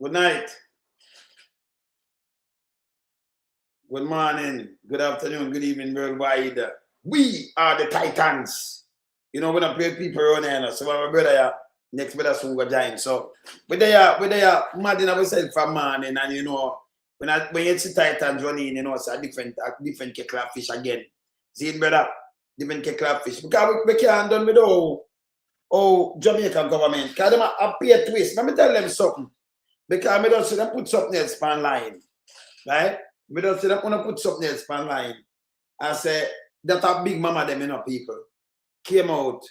Good night. Good morning. Good afternoon. Good evening, worldwide. We are the Titans. You know, we don't play people around here. So my brother, next brother soon go join. So we there mad in ourselves for morning, and you know, when you see Titans running, you know, it's a different kettle of fish again. See it, brother? Different kettle of fish. Because we can't done with oh Jamaican government. Because they have pay twist. Let me tell them something. Because I don't see them put something else online. Right? We don't see them want to put something else online. I say that a big mama them, you know, people came out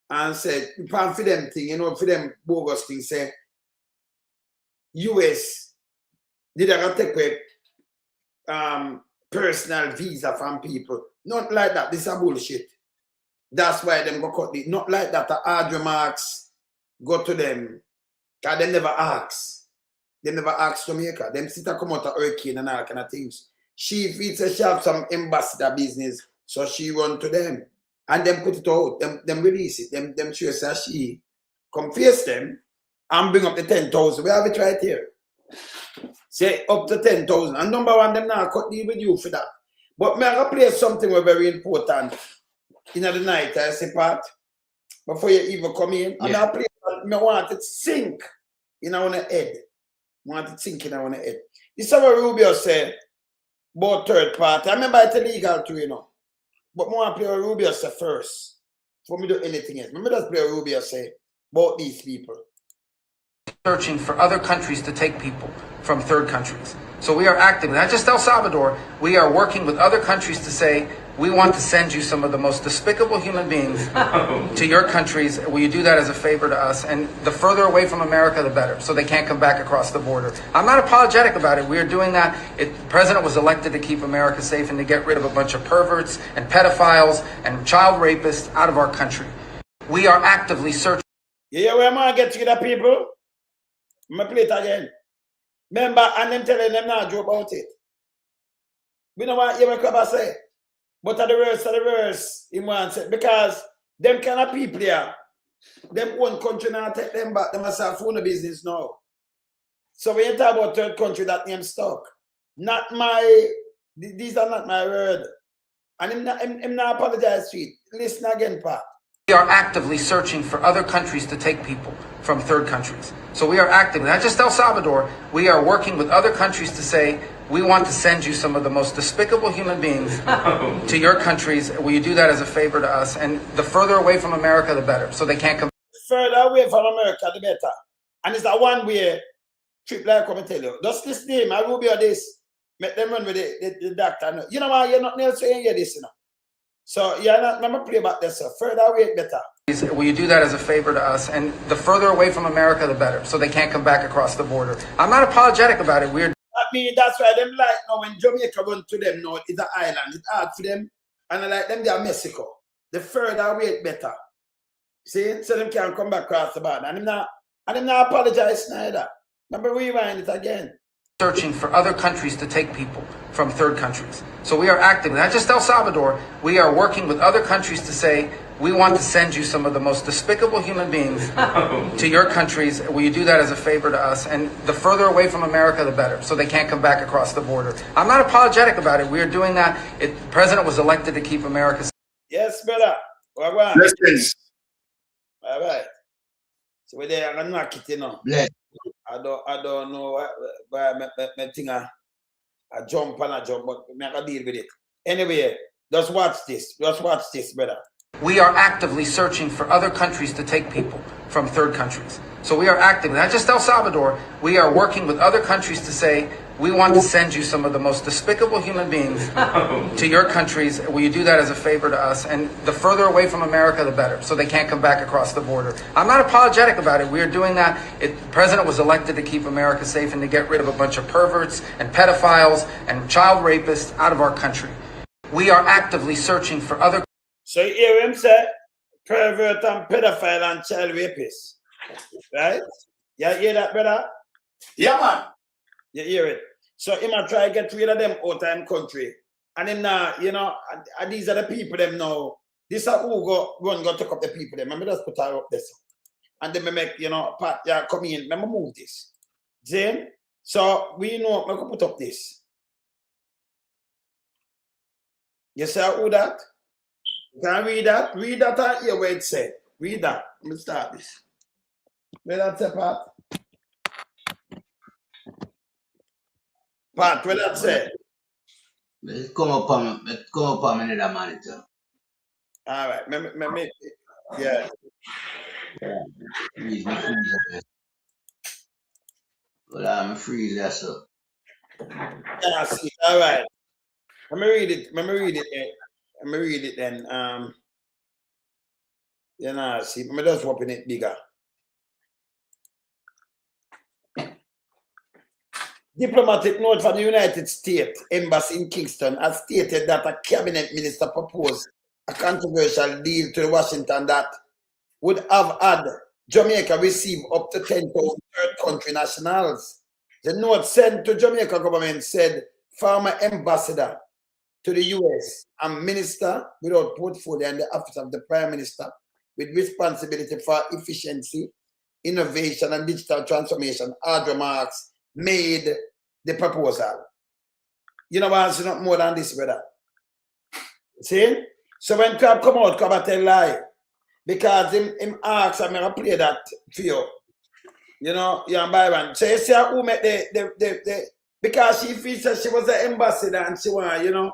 and said, you can't for them thing, you know, for them bogus thing, say US did I take away personal visa from people. Not like that. This is a bullshit. That's why them go cut it. Not like that. The hard remarks go to them. Because they never ask. They never ask Jamaica. Them sit and come out of hurricane and all kind of things. She feels she have some ambassador business, so she run to them. And them put it out. Them release it. Them sure say she come face them and bring up the 10,000. We have it right here. Say up to 10,000. And number one, them now cut deal with you for that. But may I play something very important in the night, I say, Pat, before you even come in. And I play, I want it sink in our head. I want it sink in our head. This is what Rubio said about third party. I remember it's illegal too, you know. But I want to play what Rubio said first before me do anything else. Remember just play what Rubio said about these people. Searching for other countries to take people from third countries. So we are active, not just El Salvador, we are working with other countries to say, we want to send you some of the most despicable human beings to your countries. Will you do that as a favor to us? And the further away from America, the better, so they can't come back across the border. I'm not apologetic about it. We are doing that. The president was elected to keep America safe and to get rid of a bunch of perverts and pedophiles and child rapists out of our country. We are actively searching. Yeah, where am I get to the people? I'm going to play it again. Remember, and them telling them not joke about it. We know what you club say. But at the worst, he wants it. Because them kind of people here, them one country now take them back. They must have phone business now. So when you talk about third country, that name stuck. Not my, these are not my word. And I'm not apologize to it. Listen again, Pat. We are actively searching for other countries to take people from third countries. So we are active, not just El Salvador, we are working with other countries to say, we want to send you some of the most despicable human beings to your countries. Will you do that as a favor to us? And the further away from America, the better, so they can't come. Further away from America, the better. And it's a one-way trip, like I tell you. Just this name, I will be on this. Make them run with the doctor. You know why you're not near saying this, you know. So yeah, I'm gonna play back this. Further away, better. Will you do that as a favor to us? And the further away from America, the better, so they can't come back across the border. I'm not apologetic about it. We're. I mean, that's why them like now when Jamaica run to them now, it's an island. It's hard for them, and I like them. They are Mexico. The further away, better. See, so them can't come back across the border. And I'm not apologize neither. Remember, rewind it again. Searching for other countries to take people from third countries. So we are active, not just El Salvador, we are working with other countries to say, we want to send you some of the most despicable human beings to your countries. Will you do that as a favor to us? And the further away from America, the better, so they can't come back across the border. I'm not apologetic about it. We are doing that. The president was elected to keep America safe. Yes, brother. Well, Blessings. all right. So we're there. I'm not kidding, you know. Bless. I don't know why I think I jump and I jump, but I can deal with it. Anyway, just watch this. Just watch this, brother. We are actively searching for other countries to take people from third countries. So we are active, not just El Salvador, we are working with other countries to say, we want to send you some of the most despicable human beings to your countries. Will you do that as a favor to us? And the further away from America, the better, so they can't come back across the border. I'm not apologetic about it. We are doing that. The president was elected to keep America safe and to get rid of a bunch of perverts and pedophiles and child rapists out of our country. We are actively searching for other. So you hear him say, pervert and pedophile and child rapist. Right? You hear that, brother? Yeah, man. You hear it? So he might try to get rid of them out of country. And then now, you know, and these are the people them now. This are who go take up the people them. Let me just put her up this. And then me make, you know, Pat, yeah, come in. Let me move this. See? So we know I can put up this. You see who that? Can I read that? Read that and hear what it said. Read that. Let me start this. Where that say, Pat? Pat, where that say? Let's come up on another monitor. All right. Yeah. Freeze me, freeze up. Well, I'm freeze that up. Yeah, see. All right. Let me read it. Let me read it then. You know, see. Let me just open it bigger. Diplomatic note from the United States Embassy in Kingston has stated that a cabinet minister proposed a controversial deal to Washington that would have had Jamaica receive up to 10,000 third country nationals. The note sent to Jamaica government said former ambassador to the US and minister without portfolio in the office of the Prime Minister with responsibility for efficiency, innovation, and digital transformation, Audra Marks, made the proposal. You know why it's not more than this, brother? See? So when Crab come out, come and tell lie. Because him asks, I'm going to play that for you. You know, yeah, Byron. So you see who made the because she feels that she was the ambassador and she want, you know,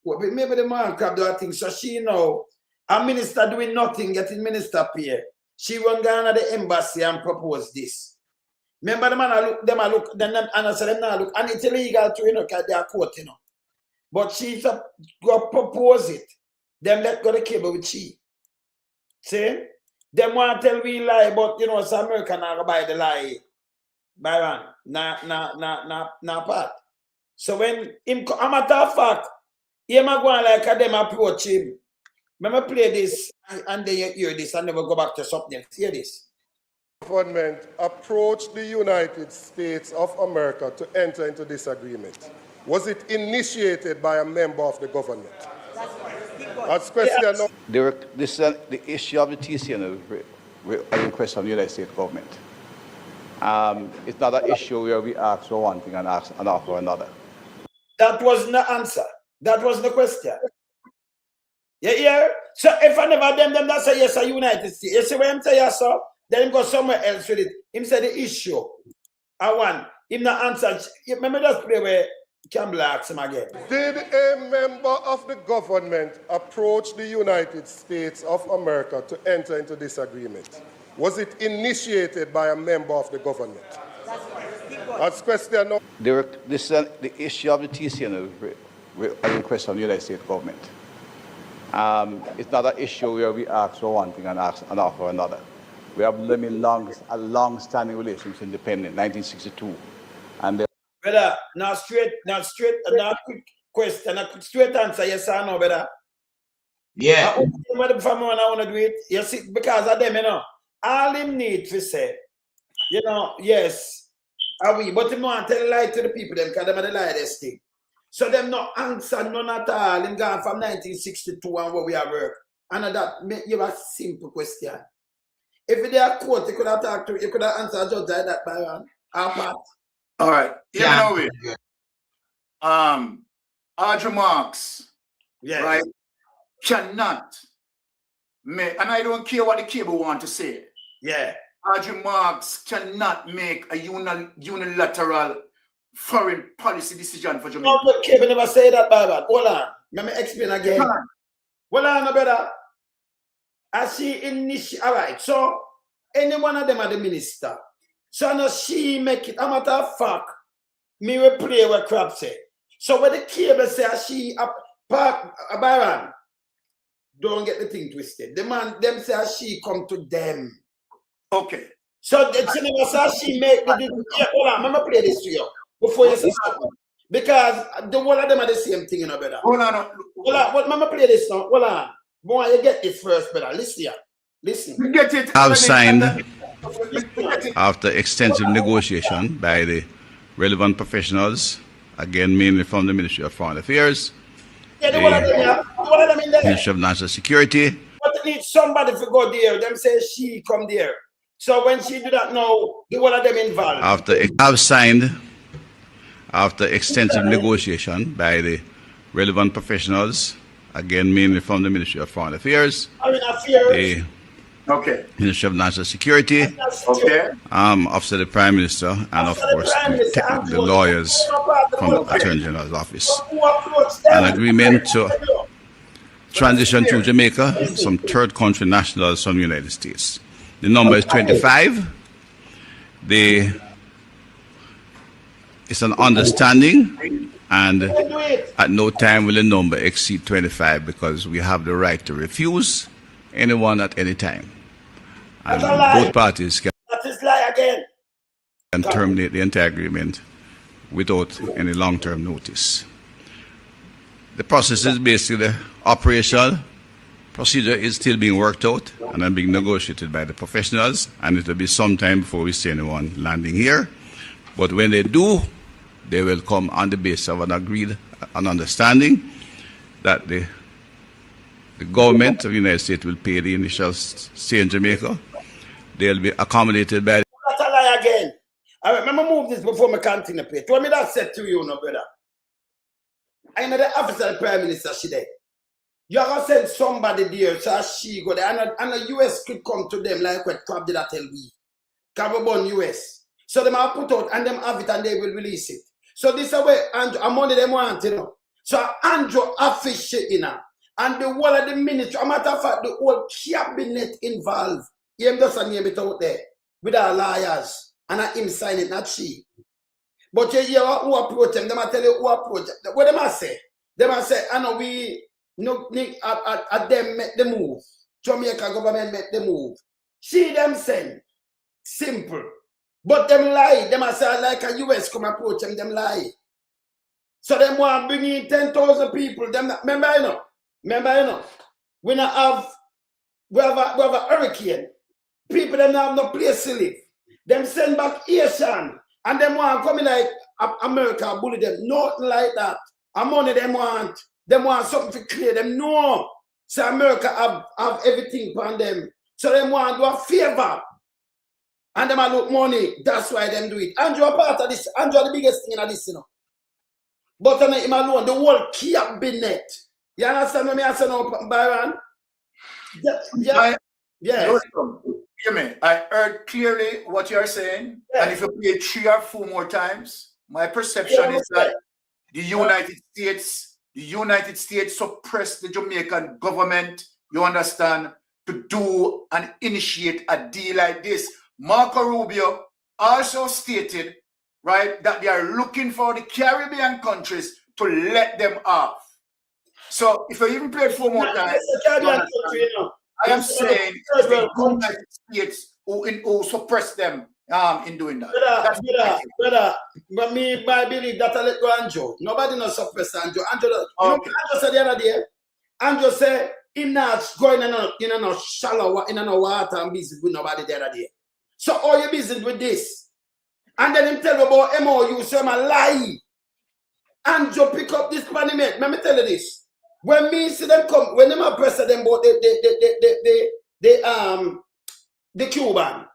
maybe the man Crab do a thing. So she know a minister doing nothing, getting minister pay. She won't go to the embassy and propose this. Remember the man I look, then I said them now look, and it's illegal to, you know, because they are court, you know. But she's go propose it. Them let go the cable with she. See? Them want to tell we lie, but you know, some American are buy the lie. Byron, nah, Pat. So when him, a matter of fact, he might go on like them approach him. Remember play this and then you hear this and never go back to something. Hear this. Government approached the United States of America to enter into this agreement. Was it initiated by a member of the government? That's question number. The issue of the TCN is a request from the United States government. It's not an issue where we ask for one thing and offer for another. That wasn't the answer. That was the question. Yeah. So if I never them that say yes, a United States. You see what I'm saying, yes, sir? Then go somewhere else with it. Him say the issue. I want him not answer. Remember just play where Campbell asks him again. Did a member of the government approach the United States of America to enter into this agreement? Was it initiated by a member of the government? That's question number. The issue of the TCN is a request from the United States government. It's not an issue where we ask for one thing and offer for another. We have a long-standing relationship independent, 1962. And brother, not quick question, a straight answer, yes or no, brother? Yeah. I want to do it. You see, because of them, you know, all him need to say, you know, yes, are we, but him want to tell lie to the people, them, because them are the lie this thing. So them not answer none at all. Him gone from 1962 and where we are work. And that make you a simple question. If they are court, you could have talked to, you could have answered a judge like that, Byron. All right. Yeah. You know it. Audra Marks, yes, right, cannot make, and I don't care what the cable want to say. Yeah. Audra Marks cannot make a unilateral foreign policy decision for Jamaica. No, Kevin never say that, Byron. Hold on. Let me explain again. Hold on, brother. As she initiate, all right, so any one of them are the minister. So now she make it, a matter of fact, me will play what Crab say. So when the cable say she, Byron, don't get the thing twisted. The man, them say she come to them. Okay. So the cinema says she make the, yeah, hold on, I'm going to play this to you before you say something. Because the one of them are the same thing, you know, brother. Hold on. Hold on, I'm going to play this now. Hold on. Boy, you get this first, brother. Listen here. Listen. You get it. Have signed after extensive negotiation by the relevant professionals, again mainly from the Ministry of Foreign Affairs, Yeah, the one of them, yeah. The one of them in there. Ministry of National Security. But they need somebody to go there. Them say she come there. So when she do that now, the one of them involved. After extensive negotiation by the relevant professionals, again mainly from the Ministry of Foreign Affairs, the Ministry of National Security, Office of the Prime Minister, and of course the lawyers from the Attorney General's office. An agreement to transition to Jamaica some third country nationals from the United States. The number is 25. It's an understanding, and at no time will the number exceed 25 because we have the right to refuse anyone at any time. And both parties can terminate the entire agreement without any long-term notice. The process is basically the operational procedure is still being worked out and being negotiated by the professionals, and it will be some time before we see anyone landing here. But when they do, they will come on the basis of an understanding that the government of the United States will pay the initial stay in Jamaica. They'll be accommodated by... That's a lie again. I remember move this before I continue to pay. Tell me that said to you, no brother. I know the officer of the Prime Minister, she there. You are going to send somebody there, so she go there, and the US could come to them like what Crab did I tell we. Cababon US. So them have put out and them have it and they will release it. So this is where Andrew, money them want, you know. So Andrew office shit, you know. And the whole of the ministry, a matter of fact, the whole cabinet involved. Him just name it out there with our lawyers. And him sign it, not she. But you hear who approach them, them tell you who approach them. What them say? Them say, I know we no at them make the move. Jamaica government make the move. She them send. Simple. But them lie. Them say like a US come approach them lie. So them want bring in 10,000 people. Them remember you know. We have a hurricane. People them have no place to live. Them send back Asian. And them want come in like America bully them. Nothing like that. And money them want. Them want something to clear them. No. So America have everything on them. So them want to do a favor. And them look money. That's why them do it. Andrew a part of this. Andrew the biggest thing in this, you know. But I him alone, the whole cabinet. You understand what I say now, Byron? Yeah. Hear me. I heard clearly what you're saying. Yeah. And if you play 3 or 4 more times, my perception is that the United States suppressed the Jamaican government, you understand, to do and initiate a deal like this. Marco Rubio also stated, right, that they are looking for the Caribbean countries to let them off. So if I even play 4 more times, I am saying it's the United States who suppress them in doing that. Brother, but me, I believe that I let go Andrew. Nobody knows suppress Andrew. Andrew said the other day, Andrew said, he's not going in a shallow, in a water and busy with nobody the other day. So all you busy with this. And then him tell you about MOU, so I'm a lie. Andrew pick up this parliament. Let me tell you this. When me see them come, when them press them about the Cuban,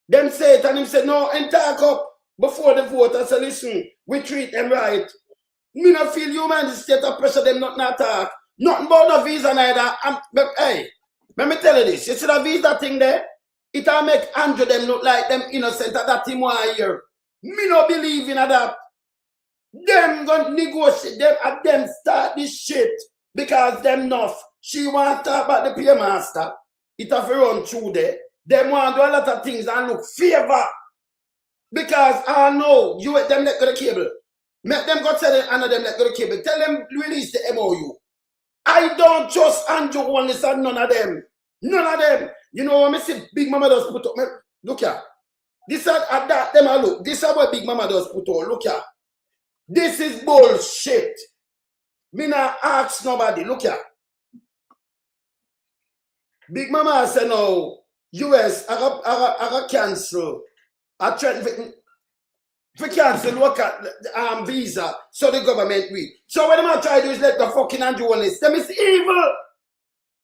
them say it and him say no, and talk up before the vote and say listen, we treat them right. Me not feel human state of pressure them not talk. Nothing about no visa neither. Hey, let me tell you this. You see the visa thing there? It'll make Andrew them look like them innocent at that time 1 year. Me no believe in that. Them gonna negotiate them at them start this shit because them enough. She want to talk about the paymaster. It have to run through there. Them want to do a lot of things and look favor. Because I know you let them let go the cable. Make them go tell them and them let go the cable. Tell them release the MOU. I don't trust Andrew only son, none of them. None of them. You know what I see Big Mama does put up. Look here. This is at that them I look. This is what Big Mama does put up. Look here. This is bullshit. Me not ask nobody. Look here. Big Mama said no. US, I got cancel. I threaten to cancel work visa. So the government will. So what I'm trying to do is let the fucking Andrew on this. Them is evil.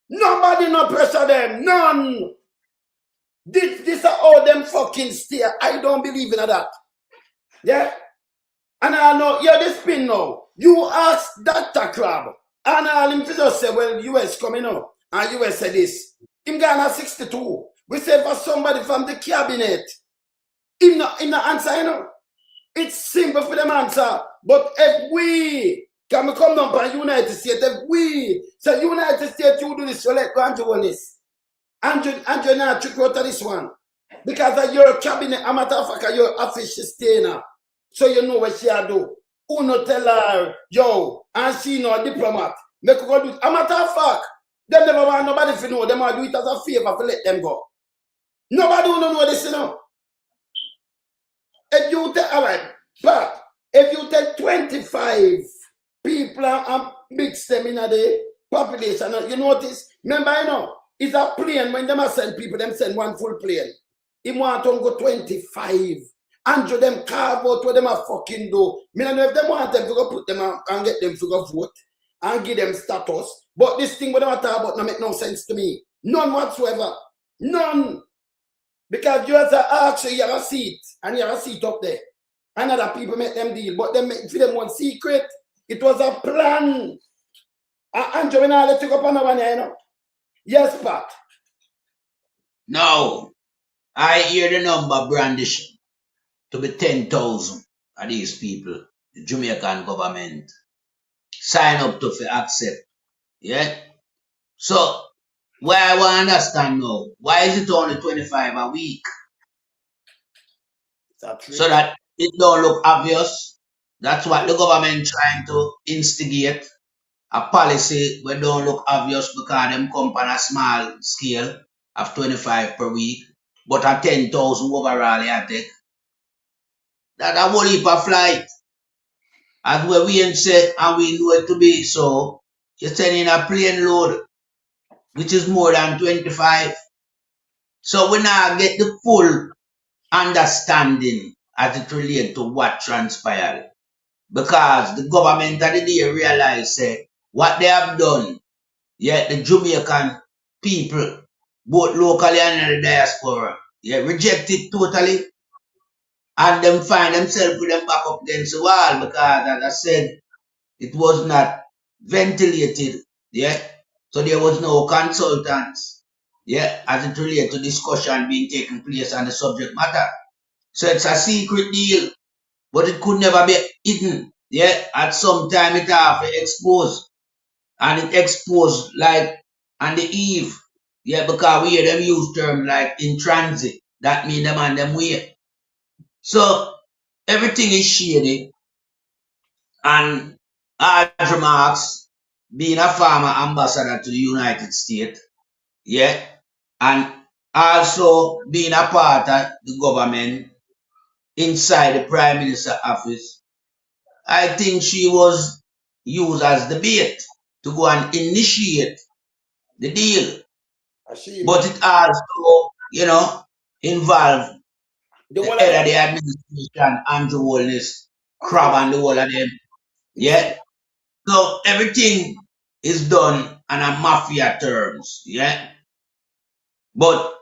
Nobody no pressure them. None. This are all them fucking stay. I don't believe in that. Yeah? And I know, yeah, this spin now. You ask Dr. Crab, and all him just say, well, US coming up, and US said this. Him gonna 62. We say for somebody from the cabinet. Him not answer, you know. It's simple for them answer. But if we can come down from United States, if we say United States, you do this, you let go and do this. Andrew now trick out of this one. Because your cabinet, a matter of fact, your office she stay now. So you know what she do. Who no tell her, yo, and she no diplomat. Make her go do it. A matter of fact, them never want nobody to know. Them want to do it as a favor to let them go. Nobody will know this, you know. If you tell, all right, but if you take 25 people and mix them in the population, you notice, remember, you know, it's a plane, when them send people, them send one full plane. He want to go 25. Andrew them carve out what them a fucking do. I don't know if them want them to go put them on and get them to go vote and give them status. But this thing what them talk about no make no sense to me. None whatsoever. None. Because you have to ask you have a seat and you have a seat up there. And other people make them deal. But them make for them one secret. It was a plan. Andrew, when I let you go up on the one here, you know. Yes, Pat. Now, I hear the number brandished to be 10,000 of these people, the Jamaican government, sign up to accept. Yeah? So, why I want to understand now, why is it only 25 a week? So that it don't look obvious. That's what the government trying to instigate. A policy where don't look obvious because them come on a small scale of 25 per week, but a 10,000 overall I take. That a whole heap of flight. As we say, and we know it to be so, you're sending a plane load, which is more than 25. So we now get the full understanding as it relates to what transpired. Because the government of the day realized what they have done, yet the Jamaican people, both locally and in the diaspora, reject it totally. And them find themselves with them back up against the wall because, as I said, it was not ventilated, So there was no consultants, as it related to discussion being taken place on the subject matter. So it's a secret deal, but it could never be hidden, At some time it have to expose, and it exposed like on the eve, because we hear them use terms like in transit. That mean them on them way. So everything is shady, and Andrew Marks, being a former ambassador to the United States, and also being a part of the government inside the Prime Minister's office, I think she was used as the bait to go and initiate the deal. But it also, involved the head of the administration, Andrew Holness, Crab, and the whole of them. So everything is done on a mafia terms, But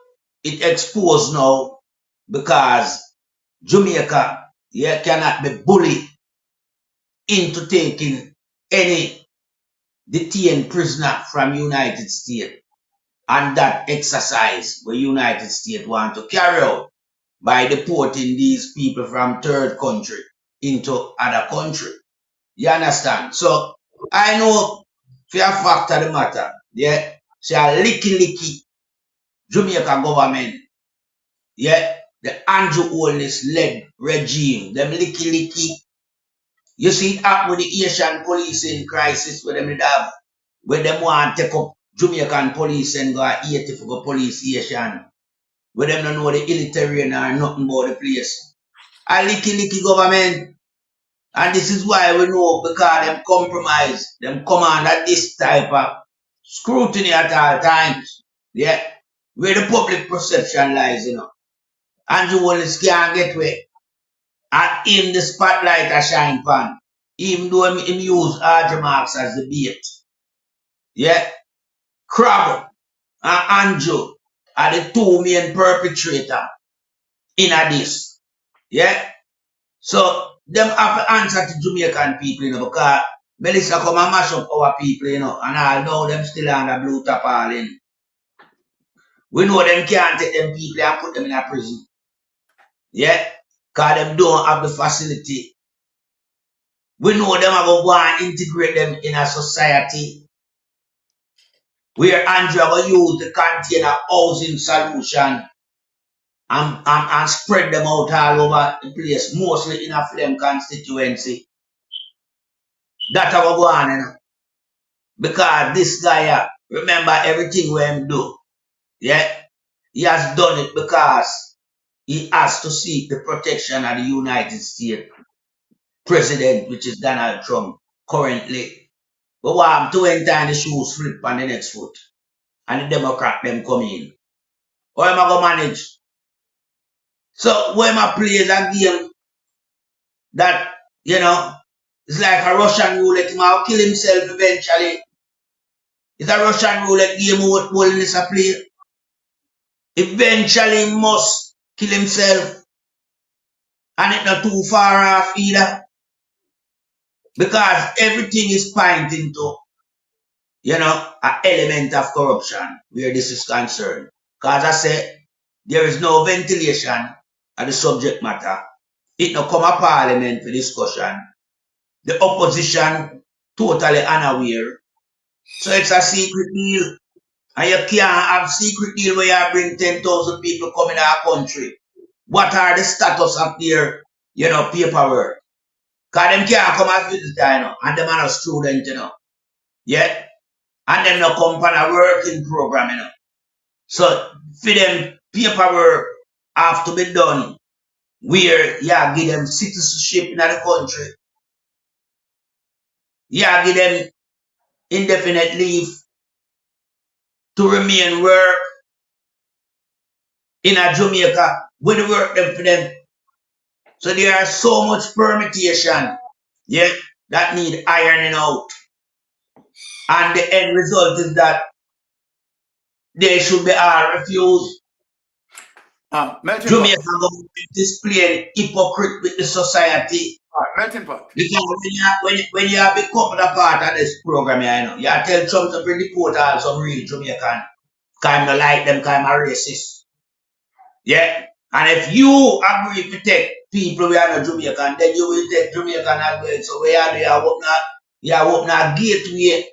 it exposed now because Jamaica, cannot be bullied into taking any detained prisoner from United States. And that exercise where United States want to carry out by deporting these people from third country into other country. You understand? So I know for a fact of the matter, say a licky Jamaica government, the Andrew Holness led regime, them licky. You see it happen with the Asian police in crisis where them have, where them want to take up Jamaican police and go Haiti for go police Asian. Where them don't know the illiterate or nothing about the place. A licky government. And this is why we know because them compromise, them come under this type of scrutiny at all times. Where the public perception lies, Andrew Wallace can't get away. At him the spotlight a shine pan. Even though him use Andrew Marks as the bait. Crab and Andrew, are the two main perpetrators in this. Yeah? So, them have to answer to Jamaican people, you know, because Melissa come and mash up our people, you know, and I know them still under blue tarpaulin. We know them can't take them people and put them in a prison. Yeah? Because them don't have the facility. We know them are going to go and integrate them in a society where Andrew will use the container housing solution and spread them out all over the place, mostly in a Flem constituency. That's how we go on, you know. Because this guy, remember everything we him do. Yeah? He has done it because he has to seek the protection of the United States president, which is Donald Trump, currently. But what I'm doing time the shoes flip on the next foot. And the Democrat them come in. How am I going to manage? So when I play a game that, you know, it's like a Russian roulette, he might kill himself eventually. It's a Russian roulette game what holding a play. Eventually he must kill himself. And it's not too far off either. Because everything is pointing to, you know, an element of corruption where this is concerned. Because I said, there is no ventilation of the subject matter. It no come a parliament for discussion. The opposition totally unaware. So it's a secret deal. And you can't have secret deal where you bring 10,000 people coming to our country. What are the status of their, you know, paperwork? Because them can't come and visit, you know, and them are a student, you know. Yeah? And them no come on a working program, you know. So for them paperwork have to be done where you give them citizenship in the country. You give them indefinite leave to remain work in a Jamaica when you work them for them. So there are so much permutation, yeah, that need ironing out. And the end result is that they should be all refused. Jamaica government displaying hypocrite with the society. Melting pot. Because when you have become a part of this program, you know, you tell Trump to bring deport all some real Jamaican. Kind of like them, kind of racist. Yeah? And if you agree to take people who are not Jamaican, then you will take Jamaican as well. So where you open a gateway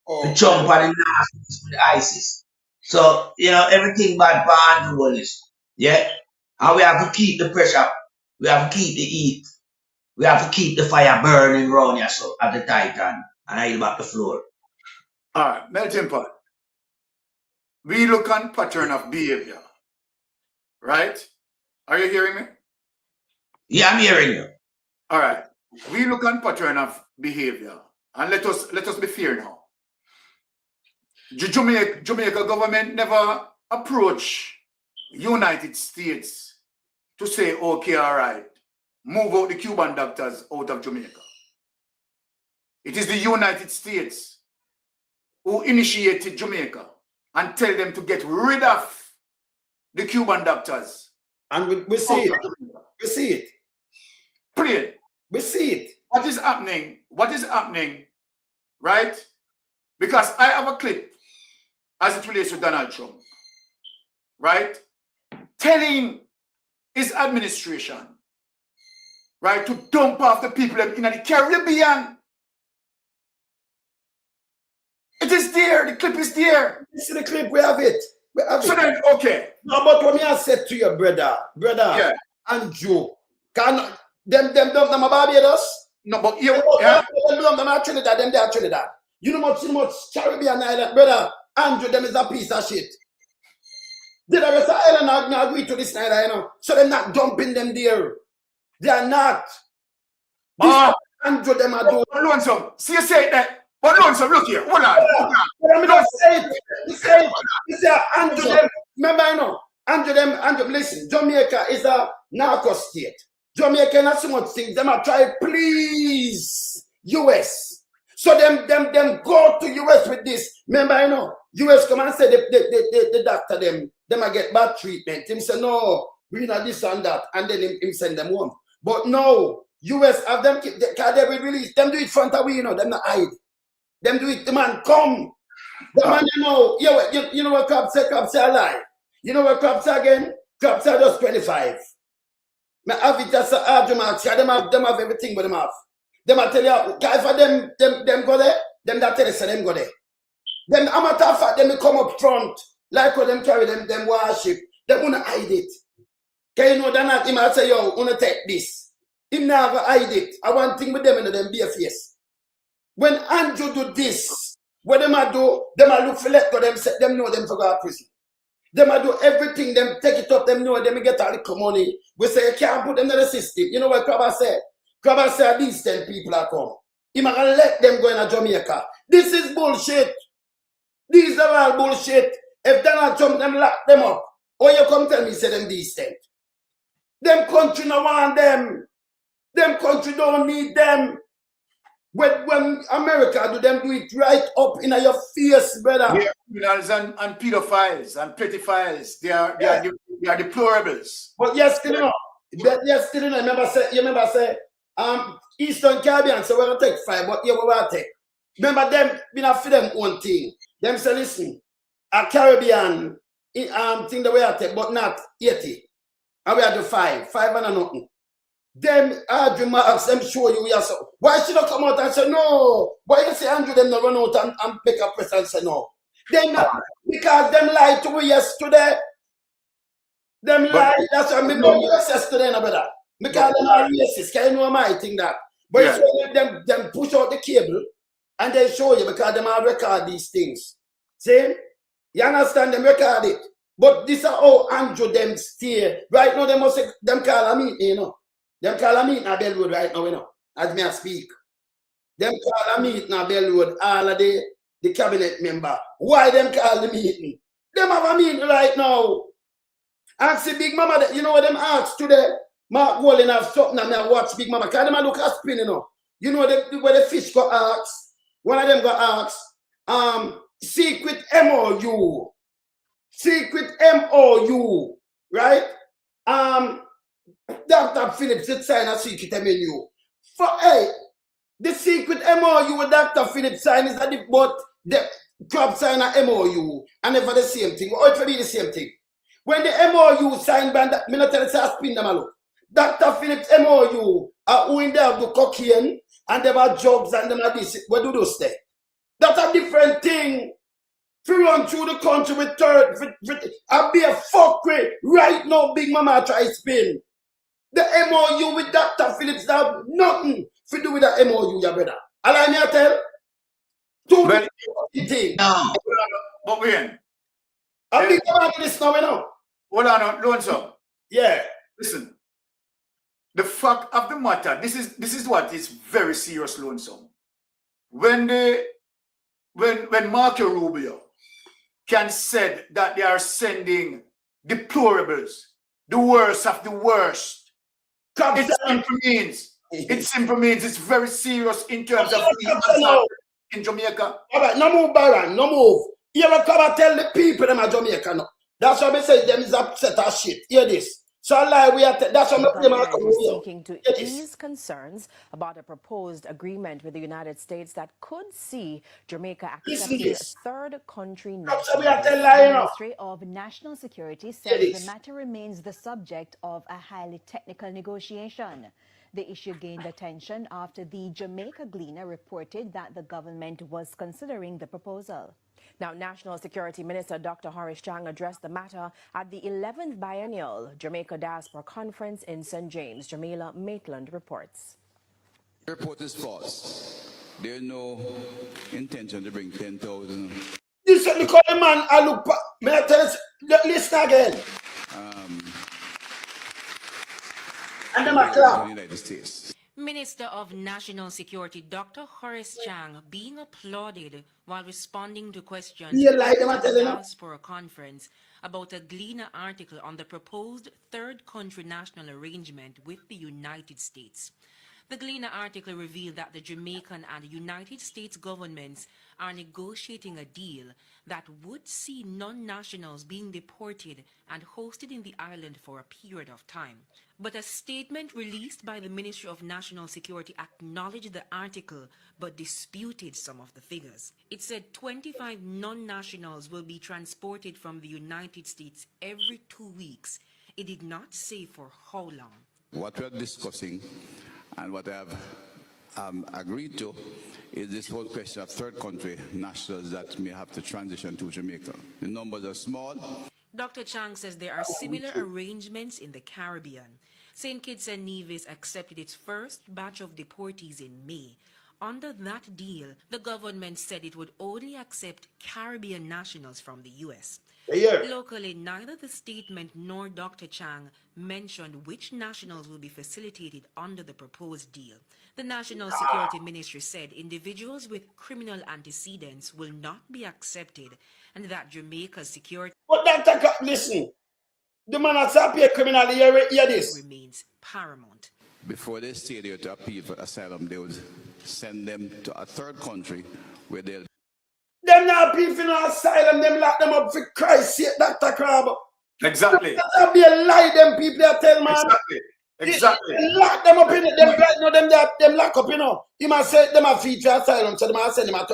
to jump on the nasties with ISIS. So, you know, everything bad for Andrew Wallace. Yeah? And we have to keep the pressure. We have to keep the heat. We have to keep the fire burning around here so at the Titan. And I back the floor. All right, melting pot. We look on pattern of behavior. Right? Are you hearing me? Yeah, I'm hearing you. All right. We look on pattern of behavior. And let us be fair now. Jamaica government never approach United States to say, okay, all right, move out the Cuban doctors out of Jamaica. It is the United States who initiated Jamaica and tell them to get rid of the Cuban doctors. And we see it. We see it. Plain. We see it. What is happening? What is happening? Right? Because I have a clip as it relates to Donald Trump. Right? Telling his administration, right, to dump off the people in the Caribbean. It is there. The clip is there. You see the clip? We have it. We have So it. then, okay. No, but when I said to your brother, Yeah. Andrew, can them dump them a Barbados? No, but you, Them dump them at Trinidad, them there at Trinidad. You know much Caribbean island, brother. Andrew, them is a piece of shit. Did the rest of island not agree to this night, you know? So they're not dumping them there. They are not. This Andrew, them are doing. But Lonesome, see you say that. But Lonesome, look here. Hold on. But I'm not saying it. You say Andrew, them. Remember, you know, Andrew, listen, Jamaica is a narco state. Jamaica not so much things. Them are try please US. So them go to US with this. Remember, you know, US come and say the doctor them them I get bad treatment. Him say, no, we not this and that. And then him send them home. But no, US have them, because they will release. Them do it front of we, you know, them not hide. Them do it, the man come. The man, you know, you know what Crabs say? Crabs say a lie. You know what Crabs say again? Crabs say just 25. Me have it as a argument. Them have everything but them have. Them I tell you, if them go there, them that tell you say them go there. Them amateur fact, them come up front, like when them carry them worship. Them wanna hide it. Can you know that not him I say, yo, wanna take this. Him never hide it. I want thing with them in them bare face. When Andrew do this, what them I do, them I look for let go, them know them for go to prison. Them I do everything, them take it up, them know them get all the money. We say you can't put them in the system. You know what Crabber said? Crabber said these 10 people are come. He might let them go in Jamaica. This is bullshit. These are all bullshit. If they're not jump them, lock them up. Or you come tell me, say them decent. Them country no want them. Them country don't need them. When America do them do it right up in your face, brother. They are criminals and pedophiles and pedophiles. They are deplorables. But yes, still no. Yes, still no. You remember say Eastern Caribbean, so we're gonna take 5, but yeah, we will take. Remember them, we not for them own thing. Them say, listen, a Caribbean thing the way I take, but not 80. And we are do 5 and a nothing. Them Andrew Marks, them show you we are so. Why should I come out and say no? Why you say Andrew them not run out and pick up press and say no? They not, because them lied to we yesterday. Them lied, that's why me know yesterday, no brother. Because them are racist, can you know my thing that? But yeah. It's them push out the cable and they show you because them are record these things. See? You understand them record it. But this is how Andrew them steer. Right now they must say them call a meeting, you know. Them call a meeting at Bellwood right now, you know, as me I speak. Them call a meeting at Bellwood, all of the cabinet member. Why them call the meeting? Them have a meeting right now. Ask the Big Mama, you know what them asked today? Mark Wallen have something and I watch Big Mama. Because them look at spin, you know. You know where the fish got asked? One of them got asked, secret MOU. Secret MOU, right? Dr. Phillips did sign a secret MOU. For the secret MOU with Dr. Phillips sign is that but the club sign a MOU and never the same thing. Or it will be the same thing. When the MOU signed by that, me not tell you I spin them a look. Dr. Phillips MOU are who in there do cocaine and them are drugs and them are this. Where do those stay? That's a different thing. If you run through the country with third, I'll be a fuckery right now. Big Mama try spin. The MOU with Dr. Phillips have nothing to do with the MOU, your brother. Allow me to tell. Two things. No. But when? I'm big about this now, you know. Hold on, Lonzo. Yeah. Listen. The fact of the matter, this is what is very serious, Lonzo. When Marco Rubio can said that they are sending deplorables, the worst of the worst. It simply means it's very serious in terms of in Jamaica. All right, no move, Baron, no move. You ever come and tell the people them are Jamaica now? That's why we say them is upset as shit. Hear this. So like we are that's why we're seeking to ease concerns about a proposed agreement with the United States that could see Jamaica accepting third country nationals. The Ministry of National Security says the matter remains the subject of a highly technical negotiation. The issue gained attention after the Jamaica Gleaner reported that the government was considering the proposal. Now, National Security Minister Dr. Horace Chang addressed the matter at the 11th Biennial Jamaica Diaspora Conference in St. James. Jamila Maitland reports. The report is false. There is no intention to bring 10,000. This is the call man. I look. May I tell you? Listen again. And then the United States. Minister of National Security Dr. Horace Chang being applauded while responding to questions at the Diaspora Conference about a Gleaner article on the proposed third country national arrangement with the United States. The Gleaner article revealed that the Jamaican and United States governments are negotiating a deal that would see non-nationals being deported and hosted in the island for a period of time. But a statement released by the Ministry of National Security acknowledged the article but disputed some of the figures. It said 25 non-nationals will be transported from the United States every 2 weeks. It did not say for how long. What we are discussing and what I have agreed to is this whole question of third country nationals that may have to transition to Jamaica. The numbers are small. Dr. Chang says there are similar arrangements in the Caribbean. St. Kitts and Nevis accepted its first batch of deportees in May. Under that deal, the government said it would only accept Caribbean nationals from the U.S. Locally, neither the statement nor Dr. Chang mentioned which nationals will be facilitated under the proposed deal. The National Security Ministry said individuals with criminal antecedents will not be accepted and that Jamaica's security listen, the man has to pay criminal hear this. Remains paramount. Before they stay there to appeal for asylum, they would send them to a third country where they'll... Them not appeal for no asylum, them lock them up for Christ's sake, Dr. Crab. Exactly. That be a lie, them people that tell man. Exactly. They lock them up in it, them right now, them lock up, you know. You must say them a feed for asylum, so they must send them out.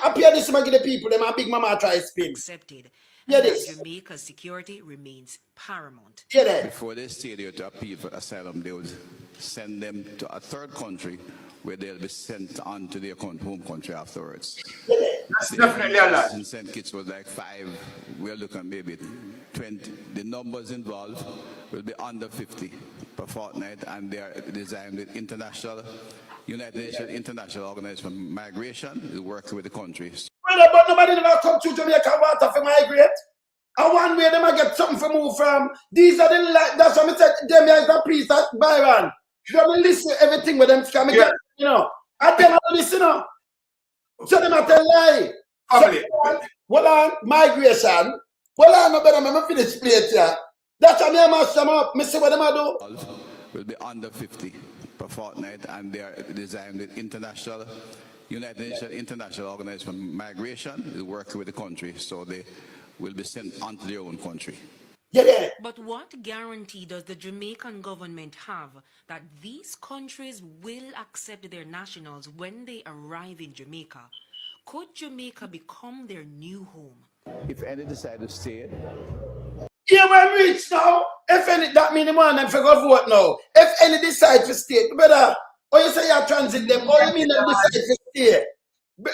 Appear this man give the people, them a big mama try spin. Accepted. Yeah, And this. Jamaica's security remains paramount. Yeah, that. Before they stay there to appeal for asylum, they would send them to a third country where they'll be sent on to their home country afterwards. That's definitely a lie. In St. Kitts was like 5. We're looking at maybe 20. The numbers involved will be under 50 per fortnight, and they are designed with United Nations International Organization for Migration is working with the countries. Brother, but nobody never come to Jamaica water for migrate. And one way they might get something for move from. These are the that's what I said, them is the priest at Byron. You don't listen to everything with them scam again, you know. And them are listen, you know. So them are tell lie. Well on migration. Well on no better me finish plate here. That's why me mash them up. Me see what them are do. Will be under 50 per fortnight, and they are designed with United Nations International Organization for Migration is working with the country, so they will be sent onto their own country. Yeah. But what guarantee does the Jamaican government have that these countries will accept their nationals when they arrive in Jamaica? Could Jamaica become their new home? If any decide to stay, Yeah, when reach now. If any, that mean the man them for go vote now. If any decide to stay, brother, or you say you transit them, or you mean them decide to stay.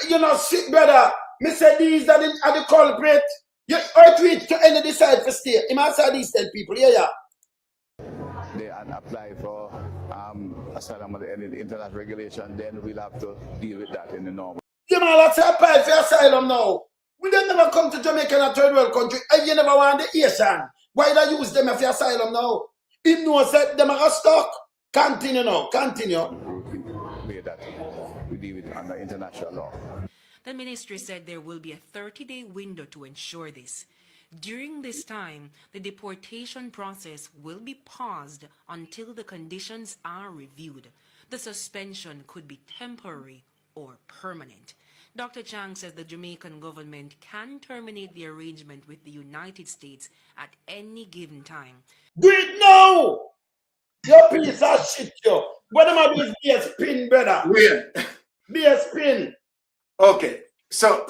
You know, sick brother. Me say these are the culprit. You or tweet to any decide to stay. He must say these 10 people. Yeah. they apply for asylum under any international regulation, then we'll have to deal with that in the normal. You man, let's apply for asylum now. We don't never come to Jamaica in a third world country. If you never want the Asian, why don't you use them for asylum now? If no said them are stuck. Continue now. Continue. Way that we deal with under international law. The ministry said there will be a 30-day window to ensure this. During this time, the deportation process will be paused until the conditions are reviewed. The suspension could be temporary or permanent. Dr. Chang says the Jamaican government can terminate the arrangement with the United States at any given time. Do it now! Your piece of shit, yo. What am I doing? Be a spin, brother. Wait. Be a spin. Okay. So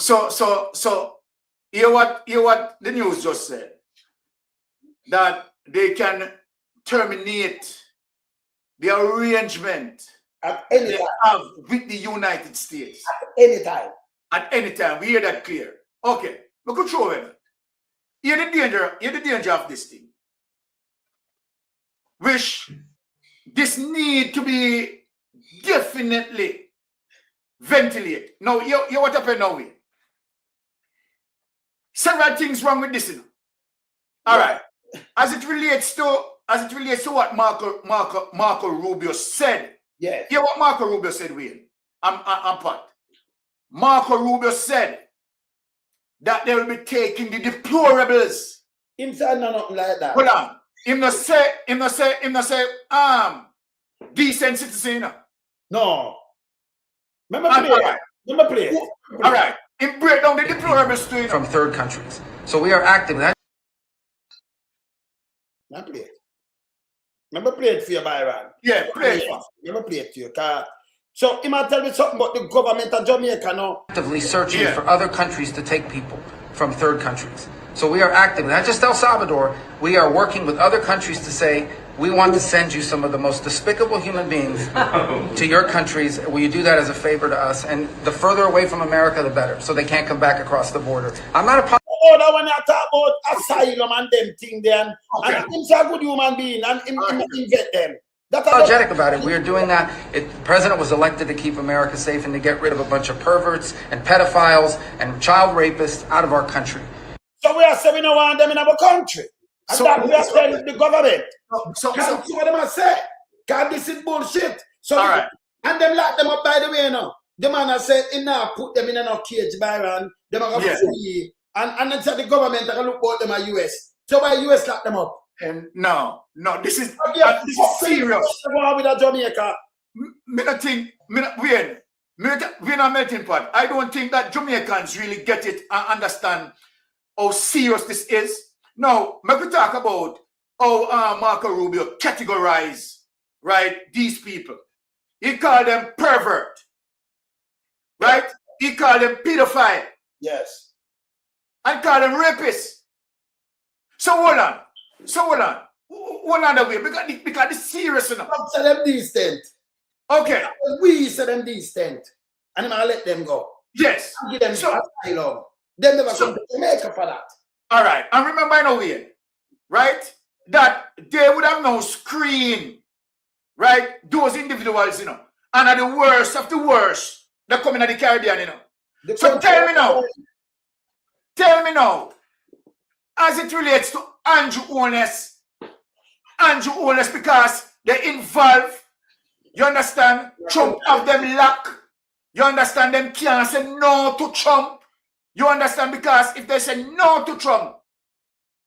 hear what the news just said. That they can terminate the arrangement at any they time have with the United States. At any time. At any time. We hear that clear. Okay. We could show it. Hear the danger of this thing. Which this need to be definitely ventilated. Now, you what happened now? Several things wrong with this. You know? All right. As it relates to what Marco Rubio said. Yeah. Hear what Marco Rubio said, Wayne. I'm part. Marco Rubio said that they will be taking the deplorables. Him said nothing like that. Hold on. Him no say, Decent citizen, you know. No. Remember All play. right. Remember play. All right. It break down the deplorables to you. From third countries. So we are active. Not play it. Remember play it for you, Byron. Yeah, play it. Remember play it for you. So he might tell me something about the government of Jamaica now. Actively searching for other countries to take people from third countries. So we are active, not just El Salvador, we are working with other countries to say, we want to send you some of the most despicable human beings to your countries. Will you do that as a favor to us? And the further away from America, the better, so they can't come back across the border. I'm not a... Oh, that one you talk about asylum and them thing there. Okay. And he's a good human being and him invent them. Apologetic about it. We are doing that. The president was elected to keep America safe and to get rid of a bunch of perverts and pedophiles and child rapists out of our country. So we are saying we don't want them in our country. And so, that we are telling the government. So what them I say? God, this is bullshit. So all right. And them lock them up by the way now. The man has said, put them in a cage, Byron. Them are going to free. And then said the government are going to look at them at US. So why US lock them up? No, this is serious. With Jamaica. We're not melting pot. I don't think that Jamaicans really get it and understand how serious this is. Now, maybe talk about how Marco Rubio categorize, right, these people. He called them pervert, right? He called them pedophile. Yes. And called them rapists. So hold on. Hold on the way. Because it's serious enough. Say them decent. Okay. We say them decent. And I'm going to let them go. Yes. Give them asylum. Them never come to Jamaica for that. All right. And remember in a way, right, that they would have now screened, right, those individuals, you know, and are the worst of the worst that come in the Caribbean, you know. So tell me now, as it relates to Andrew Holness, because they involve, you understand, Trump have them lock, you understand, them can't say no to Trump, you understand, because if they say no to Trump,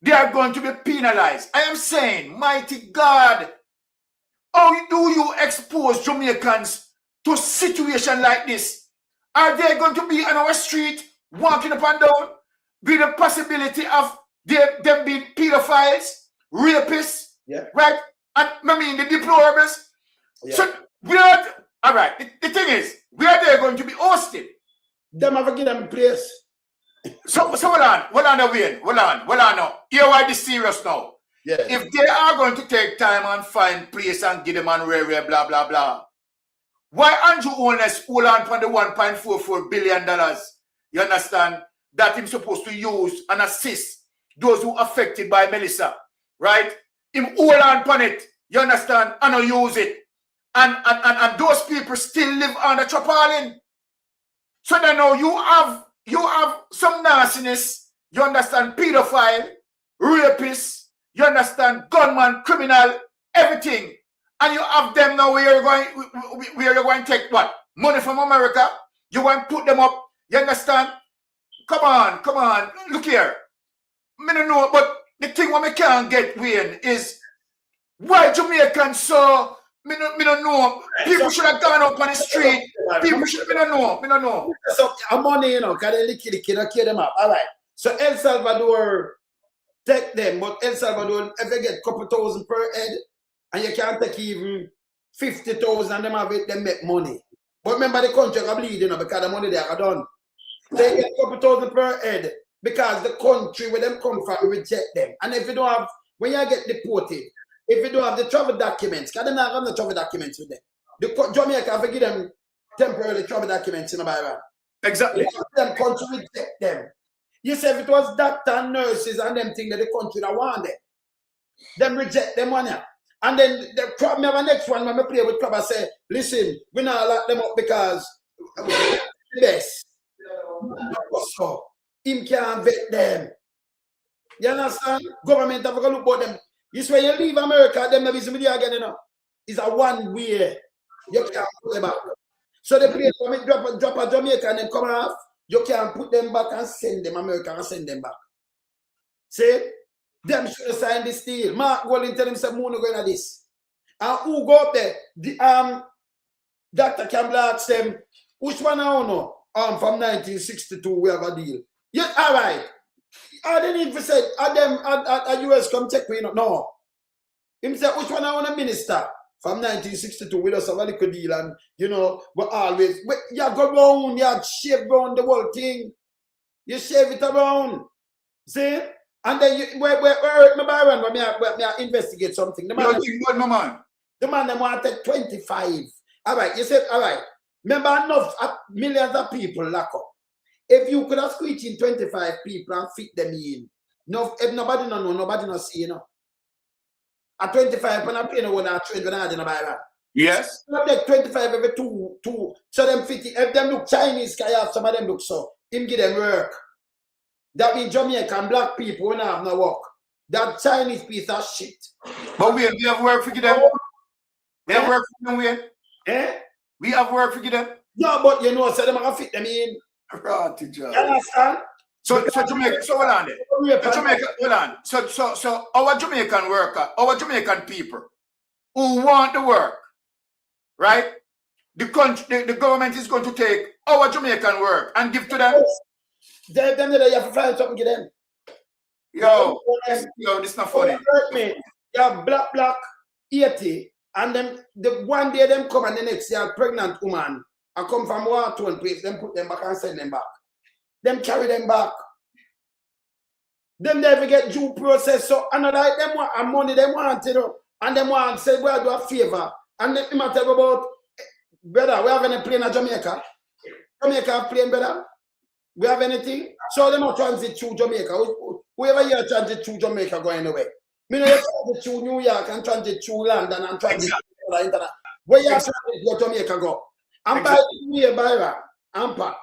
they are going to be penalized. I am saying, mighty God, how do you expose Jamaicans to a situation like this? Are they going to be on our street, walking up and down, with the possibility of them being pedophiles, rapists, right? And I mean the deplorables. Yeah. So we are, all right, the thing is, we are there going to be hosted. Them have to give them place. So hold on now. Hear why this serious now. Yeah. If they are going to take time and find place and give them on rare, blah, blah, blah, why Andrew Holness hold on for the $1.44 billion, you understand, that he's supposed to use and assist those who are affected by Melissa, right? Him hold on for it, you understand, and not use it. And those people still live on the tarpaulin. So then now you have some nastiness, you understand, pedophile, rapist, you understand, gunman, criminal, everything. And you have them now where you're going to take what? Money from America? You want to put them up, you understand? Come on, look here. I don't know, but the thing what I can't get, Wayne, is why Jamaicans so, I don't know. People should have gone up on the street. People should, I don't know. So, money, you know, because they lick them up. All right. So, El Salvador take them, but El Salvador, if they get a couple thousand per head, and you can't take even 50,000 and them have it, they make money. But remember, the country are bleeding, you know, because the money they are done. They get a couple thousand per head because the country where them come from reject them. And if you don't have, when you get deported, if you don't have the travel documents, because they don't have the travel documents with them. The Jamaica have to give them temporary travel documents in the Bible. Exactly. Them country reject them. You say if it was doctor and nurses and them things that the country that want them reject them one here. And then the crowd, me have a next one when I play with club, I say, listen, we not lock them up because best. So him can't vet them. You understand? Government have to look at them. This way you leave America, them never see me again, you know. It's a one way. You can't put them back. So the place when we drop a Jamaica and them come off, you can put them back and send them America and send them back. See? Them should have signed this deal. Mark Golding tell him some money going at this. And who go up there? Dr. Campbell asked them, which one I don't know? From 1962, we have a deal. Yeah, all right. I didn't even say, at US come check me, no. Him said, which one I want a minister? From 1962, we just have a little deal and, you know, we always, you go round, you shave around the whole thing. You shave it around. See? And then you, where my Byron, when I investigate something. The man, the man them want to take 25. All right, you said, all right. Remember enough millions of people lock up. If you could have squeezed in 25 people and fit them in, no, if nobody no know, nobody no see, you know. At 25, when I play no one at 20, when I didn't buy that. Yes. So take 25 every two. So them 50. If them look Chinese, can you have some of them look so? Him give them work. That means Jamaican black people when have no work. That Chinese piece of shit. But we have work for them. We have work for them, we. Eh? We have work for them. Yeah, but you know, so them are fit them in. Right, you understand? So Jamaica, so hold on there. So Jamaica, hold on. So our Jamaican worker, our Jamaican people who want the work, right? The country, the government is going to take our Jamaican work and give to them. Them you have to find something to them. Yo, this is not funny. You have black 80, and then the one day them come and the next year pregnant woman and come from war-torn place, them put them back and send them back. Them carry them back. Them never get due process. So another like them want and money them want, you know, and them want say well do a favor. And then him tell about brother, we have any plane in Jamaica? Jamaica have plane, brother? We have anything? So they not transit through Jamaica. Whoever here transit through Jamaica going away. Me know you transit through New York and transit through London and transit through internet. Where you transit go Jamaica go? And by the way, Byron and Pat.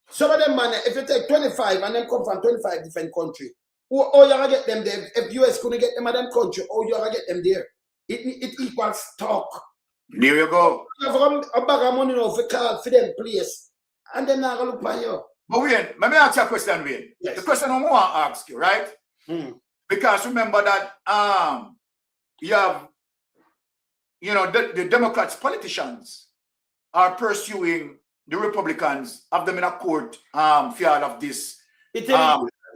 Some of them man, if you take 25 and them come from 25 different countries, or you gonna get them there. If US couldn't get them in them country, or you gonna get them there. It equals talk. There you go. You have a bag of money now for card for them place. And then now look at you. But Wayne, let me ask you a question, Wayne. Yes. The question I want to ask you, right? Because remember that you have, you know, the Democrats politicians are pursuing the Republicans, have them in a court for all of this.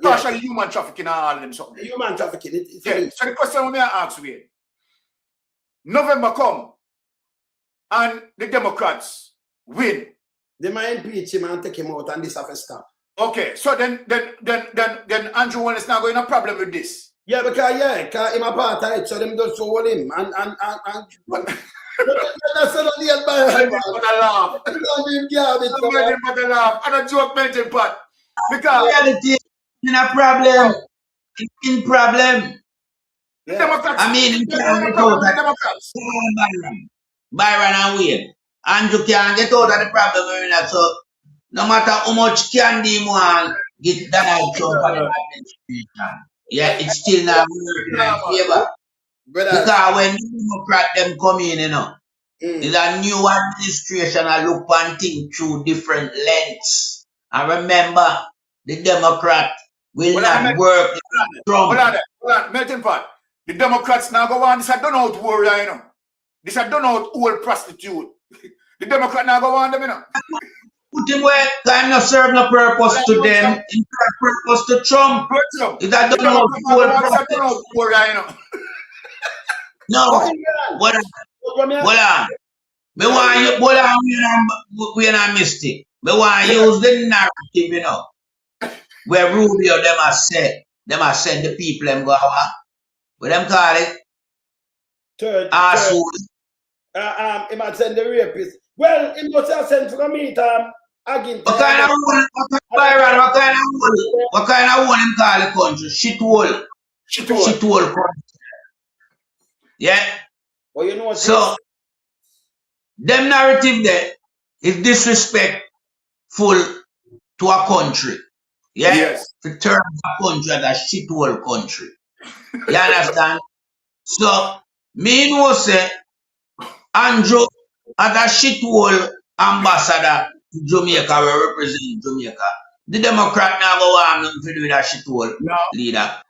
Partially human trafficking and all them something. Human trafficking. So the question I want to ask Wayne, November come and the Democrats win. They might impeach him and take him out and this have to stop. Okay, so then Andrew One is not going to have a problem with this. Yeah, because him a part of it, so them just hold him and that's not the advice. I'm laugh. I don't joke melting pot. Because reality in a problem. In problem. Democrats. I mean, Democrats. Byron and Wayne. Andrew can't get out of the problem we're in that. So no matter how much candy you want, get Donald Trump and the administration. Yeah, it's still not working in favor. Because when the Democrat them come in, you know, there's a new administration I look and think through different lengths. And remember, the Democrat will not work with Trump. Hold on, melting pot. The Democrats now go on, this I don't know how to warrior, you know. This I don't know how to old prostitute. The Democrat now go on them, you know. Put him where time not serve no purpose to them, in purpose to Trump. Is that don't know old warrior, you know. No. Hold on. Me want you, hold on, we are not mistake. Me want use the narrative, you know. Where Rubio them has said the people them go out. What them call it? Assholes. He might send the rapist. Well, he must have sent from me again. What kind of one? What kind of one him call the country? Shithole. Shithole country. Yeah. Well, you know what? So them narrative there is disrespectful to a country. Yeah? Yes. To turn a country as a shithole country. You understand? So me know say Andrew as a shithole ambassador to Jamaica will represent Jamaica. The Democrat now go on nothing to do with that shithole leader.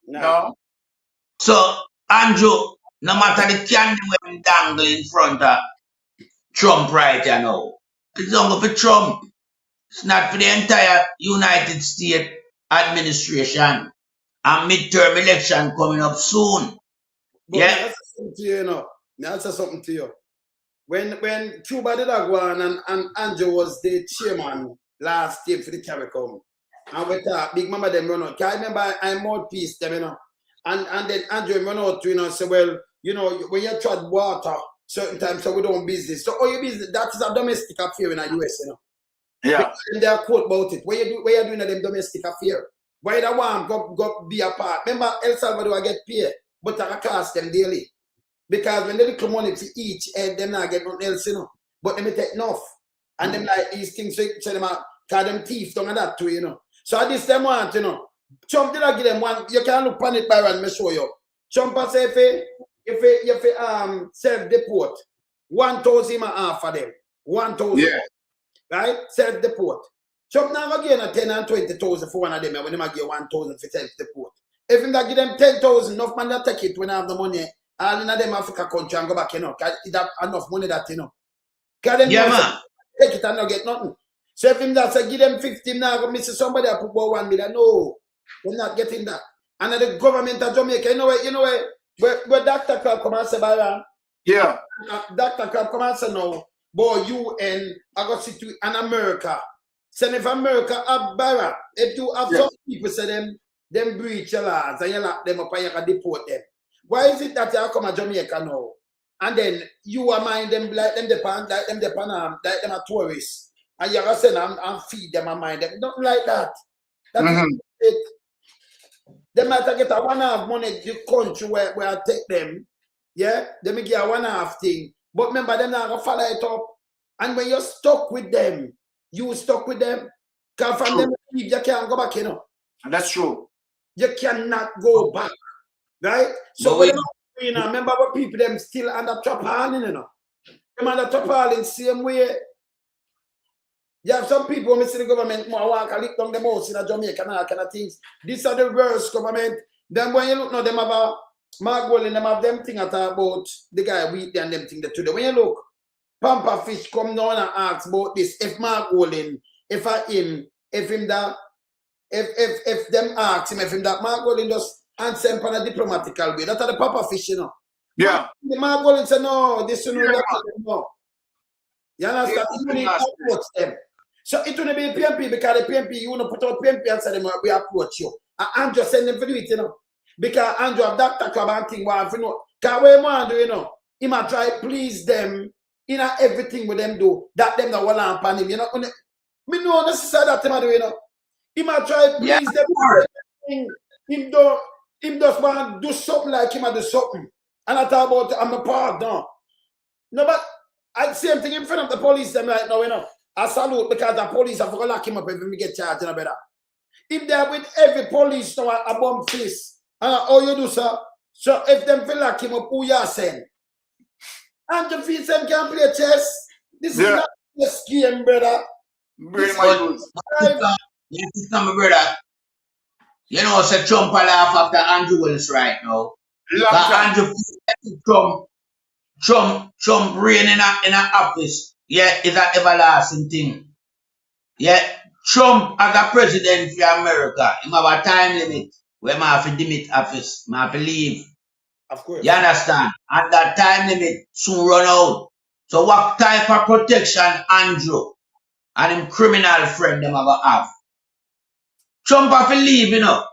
No. So Andrew No matter the candy when dangle in front of Trump right now. It's only for Trump. It's not for the entire United States administration. And midterm election coming up soon. But Yeah. may I say something to you, you know. May I say something to you. When Cuba did go on and Andrew was the chairman last year for the CARICOM, and we thought Big Mama them run out. Can I remember I'm mouthpiece them, you know. And then Andrew run out, you know, say, well, you know, when you trod water certain times, so we don't business. So all your business, that is a domestic affair in the US, you know. Yeah. And they are quote about it. What you doing them domestic affair? Why the one go be a part? Remember El Salvador get paid, but I cost them daily. Because when they little money to each and them not get nothing else, you know. But them take enough. And them like these things say them out, call them thief down and that too, you know. So at this time want, you know. Trump did not give them one, you can look on it by and me show you. Trump say if you self-deport, 1,000 and a half for them. 1,000. Yeah. Right? Self-deport. Trump now again a 10 and 20,000 for one of them, and when them give 1,000 for self-deport. If him that give them 10,000, enough man that take it when I have the money, all in them Africa country and go back, you know. Cause that enough money that, you know. Cause them Man. take it and not get nothing. So if him that say give them 50 now, go miss somebody that put about 1 million. No, they're not getting that. And the government of Jamaica, you know where Dr. Crab come and say, Byron, Yeah. Dr. Crab come and say no, boy, UN, I got situate in America. So if America have Byron, if you have some people say them breach your laws and you lock them up and you can deport them. Why is it that you come to Jamaica now? And then you are mind them like them a tourists. And you're going to send them and feed them and mind them. Nothing like that. That's it. They might get a one-half money to the country where I take them. Yeah? They may get a one-half thing. But remember, they're not going to follow it up. And when you're stuck with them, you stuck with them. Because from them, you can't go back, you know. And that's true. You cannot go back. Right? So when you know, remember what people them still under tarpaulin, you know. Them under tarpaulin same way. You have some people when see the government more walk and lick down the house in Jamaica and all kind of things. These are the worst government. Then when you look now, them have a Mark Golding, them have them thing at about the guy Wheatley and them thing today. When you look, Pampa Fish come down and ask about this. If Mark Golding, if them ask him, if him that Mark Golding just answer him in a diplomatical way. That's the Papa Fish, you know. Yeah. The Mark Golding say, no, this is no. You understand? You need to approach them. So it will be PMP because the PMP, you want to put out PMP and say them, we approach you. And Andrew send them to do it, you know. Because Andrew have Dr. Club and thing, what you know. Because what man do, you know, he might try to please them in everything with them do. That them that will upon him, you know. Me know necessarily that him do, you know. He might try to please them. Him just want to do something like him do something. And I talk about I'm a part now. No, but I same thing in front of the police them right now, you know. I salute because the police have to lock him up if we get charged, you know, better. If they're with every police now a bomb face, and all you do, sir. So if them feel lock him up, who you send? And the fees them can play chess. This is not a scheme, brother. Yes, my brother. You know, say Trump laugh after Andrew Willis right now. Andrew Trump reign in a office. Yeah, is an everlasting thing. Yeah, Trump as a president for America, he have a time limit where I have to demit office, I have to leave. Of course. You understand? And that time limit soon run out. So what type of protection Andrew and him criminal friend them have? Trump have to leave, you know.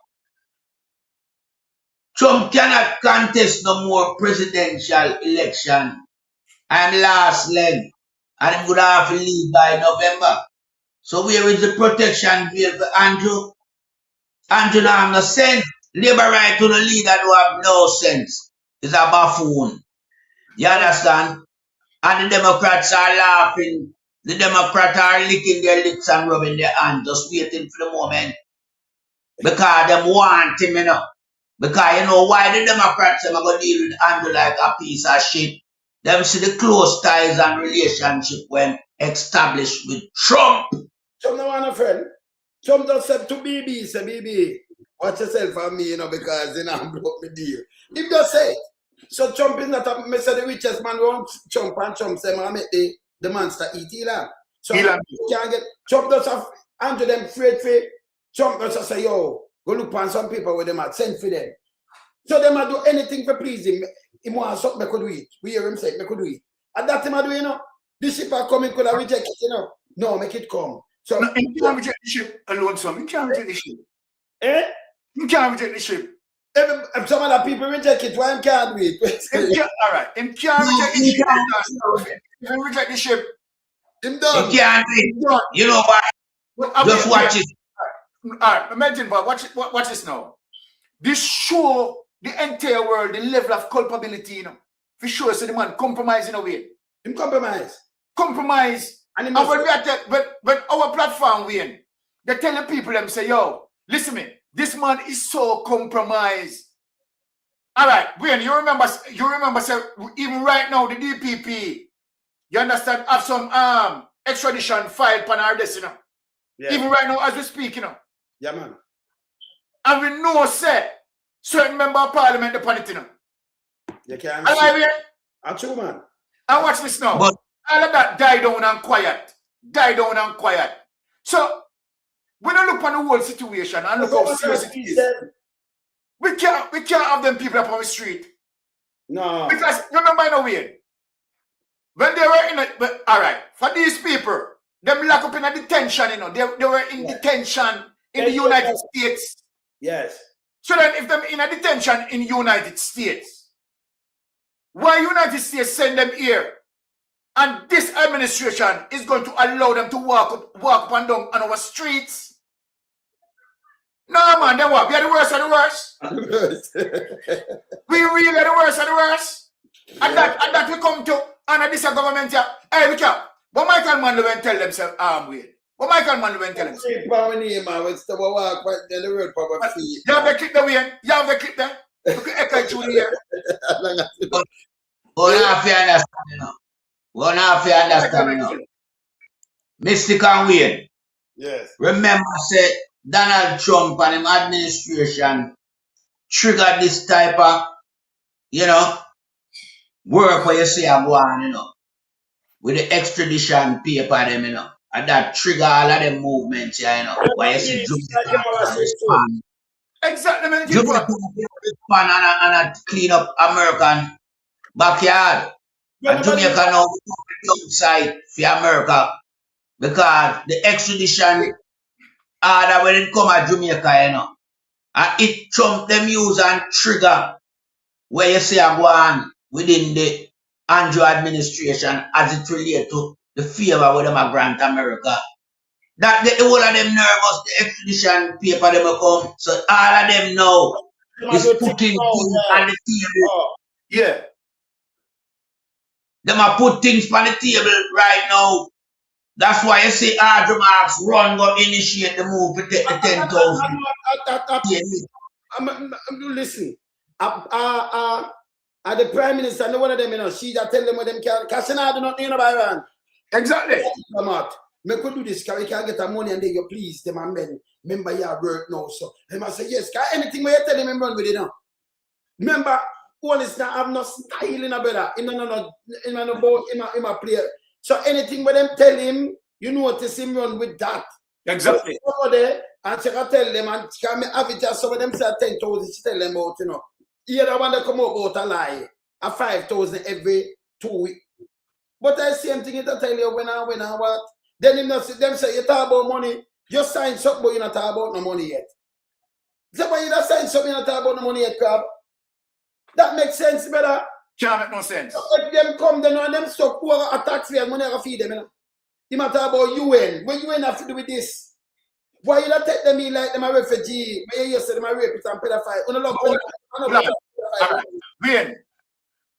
Trump cannot contest no more presidential election. I'm last leg. And him would have to leave by November. So where is the protection bill for Andrew? Andrew don't have no sense. Labor right to the leader who have no sense. It's a buffoon. You understand? And the Democrats are laughing. The Democrats are licking their lips and rubbing their hands, just waiting for the moment. Because they want him, you know. Because you know why the Democrats are going to deal with Andrew like a piece of shit. Them see the close ties and relationship when established with Trump. Trump no want a friend. Trump just said to BB, say BB, watch yourself for me, you know, because you know I broke the deal. He just say, So Trump is not a Mr. the richest man won't Trump and Trump say I make the monster eat Elon. So Elon. you can't get Trump does have 100 them afraid for Trump does say, yo, go look on some people with them at send for them. So them do anything for please him. He want something I could do it. We hear him say I could do it. And that time I do, you know. The ship are coming, could I reject it, you know? No, make it come. So No, you can't reject the ship alone, son. You can't reject the ship. eh? You can't reject the ship. If some other people reject it, why can't we? All right. Him can't reject the ship. If he reject the ship, Him done. You can't do it. You know what? Just watch it. All right, imagine, but watch this now. This show the entire world the level of culpability, you know. For sure, so the man compromise in a way. Him compromise. Compromise. And when we are when our platform win, they telling people them say, yo, listen me, this man is so compromised. All right, Wayne, you remember say, even right now, the DPP, you understand, have some extradition filed upon our desk, you know. Yeah. Even right now, as we speak, you know. Yeah, man. And we know, say, certain member of parliament upon it, you know. You can't. That's true, man. And watch this now. But all of that die down and quiet. Die down and quiet. So, when I look on the whole situation and look how serious it is, we can't have them people up on the street. No. Because, remember in a way, when they were in it, all right, for these people, them locked up in a detention, you know, they were in detention in the United States. Yes. So then if them in a detention in United States, why United States send them here? And this administration is going to allow them to walk up and down on our streets? No, man, then what? We are the worst of the worst. We really are the worst of the worst. And that we come to under this government here. Hey, we can't. What Michael Manley went tell themselves, wait. What Michael Manley went tell themselves? You have the clip there, Wayne. You have the clip there. You can echo it through the air. Well, now if you understand, you know. Well, now if you understand, you know. Mr. Conway. Yes. Remember, say Donald Trump and his administration triggered this type of, you know, work where you say I go on, you know, with the extradition paper them, you know, and that trigger all of them movements, yeah, you know, where you see Jamaica respond. Exactly, man. Jamaica respond and clean up American backyard. And Jamaica now outside for America because the extradition order when it come at Jamaica, you know, and it Trump them use and trigger where you say I go on within the Andrew administration as it relates to the favor with them a grant America. That the whole of them nervous, the extradition paper them will come. So all of them know is putting things on the table. Yeah. Them are put things on the table right now. That's why you see Andrew Marks run go initiate the move to take the 10,000. Listen. The Prime Minister, no one of them, you know, she just tell them what them can. Because I do not know about Iran. Exactly. Come out. Me could do this because we can get the money and they go, please, them and men. Remember your work now. So they must say, yes, because anything where you tell them, run with it now. Remember, all is not have no style in a brother. In a player. So anything where them tell him, you notice him run with that. Exactly. So over there, and she can tell them, and she can have it just some of them say 10,000, she tell them about, you know. Here the one that come out about a lie, a 5,000 every 2 weeks. But the same thing I tell you when I what. Then them say you talk about money, you sign something but you not talk about no money yet. So why you not sign something you not talk about no money yet, crab? That makes sense, brother. Can't make no sense. So if them come, then and them stuck who are a taxpayer money I feed them, you know. You might talk about UN. When UN have to do with this? Why you not take them in like them a refugee? When you say them a rapist and pedophile? Wayne,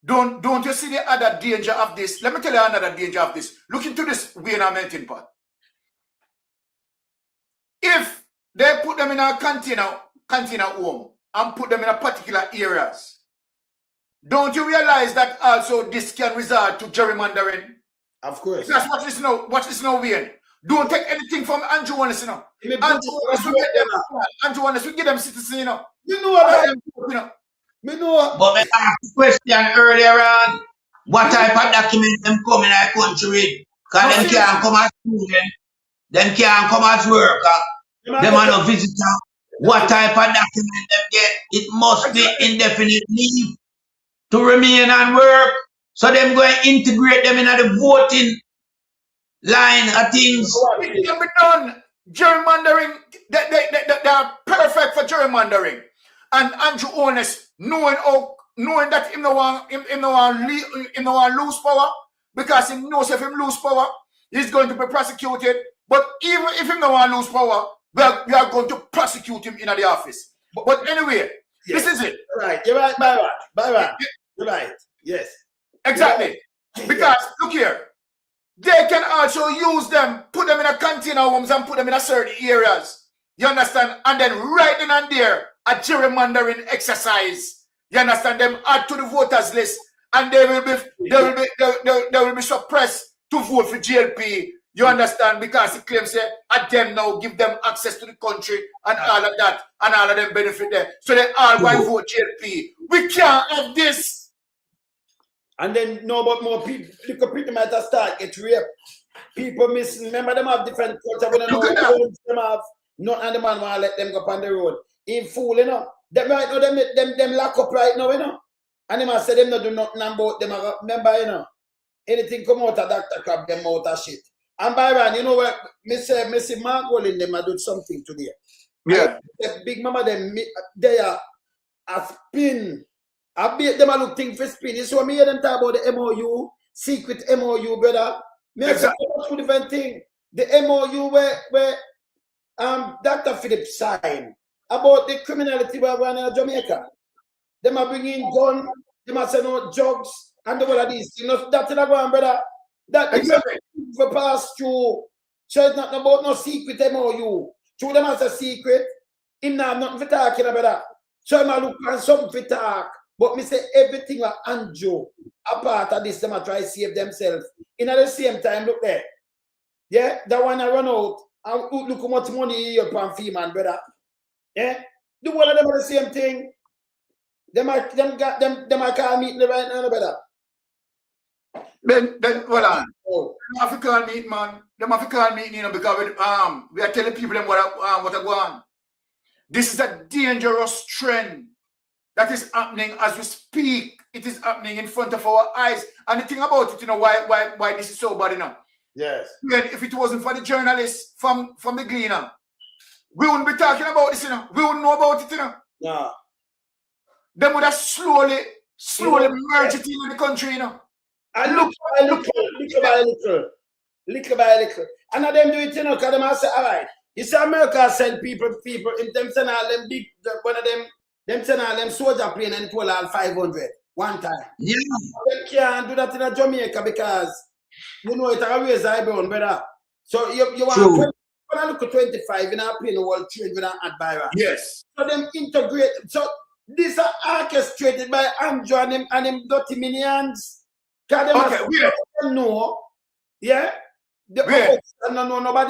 don't you see the other danger of this? Let me tell you another danger of this. Look into this Wayne and melting pot. If they put them in a container home and put them in a particular areas, don't you realize that also this can result to gerrymandering? Of course. Because watch this now, Wayne. Don't take anything from Andrew Wallace, you know. Andrew Wallace will give them citizens, you know. You know what? You know. Me know. But I asked the question earlier on, what type of document them come in our country with? Because them can't come as student, them can't come as worker, them are no visitor. What type of document them get? It must be indefinite leave to remain and work. So them going to integrate them in the voting line of things. It can be done. Gerrymandering, they are perfect for gerrymandering. And Andrew Honest, knowing that him no want lose power, because he knows if him lose power, he's going to be prosecuted. But even if him no want lose power, we are going to prosecute him in the office. But anyway, Yes. this is it. Right, you're right, Byron. You're right. Yes. Exactly. Because look here, they can also use them, put them in a container homes and put them in a certain areas. You understand? And then right then and there, a gerrymandering exercise. You understand? Them add to the voters list, and they will be suppressed to vote for GLP. You understand? Because he claims at them now give them access to the country and all of that, and all of them benefit there. So they all go and vote GLP. We can't have this. And then no, but more people, little people might have start get raped. People missing. Remember them have different culture. When they know what homes them have, not and the man want to let them go on the road. He fool, you know. Them right now, them lock up right now, you know. And them say them not do nothing about them. Remember, you know, anything come out of Dr. Crab, them out of shit. And Byron, you know what? Me say Mark in them I do something today. Yeah. The big mama them they are a spin. I bet them a look thing for spin. You saw me hear them talk about the MOU, secret MOU, brother. Me exactly. Two different thing. The MOU where Dr. Phillips signed about the criminality where we're in Jamaica. Them are bringing gun, them are sending out drugs, and the whole of these. You know, that's not going, brother. That exactly for pass through. So it's not about no secret MOU. Through them as a secret, him not have nothing for talking about that. So I look for something for talk. But me say everything are Andrew, a part of this, them are try to save themselves. In at the same time, look there. Yeah, that one I run out. And look how much money you pay for man, brother. Yeah? The one of them are the same thing. Them are call meeting right now, brother. Then hold on. Oh. Them have to call meeting, man. Them have to call meeting, you know, because we are telling people them what are going on. This is a dangerous trend that is happening as we speak. It is happening in front of our eyes. And the thing about it, you know, why this is so bad, you know. Yes. If it wasn't for the journalists from the Gleaner, we wouldn't be talking about this, you know. We wouldn't know about it, you know. Yeah. Them would have slowly merged it into the country, you know. And little by little. And now them do it, you know, because them say, all right, you see America send people, in them send all them big, one of them send all them soldier plane and pull all 500 one time. Yeah. Them can't do that in Jamaica because, you know, it's always eyebrow, brother. So you want to look at 25 in a plane, the world trade with an ad Byron. Yes. So them integrate. So these are orchestrated by Andrew and them dirty minions. Okay, we know, yeah. Nobody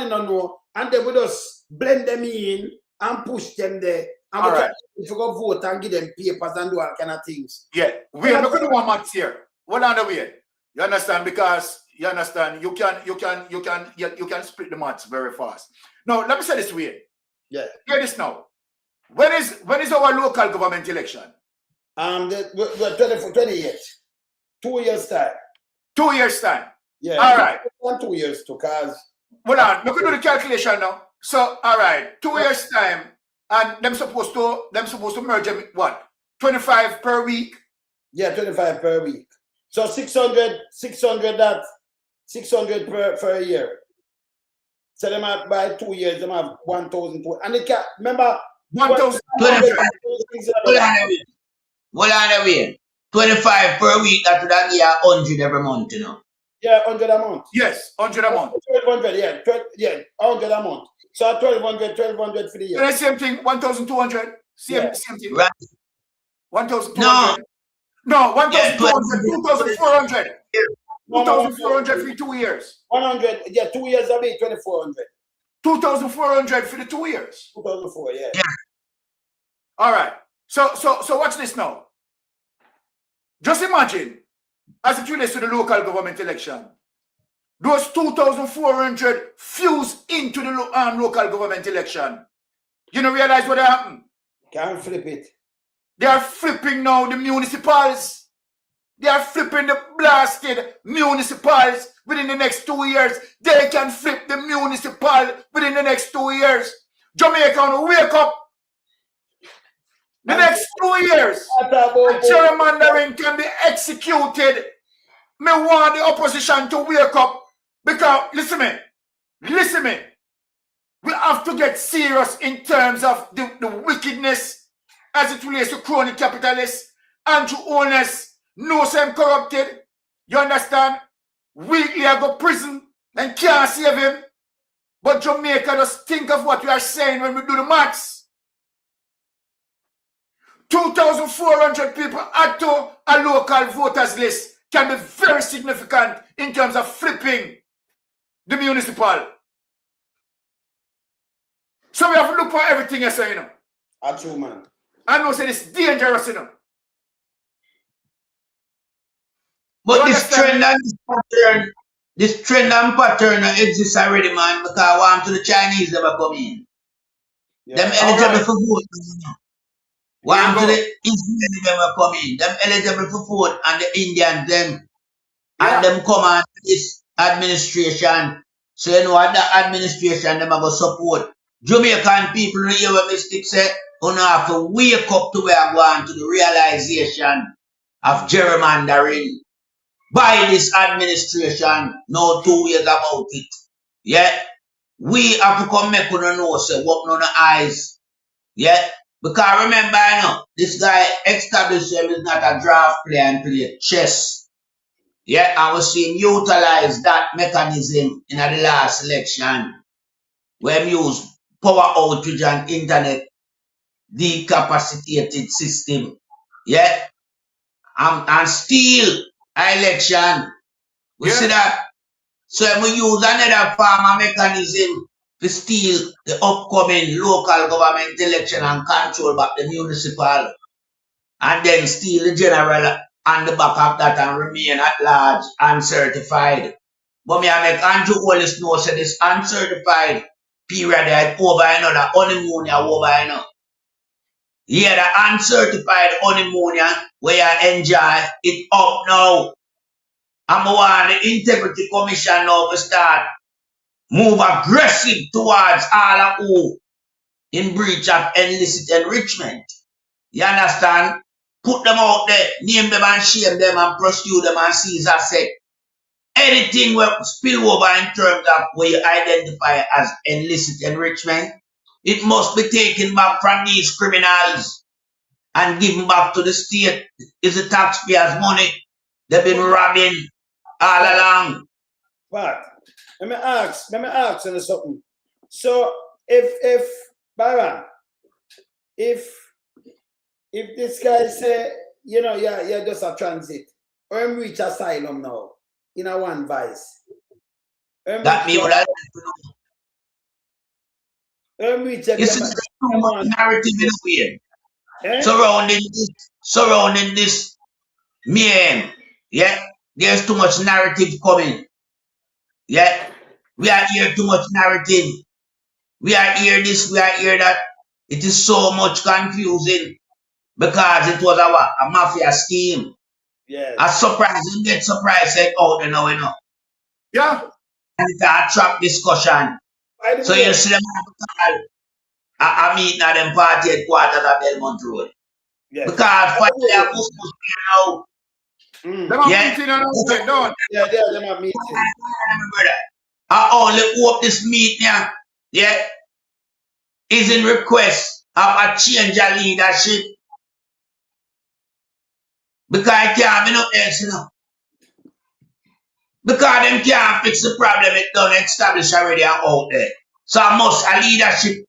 don't know, and they will just blend them in and push them there. And we can go vote and give them papers and do all kind of things. Yeah, we are not going to want maths here. What on the way? You understand? Because you understand, you can split the maths very fast. Now, let me say this way. Yeah. Hear this now. When is our local government election? 28. 2 years time. 2 years time. Yeah. All right. 2 years to cause. Hold on. Look at the calculation now. So, all right, 2 years time, and them supposed to merge them what? 25 per week. Yeah, 25 per week. So 600 per year. So them have by 2 years, them have 1,200. And they can remember 1,200. Hold on away. 25 per week, that would have 100 every month, you know. Yeah, 100 a month. Yes, 100 a month. 1,200, yeah. 100 a month. So 1,200 for the year. And the same thing, 1,200. Same thing. Right. 1,200. No, 1,200, 2,400. 2,400 for 2 years. 100, yeah, 2 years will be 2,400. 2,400 for the 2 years. 2,400, yeah. Yeah. All right. So watch this now. Just imagine, as it relates to the local government election, those 2,400 fused into the local government election. You don't realize what happened? Can't flip it. They are flipping now the municipals. They are flipping the blasted municipals within the next 2 years. They can flip the municipal within the next 2 years. Jamaica will wake up. The next 2 years, gerrymandering can be executed. Me want the opposition to wake up because, listen me, we have to get serious in terms of the wickedness as it relates to crony capitalists, Andrew owners, no same corrupted. You understand? Wheatley I go prison and can't save him. But Jamaica just think of what we are saying when we do the maths. 2,400 people add to a local voters list can be very significant in terms of flipping the municipal. So we have to look for everything you say, you know. That's true, man. I know say it's dangerous, you know. But this trend and pattern exists already, man, because one to the Chinese never come in. Yeah. Them eligible for vote. One to the Israelis never come in. Them eligible for vote and the Indians, them. And them come on this administration. So you know what the administration them are going to support. Jamaican people in here with mystic say, you have to wake up to where I'm going to the realization of gerrymandering by this administration. No 2 years about it. Yeah. We have to come make on the nose, say, walk on the eyes. Yeah. Because remember, you know, this guy established him is not a draft player and play chess. Yeah, I was seeing utilize that mechanism in the last election where we use power outage and internet decapacitated system. Yeah, and steal election. We see that. So we use another form of mechanism to steal the upcoming local government election and control back the municipal, and then steal the general on the back of that and remain at large uncertified. But me I make Andrew always know say this uncertified period is over, you know, the honeymoon is over, you know. Yeah, the uncertified honeymoon where you enjoy it up now. I'm want the Integrity Commission now to start move aggressive towards all of who in breach of illicit enrichment. You understand? Put them out there, name them and shame them and prosecute them and seize asset. Anything will spill over in terms of what you identify as illicit enrichment, it must be taken back from these criminals and given back to the state. It's the taxpayers' money they've been robbing all along. But let me ask you something. So if Byron, if this guy say, you know, you're just a transit, or him reach asylum now, in a one vice. That means what I it's too much narrative in a way. Surrounding this mayhem. Yeah, there's too much narrative coming. Yeah, we are here too much narrative. We are here this, we are here that. It is so much confusing because it was a mafia scheme. Yes. A surprise, you get surprised out there now, you know. Yeah. And it attract discussion. So you see them a meeting at them party headquarters at Belmont Road. Yes. Because finally I was now. Them are meeting and all that, don't. Yeah, them are meeting. I only hope this meeting, yeah, is in request of a change of leadership. Because it can't be no else, you know. Because them can't fix the problem it done established already and out there. So I must a leadership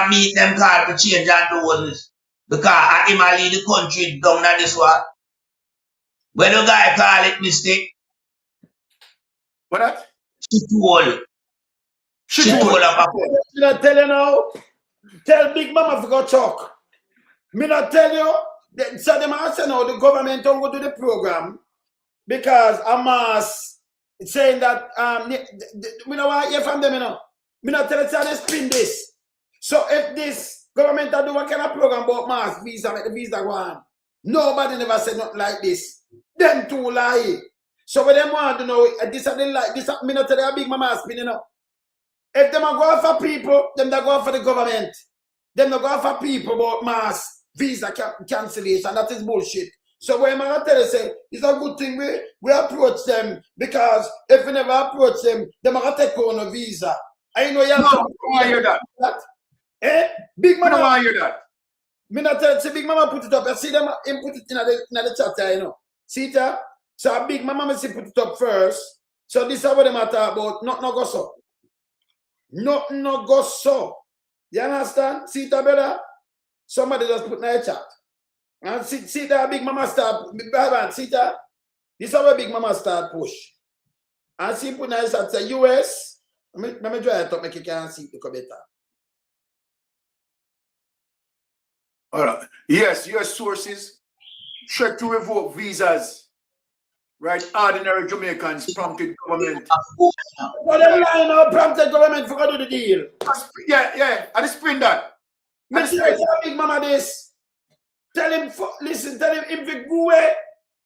meet them call to change and do this. Because I him a lead the country down to this one. When the guy call it mistake. What that? She told her. Me not tell you now. Tell Big Mama to go talk. Me not tell you. So them are saying now the government don't go to the program because Hamas saying that we don't want to hear from them, you know. We not tell us how they spin this. So if this government do what kind of program about mass visa, make the visa go on. Nobody never said nothing like this. Them two lie. So when them want to know this are the like this me not tell you a big mama spin, you know. If them are going for people, them they go for the government. Them they go for people about mass visa cancellation. That is bullshit. So when I tell you say it's a good thing we approach them because if we never approach them, they are take on a visa. I know you have to hear that. Eh? Big Mama. I don't want to hear that. Me not tell say Big Mama put it up. I see them him put it in the chat, you know. See that? So Big Mama me see put it up first. So this is what them talk about. Not no go so. Not no go so. You understand? See that, brother? Somebody just put in the chat. And see that Big Mama start. See that? This is how Big Mama start push. And see put in the chat say US. Let me draw it up, make you can see it better. All right. Yes, US sources threat to revoke visas. Right? Ordinary Jamaicans prompted government. But them line up prompted government for to do the deal. Yeah. I just print that. Tell Big Mama this. Tell him, listen, tell him if we go away,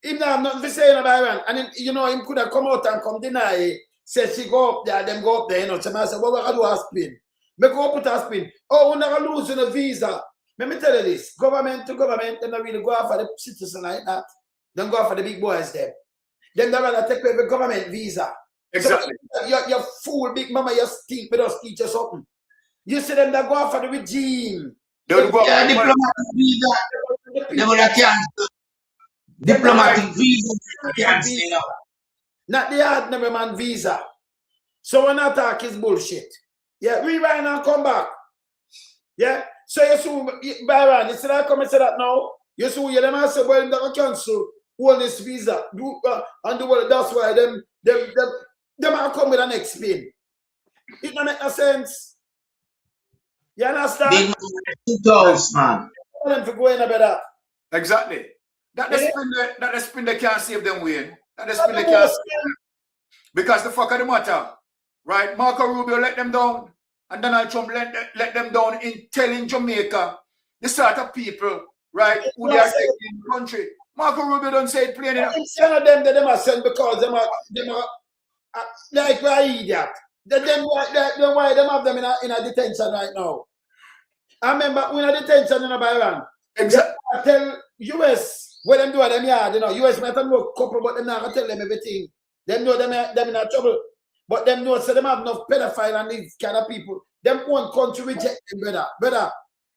him now have nothing to say about Iran. And him, you know, him could have come out and come deny. Say she go up there, them go up there, you know. So I said, what we gonna do a spin? Make go put a spin. Oh, we're not losing a visa. Let me tell you this. Government to government, they don't really go after the citizen like that. Don't go after the big boys there. Then they rather take away the government visa. Exactly. So, you fool, Big Mama, you stink with us teach or something. You see them that go after the regime. They go after diplomatic visa. They will cancel. Diplomatic visa. Cancel. Not the ordinary man visa. So when attack is bullshit. Yeah, rewind and come back. Yeah. So you see, Byron, you see that come and say that now? You see, you them say, well, they cancel all this visa. And the world, that's why them are come with an explain. It don't make no sense. You understand? Big 2000, man. Them to go in about that. Exactly. That the spin they can't save them, Wayne. That the spin they can't save them. Because the fuck of the matter, right? Marco Rubio let them down. And Donald Trump let them down in telling Jamaica the sort of people, right, who they are taking in the country. Marco Rubio don't say it plain enough. Some of them are sent because them are like we're idiot. Why them have them in a detention right now. I remember when a detention in a Byron. Exactly. I tell US what them do at them yard, you know. US might have no couple, but them not tell them everything. Them know them in a trouble. But them know so them have enough pedophile and these kind of people. Them one country reject them, brother. Brother,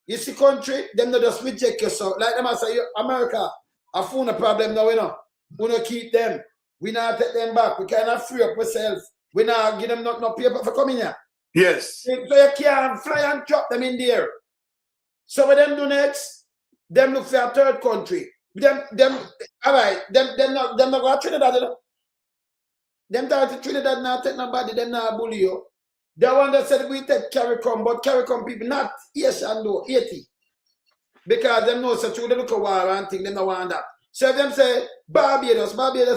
you see country, them not just reject yourself. Like them I say, America, I found a problem now, you know. We don't keep them. We not take them back. We cannot free up ourselves. We not give them no paper for coming here. Yes. So you can't fly and drop them in there. So what them do next? Them look for a third country. Them all right, them not go to Trinidad, you know. Them talk to Trinidad now take nobody, them not bully you. The one that said we take CARICOM, but CARICOM people not Asian though, 80. Because them know so true they look a war and thing, them don't want that. So if them say Barbados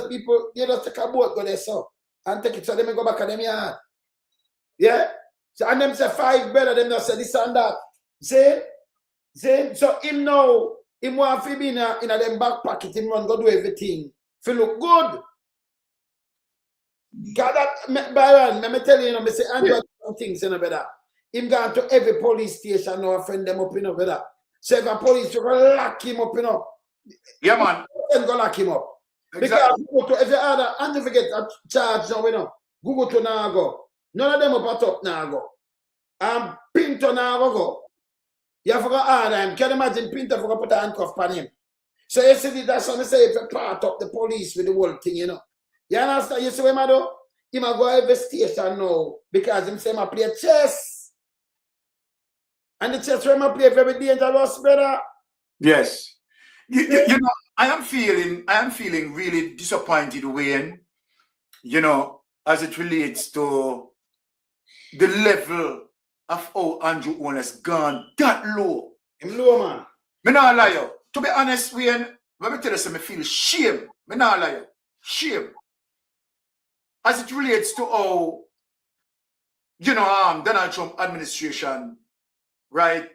people, they just take a boat go there so and take it so them go back at them yard. Yeah? So and them say 5 better, them just say this and that. See? So him now, him want to be in them back pocket, him run go do everything. Feel look good. Because that, Byron, let me tell you, I say, Andrew things, you know, better. Him gone to every police station now, friend them up, you know, better. So if a police, you go lock him up, you know. Yeah, man. Then go lock him up. Exactly. Because if you order, and if you get a charge now, you know, go to Nago. None of them up at top Nago. And Pinto Nago go. You have to go order him. Can you imagine Pinto for put a handcuff on him? So you see, that's what I say, if you part up the police with the whole thing, you know. You understand? You see what I do? He might go every station now because him say I play chess. And the chess where I play very dangerous, brother. Yes. You know, I am feeling really disappointed, Wayne, you know, as it relates to the level of how Andrew Owen has gone that low. Him low, man. Me not lie you. to be honest, when me tell you something, I feel shame. Me not lie. Shame. As it relates to how, Donald Trump administration, right,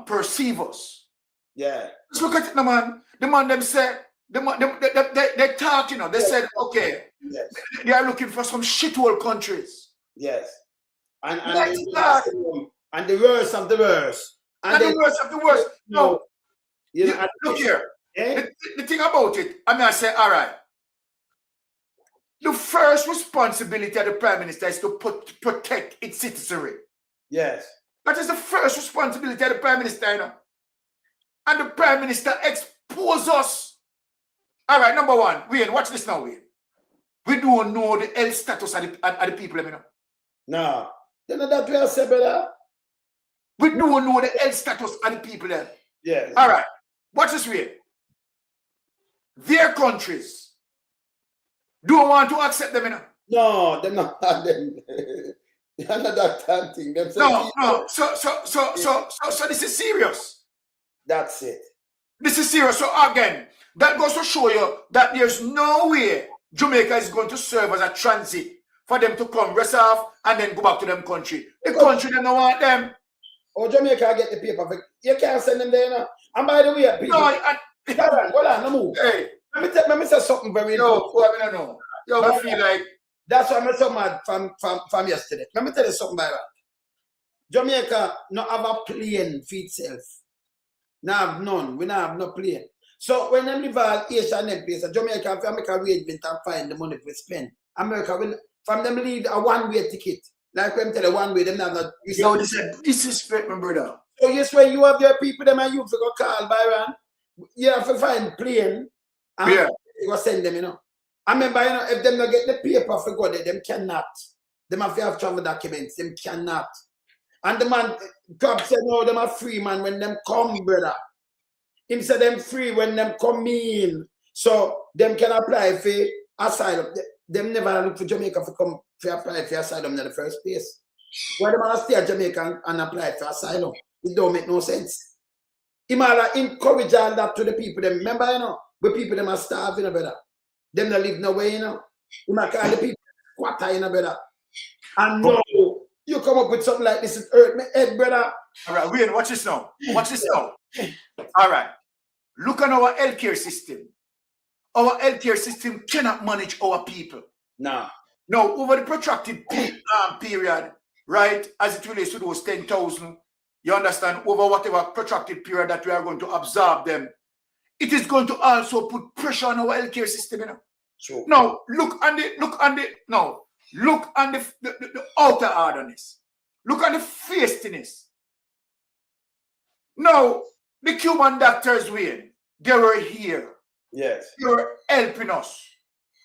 perceive us. Yeah. Let's look at it now, man. The man them said, they talk, they said, okay, Yes. they are looking for some shithole countries. Yes. And That's the worst of the worst. And the worst of the worst. No, look here. Eh? The thing about it, I say, all right. The first responsibility of the Prime Minister is to protect its citizenry. Yes. That is the first responsibility of the Prime Minister, And the Prime Minister expose us. All right, number one, Wayne, watch this now, Wayne. We don't know the health status of the people, No. You know that we are saying, brother? We don't know the health status of the people there. Yes. All right, watch this, Wayne. Their countries don't want to accept them, No, they're not them. They're not that kind of thing. No. So this is serious. That's it. This is serious. So again, that goes to show you that there's no way Jamaica is going to serve as a transit for them to come rest off and then go back to them country. The country, they don't want them. Oh, Jamaica get the paper. You can't send them there, And by the way, people. Hold on, no move. Hey. Let me say something very important. I know. I feel like that's why I'm so mad from yesterday. Let me tell you something about that. Jamaica not have a plane for itself. No have none. We not have no plane. So when them leave all Asia and them places, Jamaica have to make arrangement and find the money to spend. America will from them leave a one-way ticket. Like when tell you one way, them not this is disrespect, my brother. So yes, when you have your people, them and you to go call Byron, you have to find plane. And you go send them, I remember, if them not get the paper for go there, them cannot. Them have to have travel documents, them cannot. And the man, Cobb said, no, them are free, man, when them come, brother. Him said them free when them come in. So, them can apply for asylum. Them never look for Jamaica to come to apply for asylum in the first place. Why them stay at Jamaica and apply for asylum? It don't make no sense. He might encourage all that to the people. Them remember, the people them are starving, brother. Them not live no way, You might call the people squatter, brother. And no, you come up with something like this, it hurt my head, brother. All right, Wayne, watch this now. Watch this now. All right. Look at our healthcare system. Our healthcare system cannot manage our people. No. Now, over the protracted period, right, as it relates to those 10,000, you understand, over whatever protracted period that we are going to absorb them, it is going to also put pressure on our healthcare system, Sure. Now, look on the outer hardness. Look on the feistiness. Now, the Cuban doctors, Wayne, they were here. Yes. They were helping us,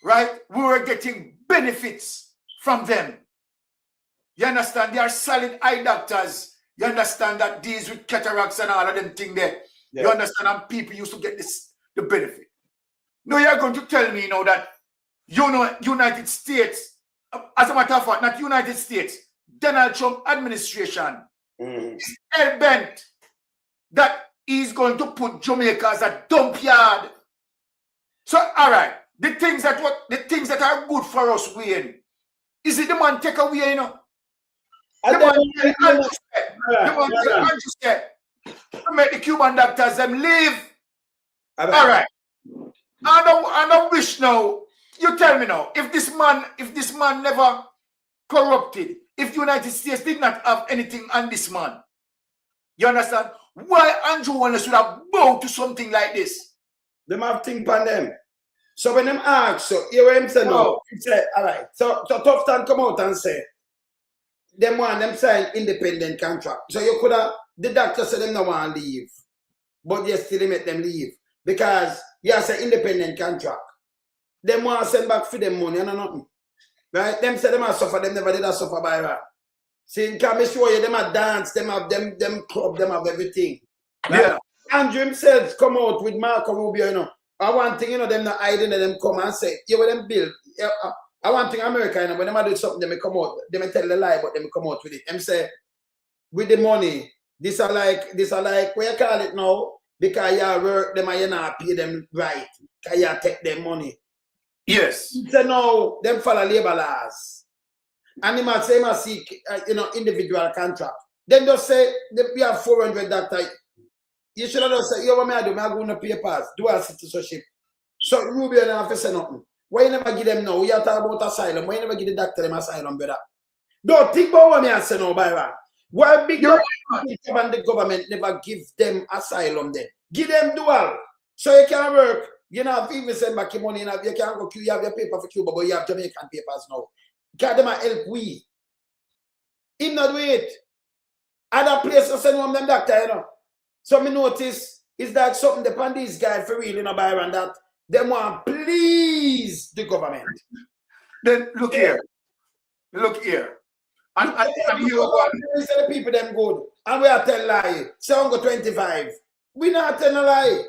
right? We were getting benefits from them. You understand? They are solid eye doctors. You understand that these with cataracts and all of them thing there. Yeah. You understand? And people used to get the benefit. No, you're going to tell me now that United States, as a matter of fact, not United States, Donald Trump administration is hell-bent that he's going to put Jamaica as a dump yard. So, all right, the things that are good for us, Wayne, is it the man take away, The man to make the Cuban doctors them leave. All right. I don't wish now. You tell me now, if this man never corrupted, if the United States did not have anything on this man, you understand? Why Andrew Wallace should have bowed to something like this? Them have things on them. So when them ask, so hear what him say no. He say, all right. So Tough Time come out and say, them want them sign independent contract. So you could have, the doctor said them no want to leave. But you still make them leave. Because you have an independent contract. Them want to send back for them money and nothing. Right? Them say them have suffer, them never did suffer by that. See, can me show you, them have dance, them have them club, them have everything. Right? Yeah. Andrew himself come out with Marco Rubio, I want thing, them not hiding and them come and say, you will them build. I want thing America, when them do something, they come out, they may tell the lie, but they may come out with it. Them say, with the money, this are like, what you call it now? because you work them and you not pay them right. Because you take their money. Yes. He said, no, them follow labor laws. And he must say, must seek, individual contract. Then just say, we have 400 doctors. You should have just said, yo, what may I do? I go on the papers, dual citizenship. So Rubio don't have to say nothing. Why you never give them now? We are talking about asylum. Why you never give the doctor them asylum, brother? Don't think about what me I say now, Byron. Why big and the government never give them asylum then? Give them dual. So you can work. You know, if you send back your money, you can't go, you have your paper for Cuba, but you have Jamaican papers now. Can them help we? Him not do it. Other places send one them doctor, you know. So me notice is that something depend these guys for real, you know, Byron, that they want please the government. Then look here. Look here. And you say the people them good. And we are telling lie. Say on go 25. We not telling a lie.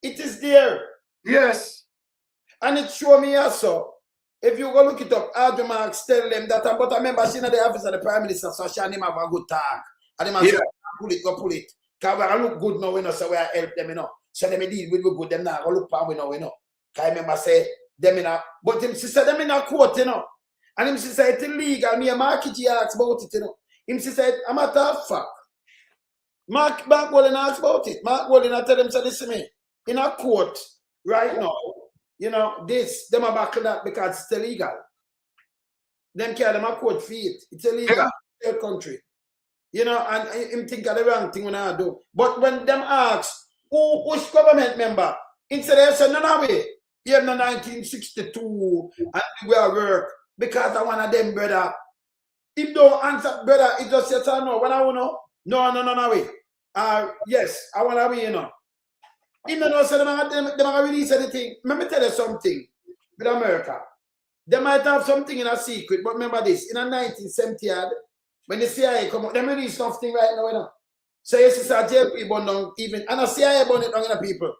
It is there. Yes. And it show me also. If you go look it up, Andrew Marks tell them that, but I remember seeing the office of the Prime Minister, so she and him have a good talk. And him say, pull it, go pull it. Because we look good now, you know, so we help them, you know. So them deal with good, them now go look for we know, you know. Because I remember say, them in a, but him sister them in a court, you know. And him said it's illegal. Me and Marky G asked about it, you know. Him said, I'm a tough fuck. Mark Golden asked about it. Mark Golden I tell them, so listen me, in a court right now, you know, them are back to that because it's illegal. Them care them a court fee it. It's illegal in third country. You know, and him think of the wrong thing when I do. But when them ask, which government member? Instead they say, no way. Here in 1962 and we are work. Because I want them, brother. If don't answer, brother, it just says, no. When I want to know, no way. Yes, I want to be, you know. Even though they don't release anything. Let me tell you something with America. They might have something in a secret, but remember this. In the 1970s, when the CIA come out, they release something right now, you know. So you see, JP burn down even, and the CIA burn it down in the people.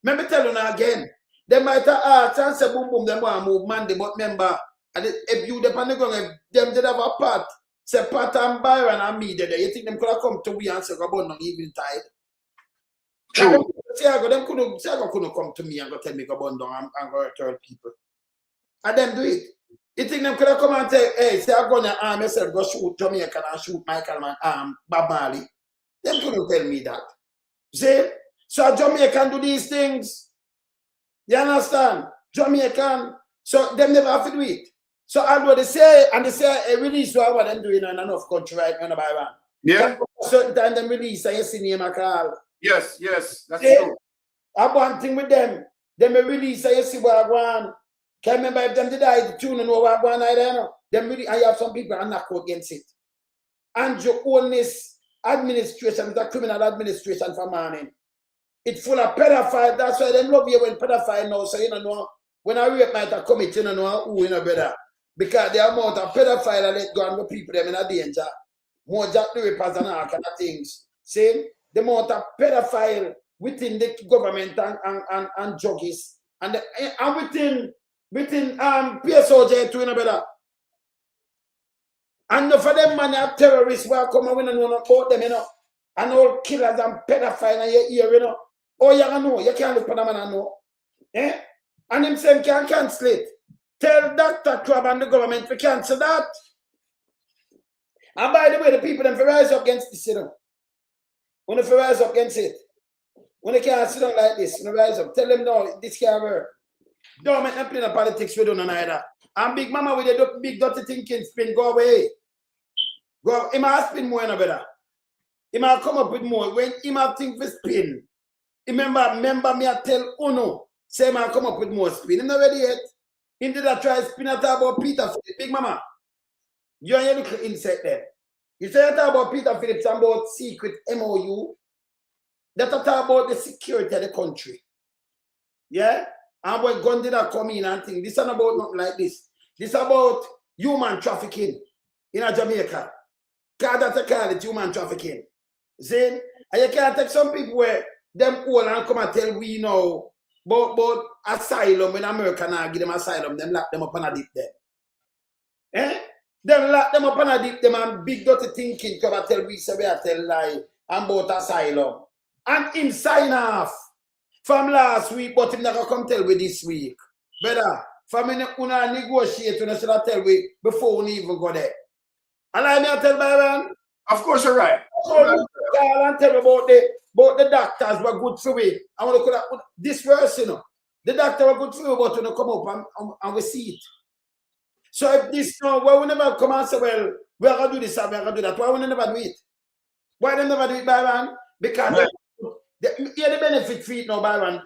Let me tell you now again. They might have asked and say, boom, boom, they want to move Monday, but remember, and if you depend on if them did have a part, say Pat and Byron and me there, you think them could have come to we and say go burn on evening tide? True. Them couldn't come to me and go tell me go burn down and go tell people. And them do it. You think them could have come and say, hey, say I'm gonna arm yourself, go shoot Jamaica and shoot Michael Man Bob Marley. Them couldn't tell me that. See? So Jamaican do these things. You understand? Jamaican. So them never have to do it. So although they say, and they say, release what them doing in enough country right now by one. Yeah. Certain time them release, and you see name a call. Yes, that's see? true. I have one thing with them. Them release, and you see what I want. Can't remember if them did the tune and what I want either, you know. Them really, I have some people and knock out against it. And your oldness administration is a criminal administration for morning. It's full of pedophile. That's why them love you when pedophile now. So you know, when I rape might have commit, you know who, you know, better. Because the amount of pedophile and let go and the people them in a danger. More Jack the Rippers and all kind of things. See? The amount of pedophile within the government and judges and within PSOJ too, you know, better. And for them man are terrorists who are coming in and know about them, you know. And all killers and pedophiles in your ear, you know. Oh, you know, you can't look for them and know. Eh? And him saying can't cancel it. Tell Dr. Crab and the government to cancel that. And by the way, the people them rise up against this, you know. When they rise up against it, when they can't sit down like this, when they rise up, tell them no, this can't work. Don't make them play the politics with them either. And Big Mama with the big dirty thinking spin, go away. Go, he might spin more, no better. He might come up with more. When he might think for spin, remember me, I tell Uno, say he might come up with more spin. He's not ready yet. He did that try spin and talk about Peter Phillips. Big Mama, you and your little insect there. You say you talk about Peter Phillips and about secret MOU. That talk about the security of the country. Yeah? And when gun did that come in and things, this is not about nothing like this. This is about human trafficking in Jamaica. Because that's a call it human trafficking. See? And you can't take some people where them old and come and tell we know about asylum when America now give them asylum, them lock them up and a dip them. Eh? Them lock them up and a dip them and big dirty thinking come and tell we say we are tell lie about asylum. And him sign off from last week, but him never come tell we this week. Brother, from una negotiate, una should have tell we before we even go there. And I may tell Byron. Of course you're right. So call and tell me about the doctors were good for me. I want to this verse, you know. The doctor were good for me, but when they come up and we see it. So if this no, why we never come and say, well, we're gonna do this and we're gonna do that. Why we never do it? Why they never do it, Byron? Because the benefit for it now, Byron.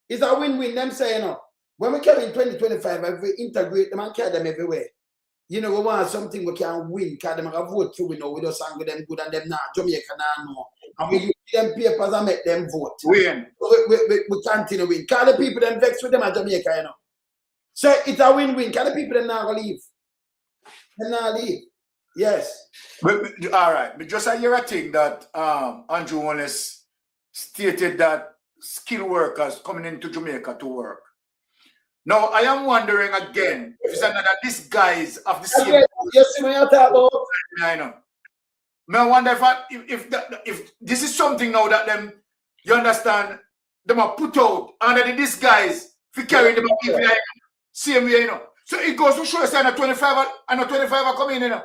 It's a win-win. Them say, you know, when we come in 2025, if we integrate them and carry them everywhere, you know, we want something we can win, because them have vote through, we know, we just hang with them good and them not. Jamaica now know. And we use them papers and make them vote. Win. So we continue win. Because the people them vex with them at Jamaica, you know. So it's a win-win. Because the people them not leave. They not leave. Yes. But, all right. But just a year a thing that Andrew Wallace stated that skilled workers coming into Jamaica to work. Now, I am wondering again, if it's another disguise of the same. Yes, you talk about. I know. I wonder if this is something now that them, you understand, them are put out under the disguise for carrying them people same way, you know. So it goes to show us and a 25 are coming in, you know.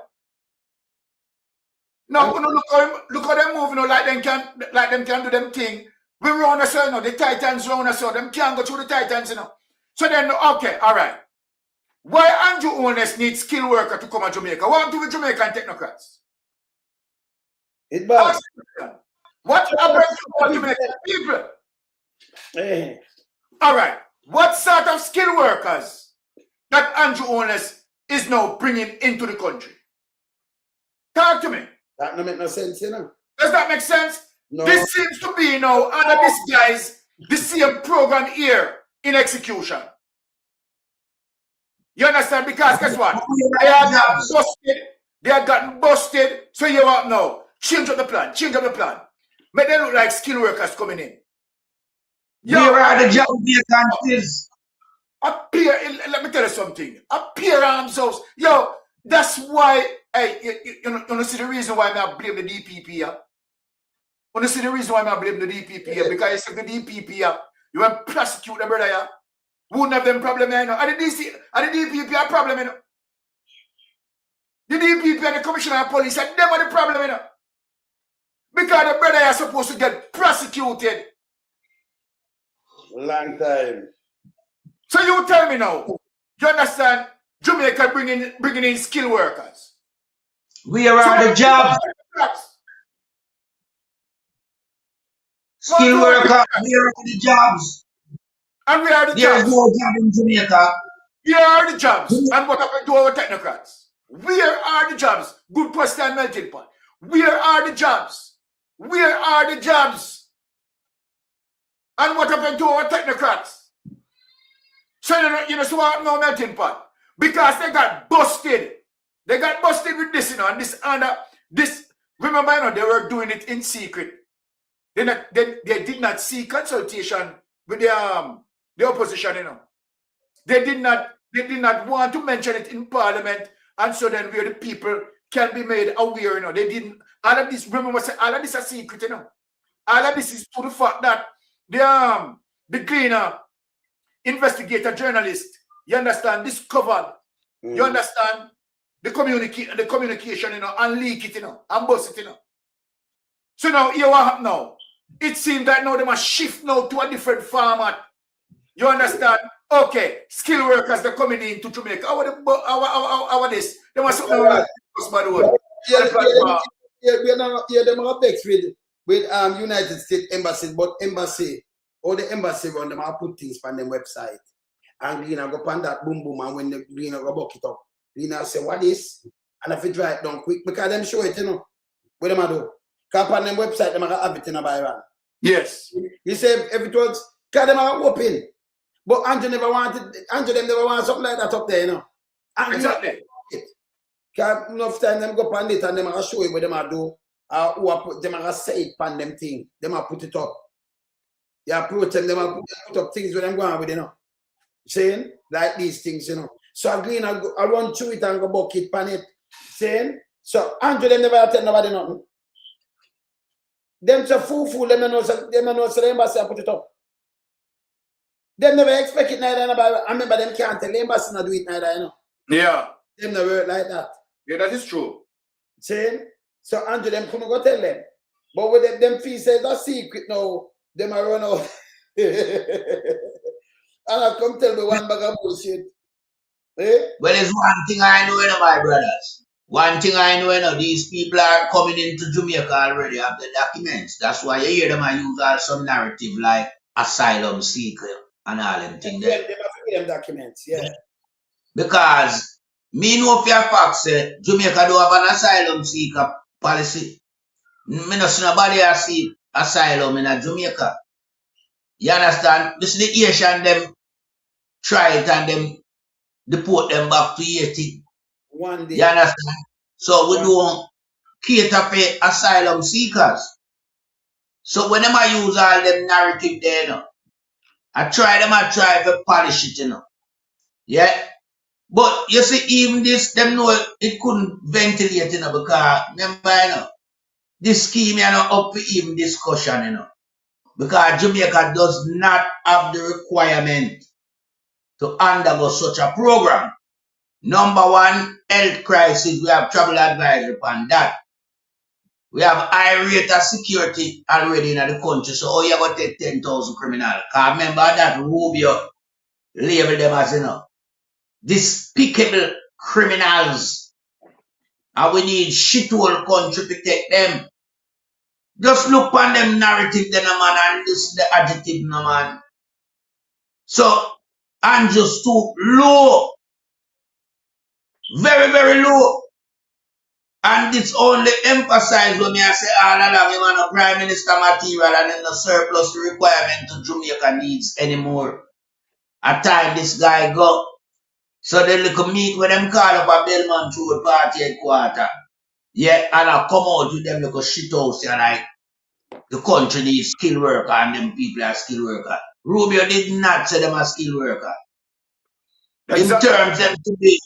Now, look how them move, you know, like them can do them thing. We round us, you know, the Titans round us, them can't go through the Titans, you know. So then, okay, all right. Why Andrew Owners need skilled worker to come to Jamaica? What do with Jamaican technocrats? It's bad. What happened to Jamaican people? Hey. All right. What sort of skilled workers that Andrew Owners is now bringing into the country? Talk to me. That don't make no sense, you know. Does that make sense? No. This seems to be now under this guy's the same program here in execution. You understand? Because guess what? They are gotten busted. They are gotten busted. So you want now? Change up the plan. Change up the plan. Make them look like skilled workers coming in. Where are the job vacancies? Let me tell you something. Appear arms house. Yo, that's why you see the reason why I blame the DPP here. You see the reason why I blame the DPP here, because if the DPP here, you want to prosecute the brother here, wouldn't have them problem here, you know. And the DPP are problem, you know. The DPP and the Commissioner of Police are them are the problem, you know. Because the brother is supposed to get prosecuted. Long time. So you tell me now, you understand, Jamaica bringing in skilled workers. Where are the jobs? Skilled workers, where are the jobs? And where are the There jobs? is no job in Jamaica. Where are the jobs? And what happened to our technocrats? Where are the jobs? Good question, melting pot. Where are the jobs? Where are the jobs? And what happened to our technocrats? So you know so what no melting pot? Because they got busted. They got busted with this, you know, and this under this. Remember, you know, they were doing it in secret. They did not seek consultation with the opposition, you know. They did not want to mention it in Parliament, and so then where the people can be made aware, you know. They didn't. All of this, remember, all of this is secret, you know. All of this is to the fact that the cleaner, investigator, journalist, you understand, discovered, you understand, the communication, you know, and leak it, you know, and bust it, you know. So now, here what happened now? It seems that now they must shift now to a different format. You understand? Okay, skilled workers they're coming in to Jamaica. How this? They must have by the way. Them are vexed with United States embassy, but all the embassy run them are put things on them website. And Green go pan that boom boom, and when the Green go buck it up, Green say what is? And if you try it down quick, because them show it, you know. What them do? Because on them website, them have it in a Byron. Yes. You say if it was, because them are open. But Andrew never wanted, them never want something like that up there, you know. And exactly. Because enough time them go pan it and them are show you what them are do. Who are put them are say it pan them thing. Them are put it up. They approach them, them are put up things with them going with, you know. Saying like these things, you know. So Green I run through it and go bucket pan it. Saying so Andrew them never tell nobody nothing. Them say foo, them know so the embassy put it up. Them never expect it neither. I remember them can't tell the embassy not do it neither, you know. Yeah. Them never work like that. Yeah, that is true. See? So Andrew, them couldn't go tell them. But with them fees say that's secret now, them are run out. And I come tell me one bag of bullshit. Eh? Well, it's one thing I know, you know, my brothers. One thing I know, you know, these people are coming into Jamaica already, have the documents. That's why you hear them and use all some narrative like asylum seeker and all them things Yeah, there. they have to them documents, yeah. Because me know for a fact say Jamaica don't have an asylum seeker policy. Me no see nobody has seek asylum in a Jamaica. You understand? This is the Asian them try it and them deport them back to Haiti. One day. You understand? So we don't cater for asylum seekers. So when them I use all them narrative there, you know, I try to polish it, you know. Yeah. But you see, even this, them know it couldn't ventilate, you know, because remember, you know, this scheme, you know, up for even discussion, you know. Because Jamaica does not have the requirement to undergo such a program. Number one, health crisis, we have travel advisory upon that. We have high rate of security already in the country. So how you going to take 10,000 criminals? Because remember that Rubio labeled them as, you know, despicable criminals. And we need shithole country to take them. Just look on them narrative then, man, and this is the adjective, no, man. So, and just too low. Very, very low. And it's only emphasized when I say all along you want a prime minister material and then the surplus requirement to Jamaica needs anymore. At time this guy go. So they look meet with them call up a Belmont Road party headquarter. Yeah, and I come out with them like a shit house and like the country needs skilled worker and them people are skilled worker. Rubio did not say them a skilled worker. Exactly. In terms of them to be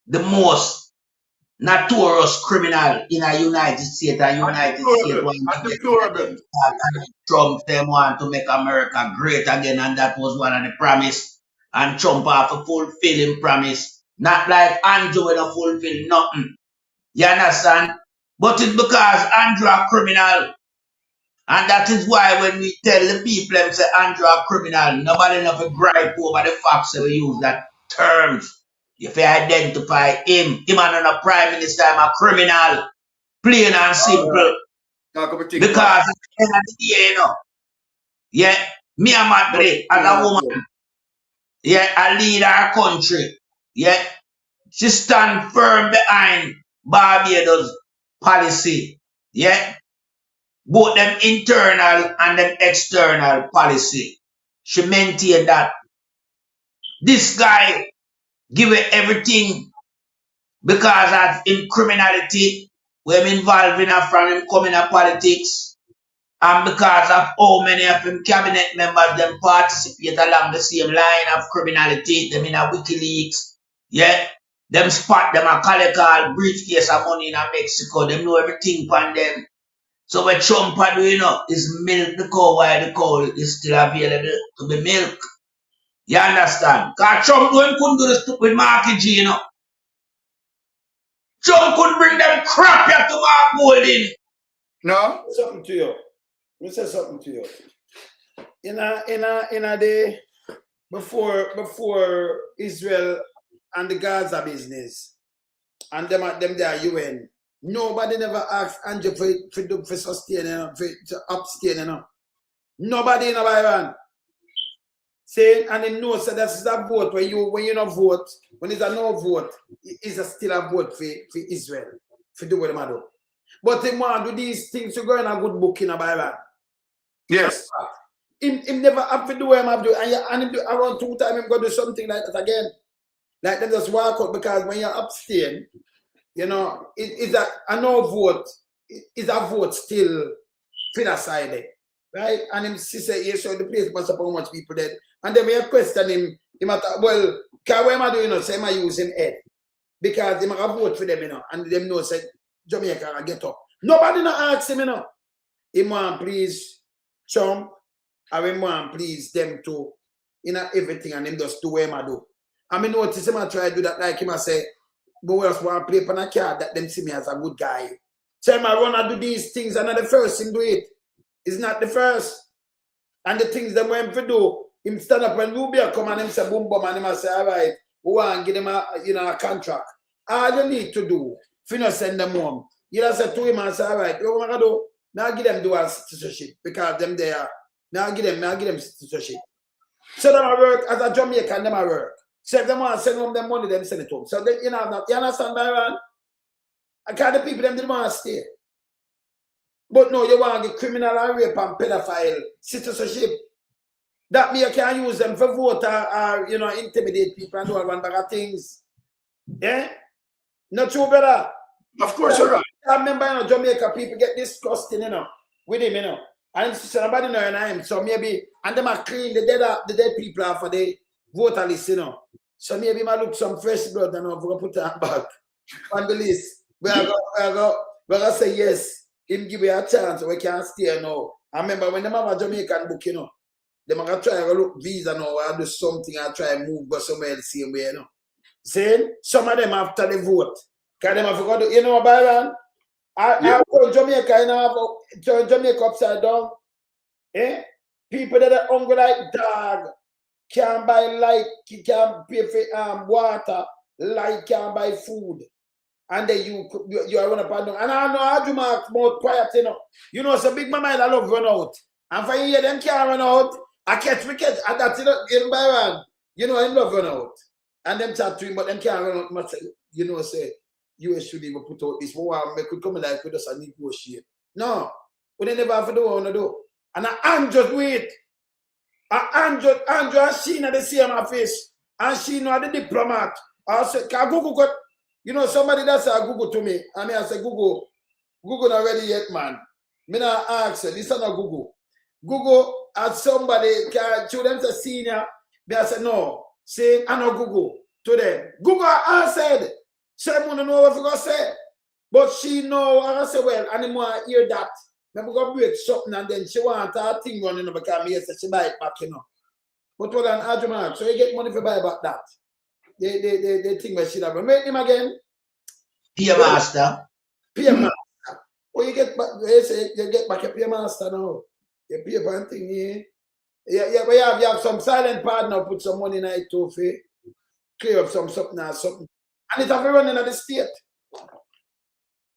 the most notorious criminal in a United States, Trump them want to make America great again, and that was one of the promise. And Trump have to fulfill him promise. Not like Andrew when not fulfill nothing. You understand? But it's because Andrew a criminal. And that is why when we tell the people them say Andrew a criminal, nobody never gripe over the facts that we use that terms. If you identify him and a prime minister, I'm a criminal. Plain and simple. Because at the end of the day, you know, yeah, me and Madrid as a woman, yeah, I lead our country. Yeah, she stand firm behind Barbados policy. Yeah, both them internal and them external policy. She maintained that. This guy give it everything because of him criminality, we're involved in from him coming to politics, and because of how many of him cabinet members them participate along the same line of criminality, them in a WikiLeaks, yeah, them spot them a call briefcase of money in Mexico, them know everything from them. So what Trump do, you know, is milk the cow while the cow is still available to be milk. You understand? Because Trump couldn't do the stupid market, you know. Trump could bring them crap here to Mark Golding. No? Something to you. Let me say something to you. In a day before Israel and the Gaza business and them there UN, nobody never asked Andrew for sustain, to abstain, you know. Nobody in Iran. Saying and him knows that that's a vote when you not vote, when it's a no vote, it's still a vote for Israel, for do what they do. But they want to do these things to go in a good book in a Bible. Yes. Him never have to do what him have to do, and him do around 2 times him go do something like that again. Like them just walk out because when you abstain, you know, it's a no vote, is a vote still for that side, right? And him say, yes, so the place must have how much people dead. And then we question him, well, what am I doing? You know, say I use him head. Because they might vote for them, you know, and them know say Jamaica get up. Nobody not ask him, you know. Him want please Trump, and him want please them too. Everything, and him just do what I do. I mean, notice him I try to do that like him I say, but we just want to play on a card that them see me as a good guy. So him I run and do these things, and not the first him do it. It's not the first. And the things them want to do, him stand up when Rubio come and him say boom boom, and him I say, all right, we want to give them a contract. All you need to do, if you not send them home, you just say to him and say, all right, what am I do? Now give them dual citizenship because them there. Now give them citizenship. So them I work as a Jamaican, them I work. So if them want to send home them money, them send it home. So they, you understand, Byron? I can't the people them didn't want to stay. But no, you want to get criminal and rape and pedophile citizenship. That me you can use them for vote or intimidate people and do all one bag of things. Yeah? Not true, brother. Of course, you're right. I remember, Jamaica people get disgusting, with him, And somebody know him. So maybe, and them are clean the dead people are for the voter list, So maybe I look some fresh blood and we're going to put that back on the list. We're going to say yes, him give you a chance, we can't stay now. I remember when them have a Jamaican book, them are going to try to look visa now or do something and try and move go somewhere the same way, Saying some of them after the vote. Because them have forgot to, Byron, I go to Jamaica, turn Jamaica upside down. People that are hungry like dog can't buy light, can't pay for water, light can't buy food. And then you are run up and down. And I know how you mark more quiet, so big mama I love run out. And for you them can't run out, I catch wicked, and that's Byron. I love run out. And them chat to him, but them can't run out much, say. US should even put out this war, we could come like with us and negotiate. No, we never have to do what we do. And I'm just wait. Andrew has seen at the same face, and she know the diplomat. I said, can Google got, somebody that say Google to me. I mean, I say, Google not ready yet, man. Me not ask, this is not Google. Google as somebody, can children say senior, they say, no, say, I know Google to them. Google answered. She want to know what I'm going to say. But she know, I say, well, and I want to hear that. Maybe go break something and then she want her thing running because me say she buy it back, But what an argument. So you get money for buy back that. They think where she have. Make him again. Peer master. Peer master. Oh, you get back, they say you get back a peer master now. You pay for one thing here. Yeah, but you have some silent partner, put some money in it too, clear up something or something. And it's have to run in the state.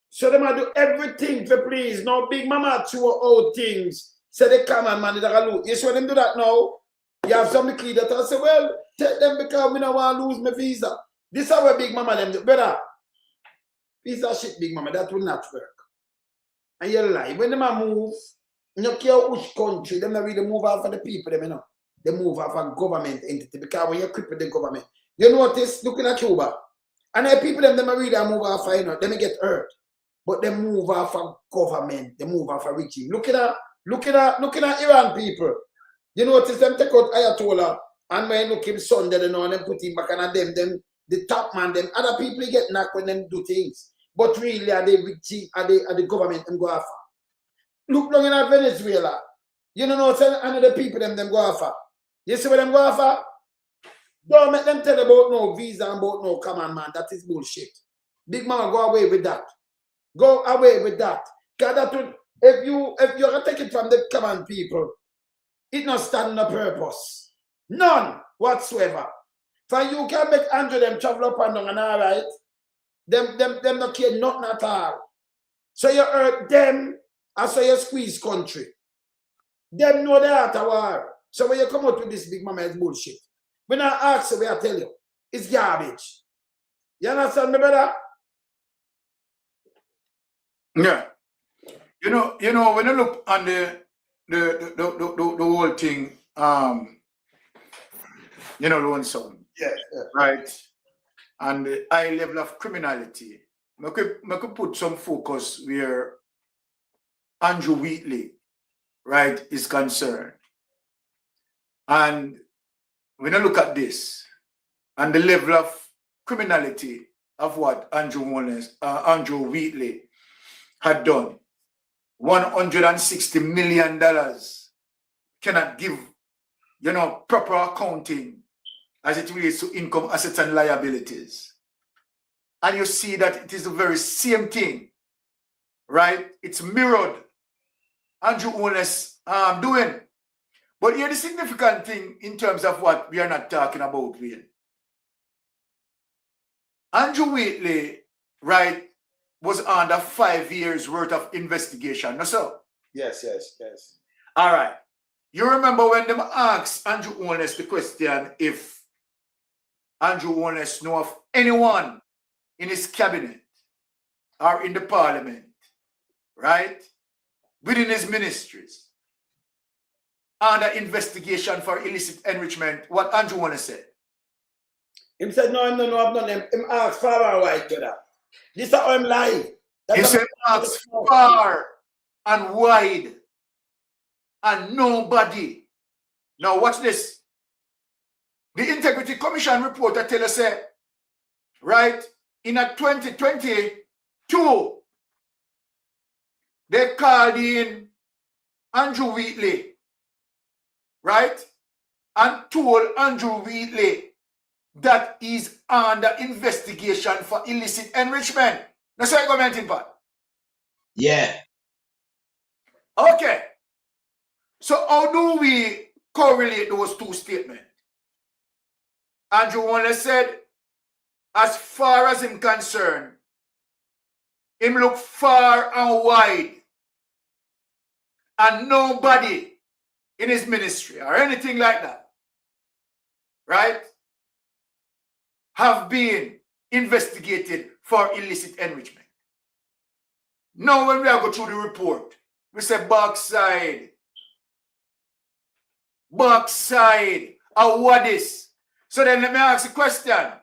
So they might do everything for please. No big mama throw out things. Say they come and man, they loot. You show them do that now. You have some key that I say, well, take them because we don't want to lose my visa. This is how big mama them do. Brother, visa shit, big mama, that will not work. And you lie. When them move, you don't care which country, them not really move out for the people, them, They move out for government entity because when you cripple the government. You notice, looking at Cuba, and the people them really move off for, they get hurt. But they move off of government, they move off of regime. Looking at Iran people. You notice them take out Ayatollah and when look him Sunday, and them put him back and them the top man, them other people get knocked when them do things. But really are they regime, are the government them go off. Look long in Venezuela. You know another people them go off. You see what them go off? Don't make them tell about no visa and about no command man. That is bullshit. Big man, go away with that. Go away with that. Because that would, if you're take it from the common people, it not stand no purpose. None whatsoever. For you can make Andrew them travel up and down and all right. Them not care nothing at all. So you hurt them and so you squeeze country. Them know they are at a war. So when you come out with this big mama, it's bullshit. When I ask you, I tell you, it's garbage. You understand me, brother? Yeah. You know, when you look on the whole thing, lonesome. Yeah. Right? And the high level of criminality. I could put some focus where Andrew Wheatley, right, is concerned. And when I look at this and the level of criminality of what Andrew Wheatley had done, $160 million cannot give, proper accounting as it relates to income, assets, and liabilities. And you see that it is the very same thing, right? It's mirrored. Andrew Holness doing. But here the significant thing in terms of what we are not talking about, Wayne. Andrew Wheatley, right, was under 5 years worth of investigation. No, sir? Yes. All right. You remember when them asked Andrew Holness the question if Andrew Holness know of anyone in his cabinet or in the parliament, right, within his ministries, under investigation for illicit enrichment, what Andrew Holness said? Him said, no, I've done them. Him asked far and wide to that. This is how I'm lying. He said, asked far and wide and nobody. Now watch this. The Integrity Commission report that tell us, right, in a 2022, they called in Andrew Wheatley, right, and told Andrew Wheatley that is under investigation for illicit enrichment. That's how you commenting, Pat? Yeah. Okay. So how do we correlate those two statements? Andrew Holness said, as far as him concerned, him look far and wide and nobody in his ministry or anything like that, right, have been investigated for illicit enrichment. Now when we are go through the report, we say backside, what is? So then let me ask the question.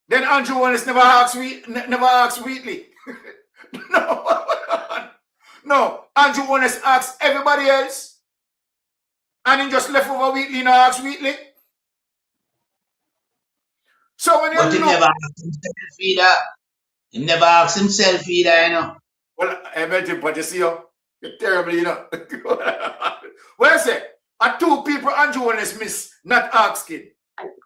Then Andrew Holness never asked Wheatley. No, Andrew Holness asked everybody else, and he just left over Wheatley and asked Wheatley. So when you But he never asked himself either. He never asked himself either, you know. Well, I met him, but you see, you're terrible, you know. Well, I say, are two people Andrew Holness miss not asking?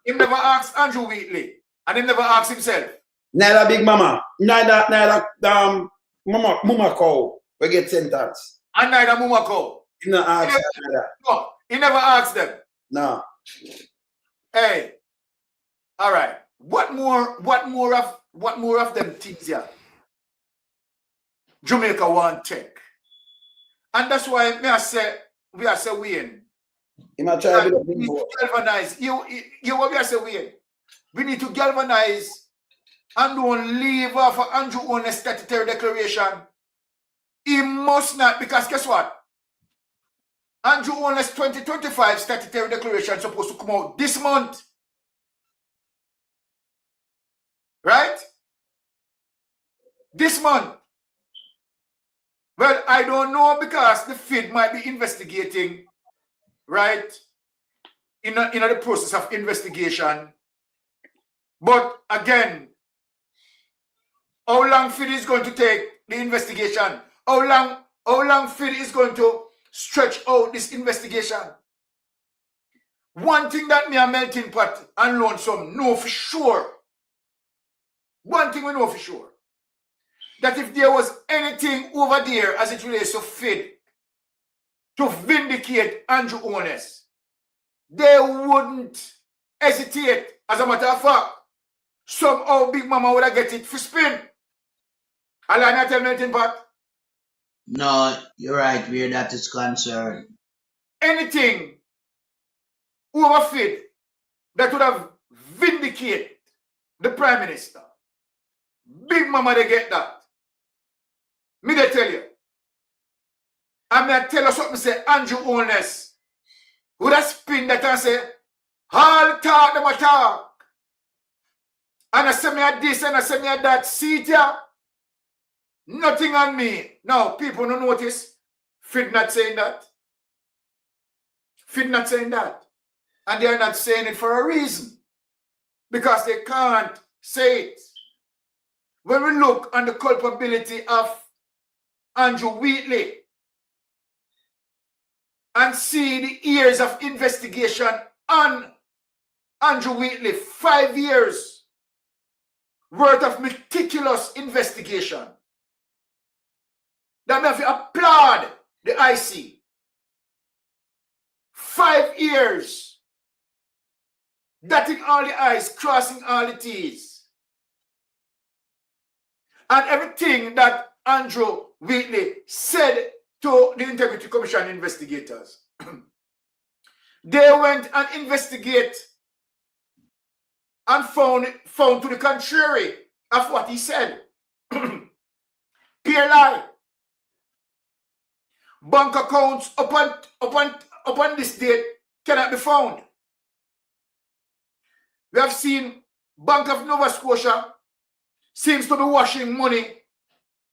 He never asked Andrew Wheatley, and he never asked himself. Neither Big Mama, neither Mama Cow, we get sentence. And neither Muma Cow. He not ask that. No, he never asked them. No. Hey, all right. What more of them things here? Jamaica want take. And that's why we are say Wayne. He might try We need to galvanize. You what we are say Wayne. We need to galvanize and don't leave off of Andrew Holness statutory declaration. He must not, because guess what? Andrew Holness 2025 statutory declaration is supposed to come out this month. Right? This month. Well, I don't know, because the FID might be investigating, right? In the process of investigation. But again, how long FID is going to take the investigation? How long FID is going to stretch out this investigation? One thing that me and Melting Pot and Lonesome know for sure. One thing we know for sure. That if there was anything over there as it relates to FID to vindicate Andrew Holness, they wouldn't hesitate. As a matter of fact, somehow Big Mama would have get it for spin. I'll not tell Melting Pot. No, you're right where that is concerned. Anything over FID that would have vindicated the Prime Minister, Big Mama, they get that. Me they tell you. I may tell us something, say Andrew Holness would have spin that and say, all talk them a talk. And I say me a this and I say me a that. See it here? Nothing on me. Now, people don't notice. FID not saying that. FID not saying that. And they are not saying it for a reason. Because they can't say it. When we look on the culpability of Andrew Wheatley and see the years of investigation on Andrew Wheatley, 5 years worth of meticulous investigation. That means we applaud the IC. 5 years. Dotting all the I's, crossing all the T's. And everything that Andrew Wheatley said to the Integrity Commission investigators. They went and investigate and found to the contrary of what he said. Pure lie. Bank accounts upon this date cannot be found. We have seen Bank of Nova Scotia seems to be washing money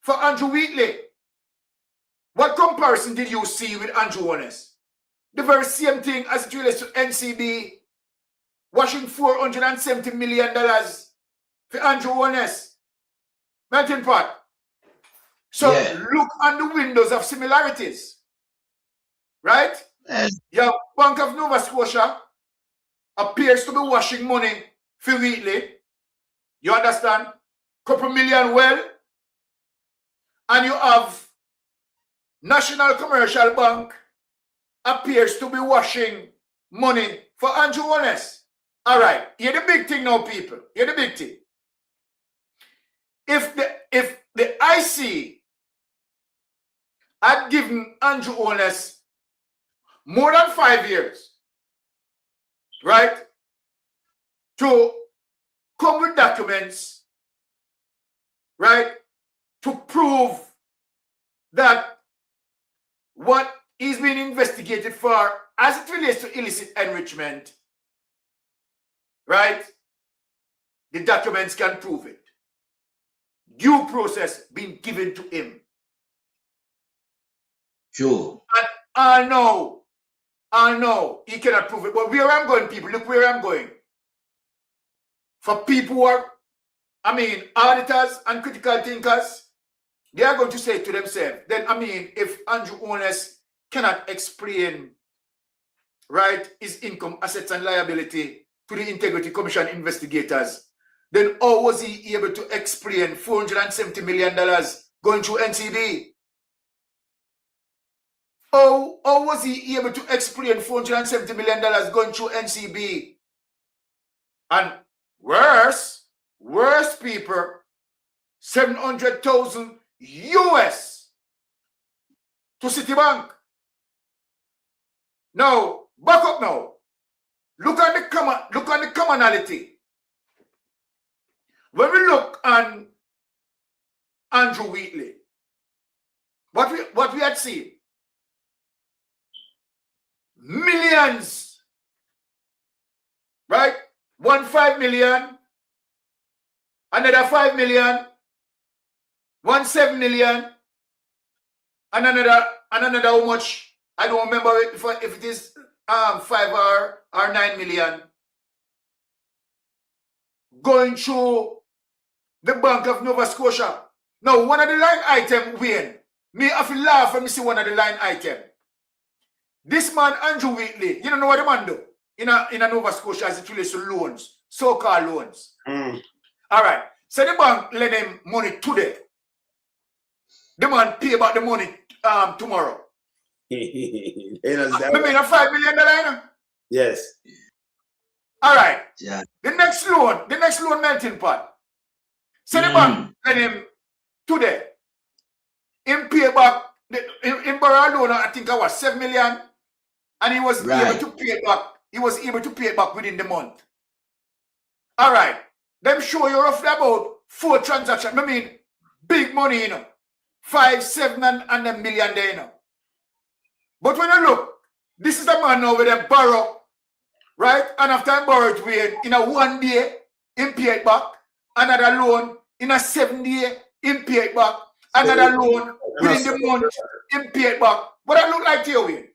for Andrew Wheatley. What comparison did you see with Andrew Honest? The very same thing as it relates to NCB washing $470 million for Andrew Honest. Melting pot. So look on the windows of similarities. Right? Your Bank of Nova Scotia appears to be washing money for Wheatley. You understand? Couple million well. And you have National Commercial Bank appears to be washing money for Andrew Honest. All right. Here's the big thing now, people. Here's the big thing. If the IC had given Andrew Honest more than 5 years, right, to come with documents, right, to prove that what is being investigated for as it relates to illicit enrichment, right, the documents can prove it. Due process being given to him. Sure. And I know he cannot prove it. But where I'm going, people, look where I'm going. For people who are, auditors and critical thinkers, they are going to say to themselves, then, if Andrew Honest cannot explain, right, his income, assets, and liability to the Integrity Commission investigators, then how was he able to explain $470 million going through NCB? How was he able to explain $470 million going through NCB? And worse people, 700,000 US to Citibank. Now, back up now. Look at the commonality. When we look on Andrew Wheatley, what we had seen, millions, right? 5 million, another 5 million, 7 million, and another how much? I don't remember if it is 5 or 9 million going through the Bank of Nova Scotia. Now, one of the line item, Wayne, me have to laugh when me see one of the line item. This man, Andrew Wheatley, you don't know what the man do in a Nova Scotia as it relates to loans, so-called loans. All right. So the bank lend him money today. The man pay back the money tomorrow. I mean, a $5 million. Yes. All right. Yeah. The next loan melting pot. So the bank lend him today. Him pay back, him borrow a loan, I think I was 7 million. And he was able to pay it back. He was able to pay it back within the month. All right. Them show you roughly about 4 transactions. I mean, big money, 5, 7, and $1 million there, But when you look, this is a man now with a borrow, right? And after I borrow it, in a 1 day, he pay it back. Another loan in a 7 day, he pay it back. Another loan within the month, he pay it back. What that look like to you, Wayne?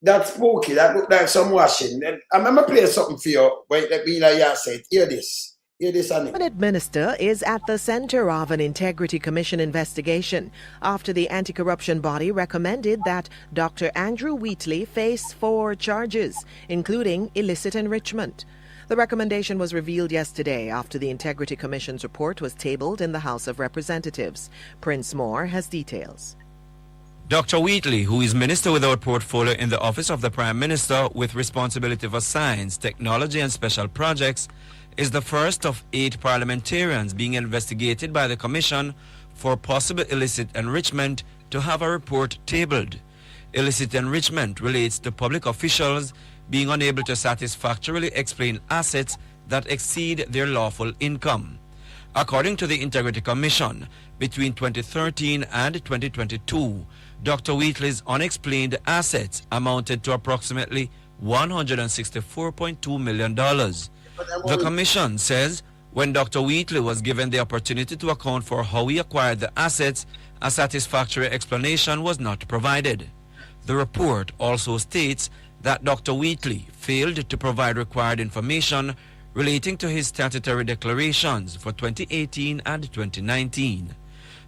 That's spooky. That look like some washing. I'm going to play something for you. Wait, let me like you said. Hear this. Hear this, Annie. Cabinet Minister is at the center of an Integrity Commission investigation after the anti-corruption body recommended that Dr. Andrew Wheatley face 4 charges, including illicit enrichment. The recommendation was revealed yesterday after the Integrity Commission's report was tabled in the House of Representatives. Prince Moore has details. Dr. Wheatley, who is Minister without portfolio in the Office of the Prime Minister with responsibility for science, technology and special projects, is the first of 8 parliamentarians being investigated by the Commission for possible illicit enrichment to have a report tabled. Illicit enrichment relates to public officials being unable to satisfactorily explain assets that exceed their lawful income. According to the Integrity Commission, between 2013 and 2022, Dr. Wheatley's unexplained assets amounted to approximately $164.2 million. The Commission says when Dr. Wheatley was given the opportunity to account for how he acquired the assets, a satisfactory explanation was not provided. The report also states that Dr. Wheatley failed to provide required information relating to his statutory declarations for 2018 and 2019.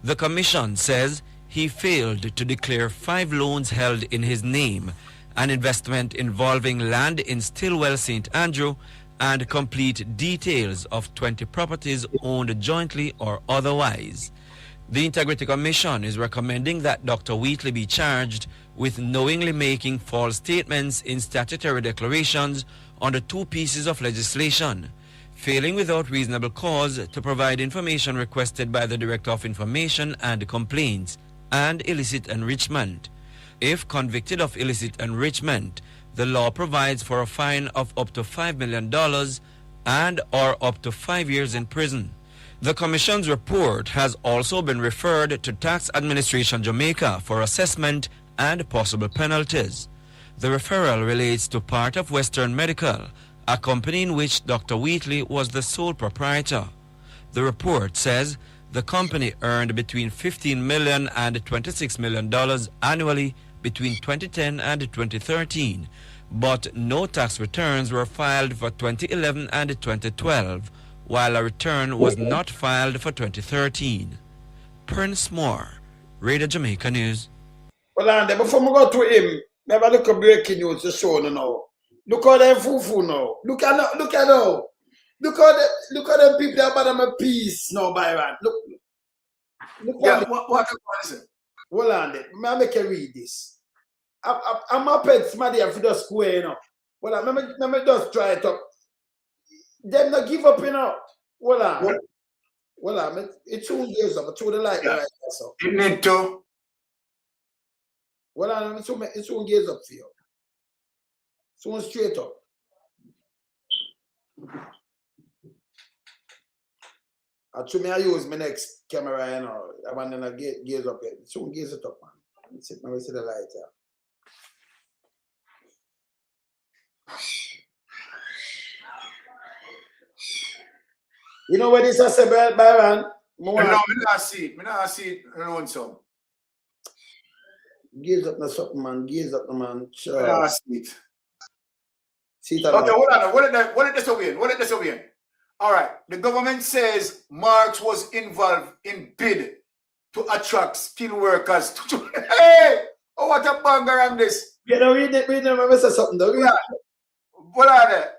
The Commission says he failed to declare 5 loans held in his name, an investment involving land in Stillwell, St. Andrew, and complete details of 20 properties owned jointly or otherwise. The Integrity Commission is recommending that Dr. Wheatley be charged with knowingly making false statements in statutory declarations under 2 pieces of legislation, failing without reasonable cause to provide information requested by the Director of Information and Complaints, and illicit enrichment. If convicted of illicit enrichment, the law provides for a fine of up to $5 million and or up to 5 years in prison. The Commission's report has also been referred to Tax Administration Jamaica for assessment and possible penalties. The referral relates to part of Western Medical, a company in which Dr. Wheatley was the sole proprietor. The report says the company earned between $15 million and $26 million annually between 2010 and 2013, but no tax returns were filed for 2011 and 2012, while a return was not filed for 2013. Prince Moore, Radio Jamaica News. Well, Andy, before we go to him, never look at breaking news to show now. Look at them fufu now. Look at now. Look at them people that bottom of peace now, Byron. Look Yeah, what is it? Well, Andy, may I make you read this? I'm a pet smarty for the square, you know. Well, let me just try it up. Them not give up, you know. Well, it's 2 years up, 2 the light right there, so. You need to. Well, it's 2 years up for you. Soon straight up. Actually, I use my next camera, you know. I want to gaze up here. Soon gaze it up, man. Let me see the light here. You know what this is about, Byron? No, I not see it. I not see it around some. Gaze up na something, man. Gaze up, man. Sure. I not see it. See it. Okay, hold on. What did this away? All right. The government says Marx was involved in bid to attract skilled workers. Hey! Oh, what a banger on this. You know, read it, remember something, though. Yeah. What are they?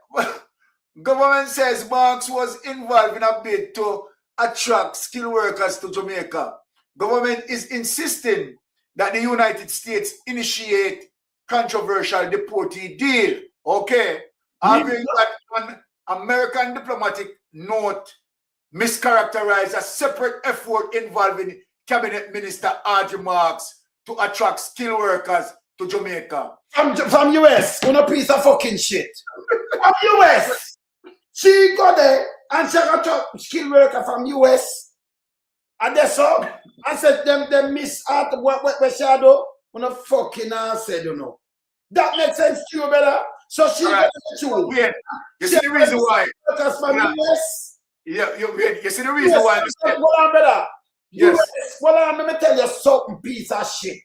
Government says Marx was involved in a bid to attract skilled workers to Jamaica. Government is insisting that the United States initiate controversial deportee deal. Okay. Arguing that an American diplomatic note mischaracterized a separate effort involving Cabinet Minister Andrew Marx to attract skilled workers to Jamaica. From US, on a piece of fucking shit. From US. She got there and she got a skilled worker from US. And that's all. I said them miss out what shadow on a fucking ass said, you know. That makes sense to you, brother. So she got to yeah. You see the reason why? Workers from US. Yeah, you see the reason why? Hold on, brother. Yes. US, well, let me tell you something, piece of shit.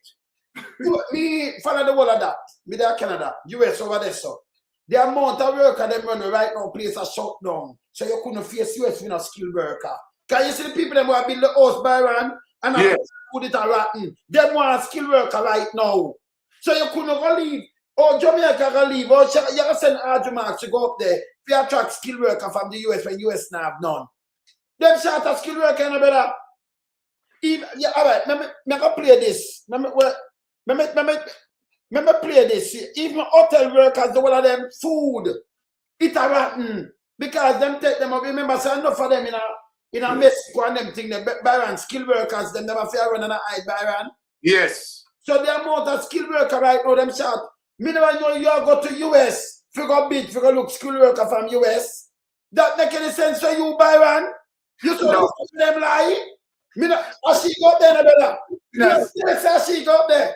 Me follow the whole of that. Me there Canada. US over there, so. The amount of worker them run right now, place a shutdown. So you couldn't face US with a skilled worker. Can you see the people them who have built the house, Byron? And Yes. put it a rotten. Them want a skilled worker right now. So you couldn't go leave. Oh, Jamaica go leave. Oh, you can send Andrew Marks to go up there to attract skilled worker from the US when US now have none. Them short of skilled worker, you know, better. Yeah, all right, let me play this. Let me play this. Even hotel workers, the one of them food, it a rotten. Because them take them up. Remember, so enough of them in a Mexico and them thing, the Byron, skilled workers, them never fair run and hide Byron. Yes. So the amount of skilled worker right now, them short. Me never know you go to US, figure bid, figure look skilled worker from US. That make any sense for you, Byron? You saw no. Them lie? Me no, she go up there, no better. Yes, she go up there.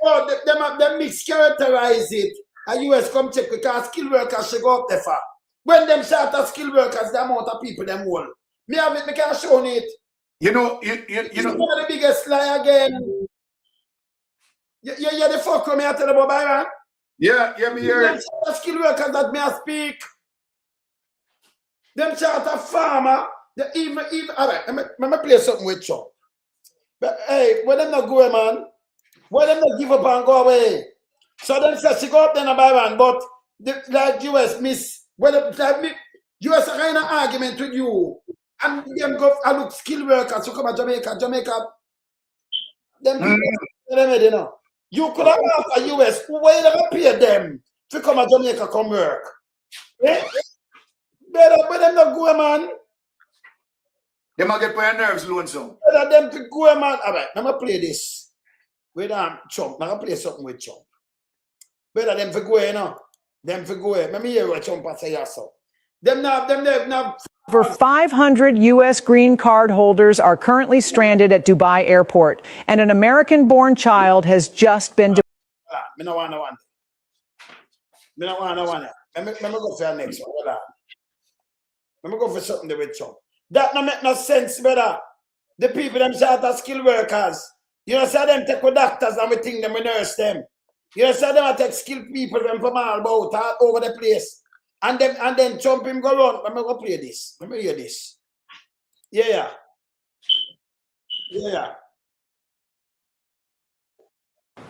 Oh, them mischaracterize it. And US come check because skilled workers should go up there for. When them short of skilled workers, the amount of people them hold. Me have it, me can show it. You know, one of the biggest lie again. Yeah, the fuck me I tell about Byron? Yeah, me hear it. Them skilled workers that me I speak. Them short of farmer. Even all right, let me play something with you. But hey, when them not go, man, when them not give up and go away. So them say she go up there and Byron, but like US miss. Well, US are kind of argument with you, and them go and look skilled workers who come to Jamaica. Them people, you know, you could have asked the US why you never pay them to come to Jamaica come work. Eh? But them not go, man. They might get your nerves lonesome. Better them to go, man. All right, let me play this with Chump. Let me play something with Chump. Better them to go, you know. Them for go. Let me hear what Chump say also. Them now. Over 500 U.S. green card holders are currently stranded at Dubai airport, and an American-born child has just been. Me no want. Let me go for the next one. Hold on. Let me go for something with Chump. That no make no sense, brother. The people them short of skilled workers. You know, say them take with doctors and we think them we nurse them. You know, say them take skilled people from all about all over the place. And then Trump him go run. Let me go play this. Let me hear this. Yeah.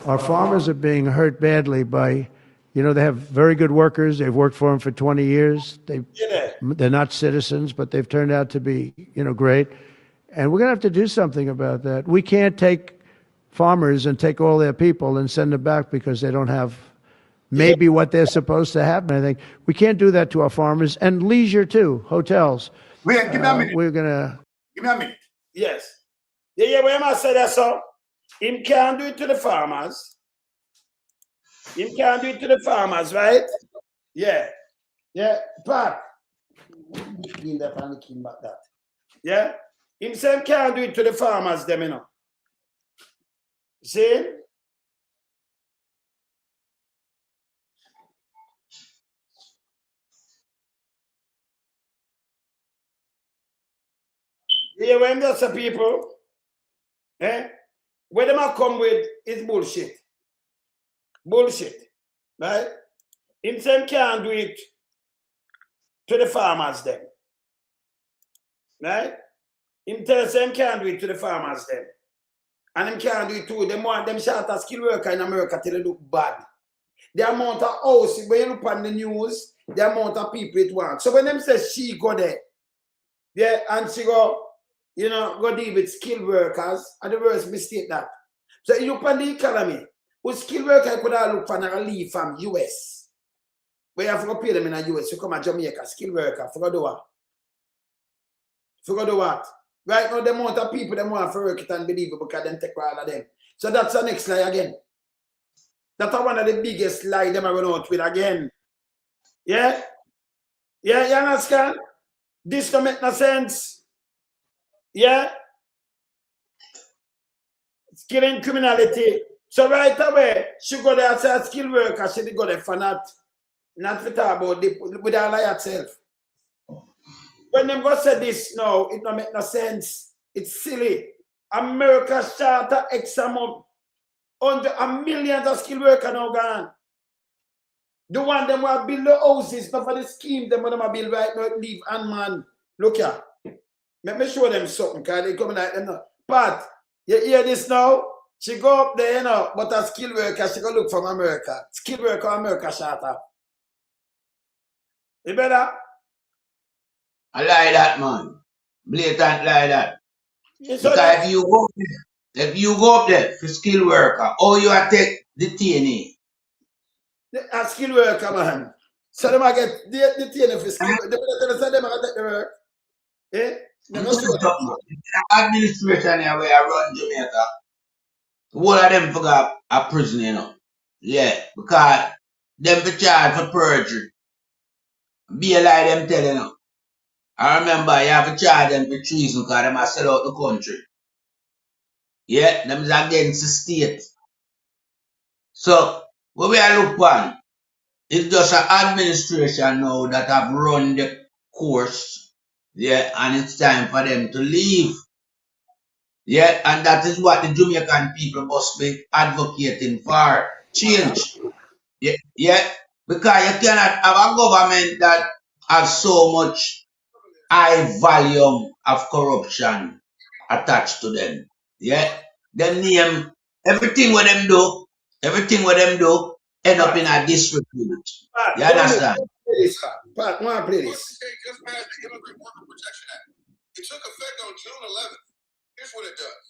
Our farmers are being hurt badly by, you know, they have very good workers. They've worked for them for 20 years. They're not citizens, but they've turned out to be, you know, great. And we're going to have to do something about that. We can't take farmers and take all their people and send them back because they don't have maybe what they're supposed to have. And I think we can't do that to our farmers and leisure too, hotels. Wait, give me a minute. We're going to... Give me a minute. Yes. Yeah, when I say that, so, him can't do it to the farmers. Him can't do it to the farmers, right? Yeah. Pat. Clean that and clean back that. Yeah? Him say him can't do it to the farmers, them, you know. See? Yeah, when there's some people, where them are come with is bullshit. Bullshit. Right? Him say him can't do it to the farmers them. Right? Him tell us him can't do it to the farmers them. And him can't do it to them. Want them short of skilled worker in America till they look bad. The amount of house, when you look on the news, the amount of people it wants. So when them say she go there, yeah, and she go, you know, go deal with skilled workers, and the worst mistake that. So you look on the economy, with skilled worker could have look for a leave from US. But you have to pay them in the US, you come to Jamaica, skilled worker, forgot do what? Forgot do what? Right now, the amount of people them want to work it unbelievable because them take all of them. So that's the next lie again. That's one of the biggest lies them are run out with again. Yeah? Yeah, you understand? This don't make no sense. Yeah? It's killing criminality. So right away, she go there as a skilled worker, she go there for not for talk about the, with her lie herself. When them go say this now, it don't make no sense. It's silly. America charter X amount, hundreds of millions of skilled workers now gone. The one them will build the houses, not for the scheme, them when them build right now, leave and man. Look here. Let me show them something, because they coming like them now. But, you hear this now? She go up there, you know, but a skilled worker, she go look from America. Skilled worker, America shut up. You better? I lie that, man. Blatant lie that. Yes, because if you go up there for skilled worker, or you are take detainee. A skilled worker, man. So them I get detainee for skilled worker. Them I take the work. Eh? Administration here where I run Jamaica, all of them forgot a prison, you know. Yeah, because them be charged for perjury. Be a lie them telling you. I remember you have to charge them for treason because them are sell out the country. Yeah, them is against the state. So what we are look on, it's just an administration now that have run the course. Yeah, and it's time for them to leave. Yeah, and that is what the Jamaican people must be advocating for. Change. Yeah, because you cannot have a government that has so much high volume of corruption attached to them. Yeah, them name everything what them do, end up in a disrepute. You understand? Pat, want to play this? Just passed the Immigrant Worker Protection Act. It took effect on June 11th. Here's what it does.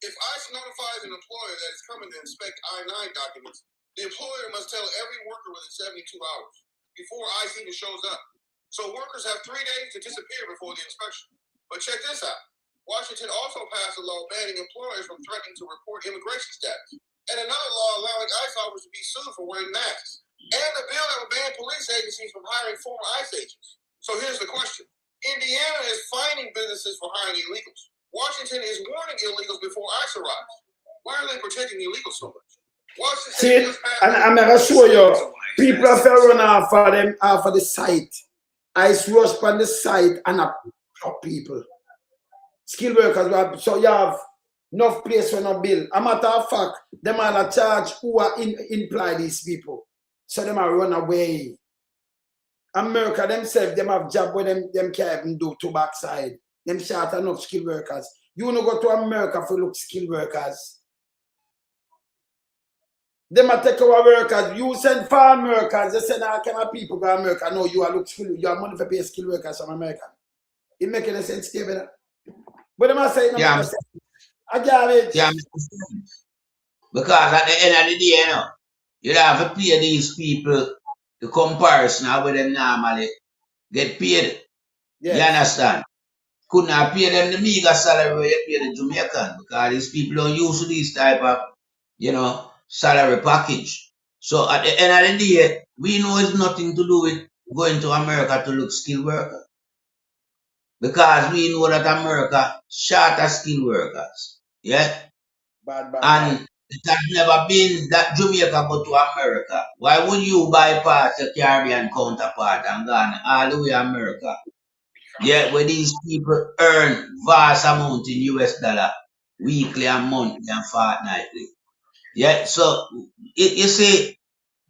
If ICE notifies an employer that it's coming to inspect I-9 documents, the employer must tell every worker within 72 hours before ICE even shows up. So workers have 3 days to disappear before the inspection. But check this out. Washington also passed a law banning employers from threatening to report immigration status, and another law allowing ICE officers to be sued for wearing masks, and a bill that would ban police agencies from hiring former ICE agents. So here's the question. Indiana is fining businesses for hiring illegals. Washington is warning illegals before ICE arrives. Why are they protecting illegals so much? Washington see, and I'm going to show you, people have to run off for them, off of the site. ICE rush on the site and a people. Skilled workers, so you have enough place for no bill. A matter of fact, them are a charge who are employ these people. So them are run away. America themselves, them have job where them can't even do to backside. Them short enough skilled workers. You wanna go to America for look skilled workers. Them a take our workers. You send farm workers. They send all kind of people to America. No, you are look skilled. You have money for pay skilled workers from America. It make any sense, David? But them are saying, yeah, I got it. Yeah, because at the end of the day, you know, you have to pay these people the comparison of what them normally get paid. Yes. You understand? Couldn't have paid them the meager salary where you pay the Jamaican because these people don't use these type of, you know, salary package. So at the end of the day, we know it's nothing to do with going to America to look skilled worker. Because we know that America short of skilled workers. Yeah? And it has never been that Jamaica go to America. Why would you bypass your Caribbean counterpart and go all the way to America? Yeah, where these people earn vast amount in US dollar weekly and monthly and fortnightly. Yeah, so you see,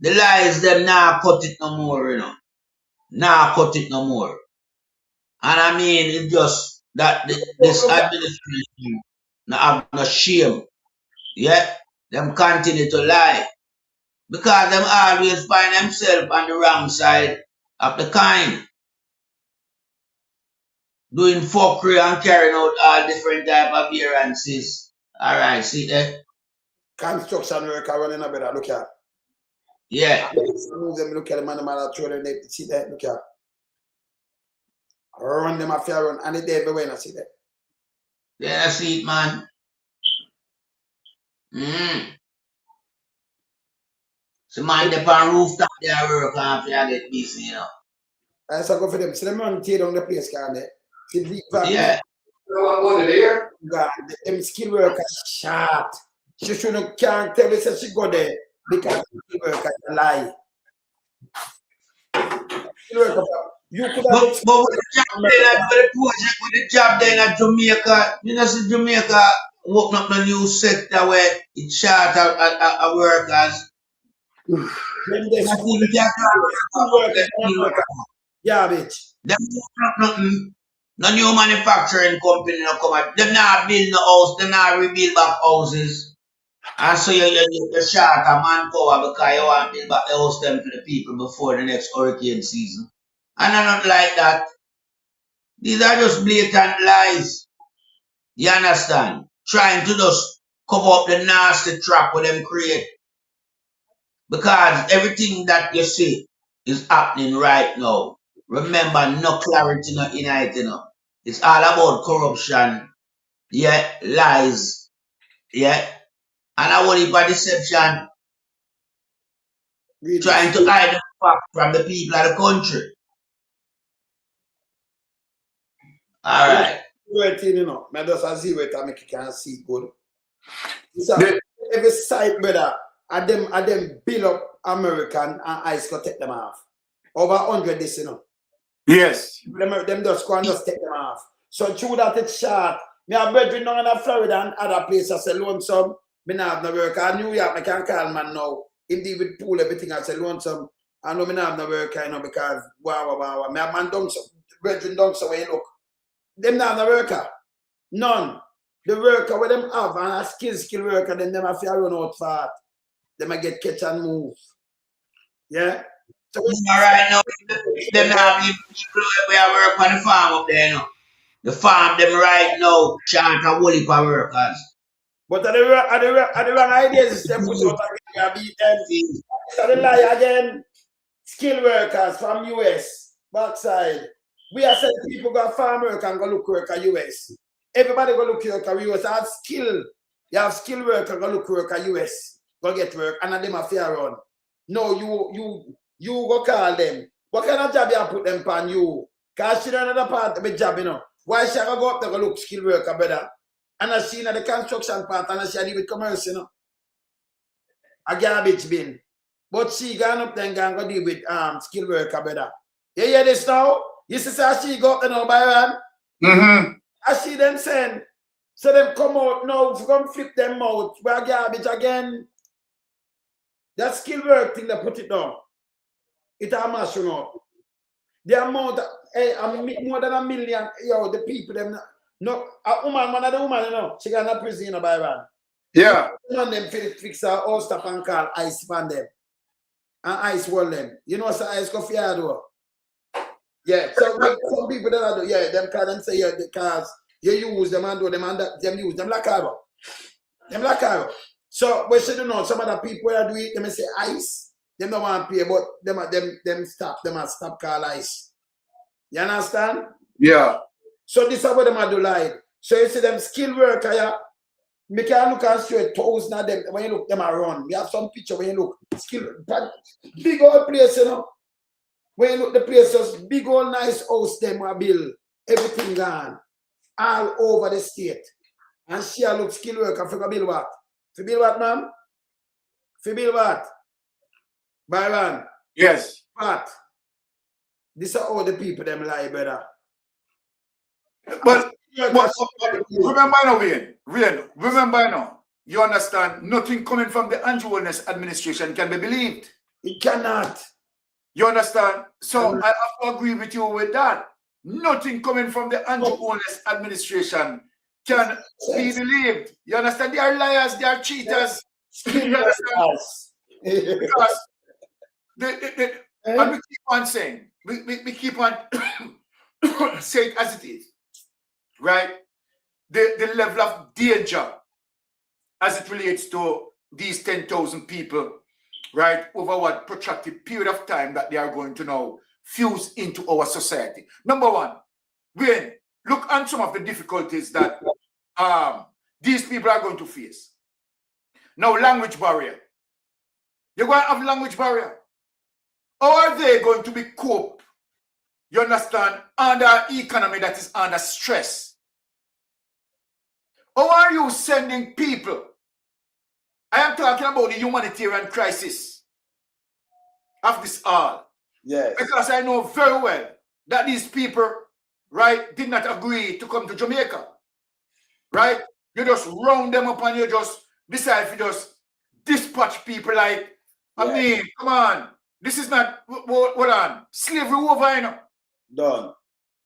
the lies them now cut it no more, you know. Now cut it no more. And I mean, it's just that this administration now have no shame. Yeah, them continue to lie. Because them always find themselves on the wrong side of the kind. Doing fuckery and carrying out all different type of appearances. Alright, see there? Construction worker running a better, look at. Yeah. Move them, look at the man throw them, see that, look at. Run them a fair run, and they everywhere, I see that. Yeah, I see it, man. So man, they on rooftop there work and get busy, you know. I said go for them. So them run tear down the place, can they? Yeah. Them skilled workers shot. She shouldn't can't tell us that she go there because skilled workers lie. You could have but with the job there in Jamaica, you know, see Jamaica open up a new sector where it short of workers. Them they garbage. Them nothing. No new manufacturing company no come out. Them not build no house. Them not rebuild back houses. And so you short a manpower because you want to build back the house them to the people before the next hurricane season. And I'm not like that. These are just blatant lies. You understand? Trying to just cover up the nasty trap with them create. Because everything that you see is happening right now. Remember, no clarity, no insight, you know. It's all about corruption, yeah, lies, yeah, and a whole heap of deception. Really? Trying to hide the fact from the people of the country. All right. You know, I just zero it and make you can see good. Every side, brother, and them build up American and ICE go take them off. Over 100 this, you know. Yes. Them just go and just take them off. So through that it's short. Me have brethren down in Florida and other places I say lonesome. Me not have no work. And New York, I can call man now. Him deal with pool, everything I say lonesome. I know me not have no work, you know, because wow. Me have man down so brethren down so when you look. Them not have no worker. None. The worker where them have and a skill worker, then them have to run out fast. Them a get catch and move. Yeah? So right now, them have people we are work on the farm up there, you know. The farm, them right now, chant a whole heap of workers. But are the wrong ideas them put out again, beat them. So the lie again. Skilled workers from US, backside. We are saying people go farm work and go look work at US. Everybody go look work at US. Have skill. You have skilled worker go look work at US. Go get work and them a fair run. No, you go call them. What kind of job you put them on you? Because she don't another part of the job, you know. Why she go up there go look skilled worker better? And I see in the construction part and I see deal with commerce, you know. A garbage bin. But she gone up there and go deal with skilled worker better. You hear this now? You see how she go up there now, Byron? Mm-hmm. I see them send. So them come out now, come flip them out. We're garbage again. That skilled work thing, they put it down. It a mashing up. The amount, more than 1 million, yo, the people, them, no, a woman, one of the woman, you know, she got a prison, you know, Byron. Yeah. One of them fix her all stuff and call ice on them. And ice wall them. You know what's the ice coffee I do? Yeah, so some people that do, yeah, them call them say, yeah, the cars, you use them and do them and them use them like carbo. Them like carbo. So, we should know, some of the people that do it, them say ice. Them don't want to pay, but them stop call ice. You understand? Yeah. So this is what them do lie. So you see them skilled worker, yeah. Me can look and show 1,000 of them when you look them around. We have some picture when you look. Skilled, big old place, you know. When you look the place, just big old nice house them are build. Everything gone. All over the state. And she look skilled worker for build what? For build what, ma'am? For build what? Byron. Yes. But these are all the people them lie, brother. But remember now, Wayne, remember now, you understand, nothing coming from the Andrew Holness administration can be believed. It cannot. You understand? So I have to agree with you with that. Nothing coming from the Andrew Holness administration can be believed. You understand? They are liars, they are cheaters. You understand? Because and we keep on saying, we keep on saying as it is, right? The level of danger as it relates to these 10,000 people, right, over what protracted period of time that they are going to now fuse into our society. Number one, Wayne, look at some of the difficulties that these people are going to face. Now, language barrier. You're going to have language barrier. How are they going to be cope, you understand, under an economy that is under stress? How are you sending people? I am talking about the humanitarian crisis of this all. Yes. Because I know very well that these people, right, did not agree to come to Jamaica. Right? You just round them up and you just decide to just dispatch people like I mean, come on. This is not, hold on. Slavery over, you know. Done.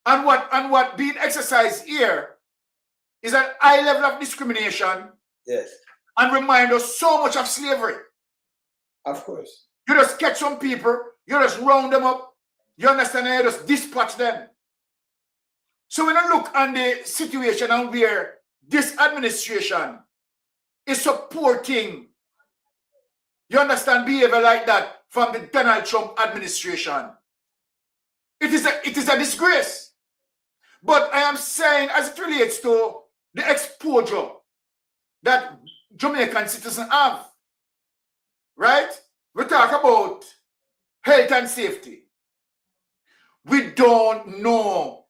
And what being exercised here is a high level of discrimination. Yes. And remind us so much of slavery. Of course. You just catch some people, you just round them up, you understand, and you just dispatch them. So when I look on the situation and where this administration is supporting, you understand, behavior like that from the Donald Trump administration, it is a disgrace. But I am saying, as it relates to the exposure that Jamaican citizens have, right? We talk about health and safety. We don't know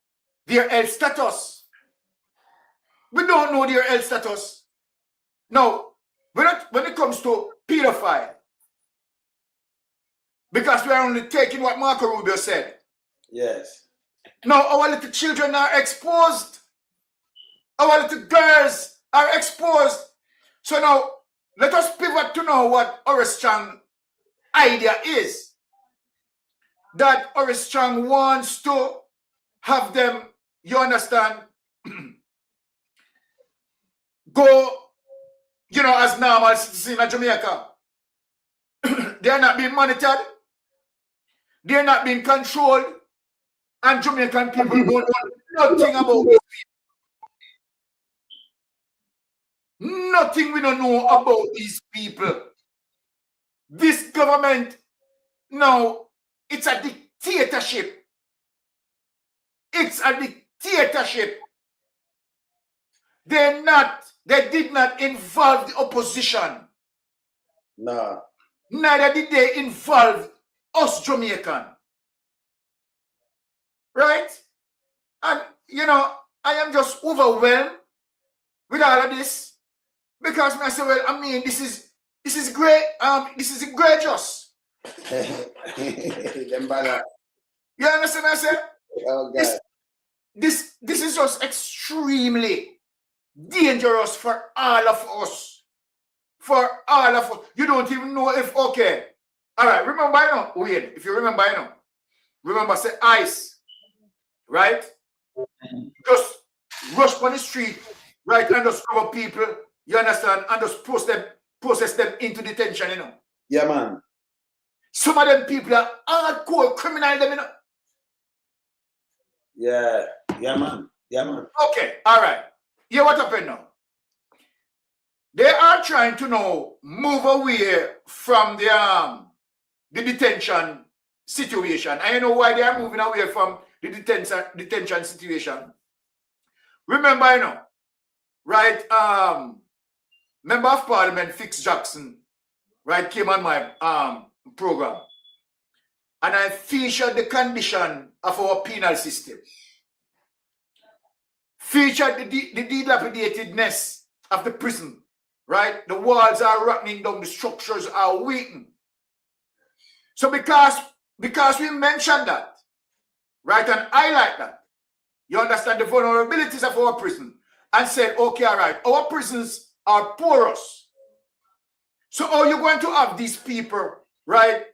their health status. We don't know their health status. Now, when it comes to pedophile, because we are only taking what Marco Rubio said. Yes. Now, our little children are exposed. Our little girls are exposed. So now, let us pivot to know what Horace Chang's idea is. That Horace Chang wants to have them, you understand, go, you know, as normal citizens in Jamaica. They are not being monitored. They are not being controlled. And Jamaican people don't know nothing about this. Nothing we don't know about these people. This government, now, it's a dictatorship. It's a dictatorship. They did not involve the opposition. No. Neither did they involve us Jamaican. Right? And, you know, I am just overwhelmed with all of this. Because I say, well, I mean, this is great. This is egregious. You understand what I say? Oh, God. This is just extremely dangerous for all of us. For all of us. You don't even know if, okay. All right, remember, you know, Wayne, if you remember, you know, remember, say, ICE, right? Just rush on the street, right, and just cover people, you understand, and just process them into detention, you know. Yeah, man. Some of them people are hardcore criminal, them, you know. Yeah, man. Yeah, man. Okay, all right. Yeah, what happened now? They are trying to now move away from the detention situation. I know why they are moving away from the detention situation. Remember, you know, right? Member of Parliament Fix Jackson, right, came on my program, and I featured the condition of our penal system. Featured the dilapidatedness of the prison, right? The walls are rotting down, the structures are weakened. So because we mentioned that, right, and highlight that, you understand the vulnerabilities of our prison, and said, okay, all right, our prisons are porous. So are you going to have these people, right?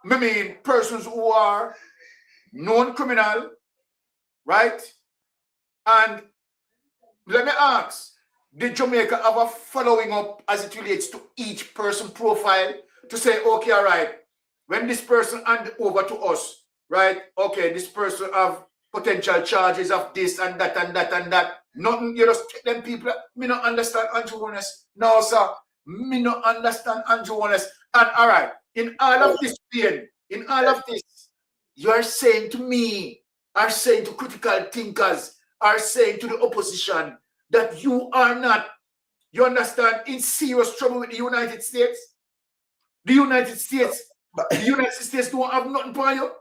I mean, persons who are known criminal, right? And let me ask, did Jamaica have a following up as it relates to each person profile to say, okay, all right, when this person hand over to us, right? Okay, this person have potential charges of this and that and that and that. Nothing, you just take them people. Me not understand Andrew Honest. No, sir. Me not understand Andrew Honest. And all right, in all of this pain, in all of this, you are saying to me, are saying to critical thinkers, are saying to the opposition that you are not, you understand, in serious trouble with the United States? The United States don't have nothing for you.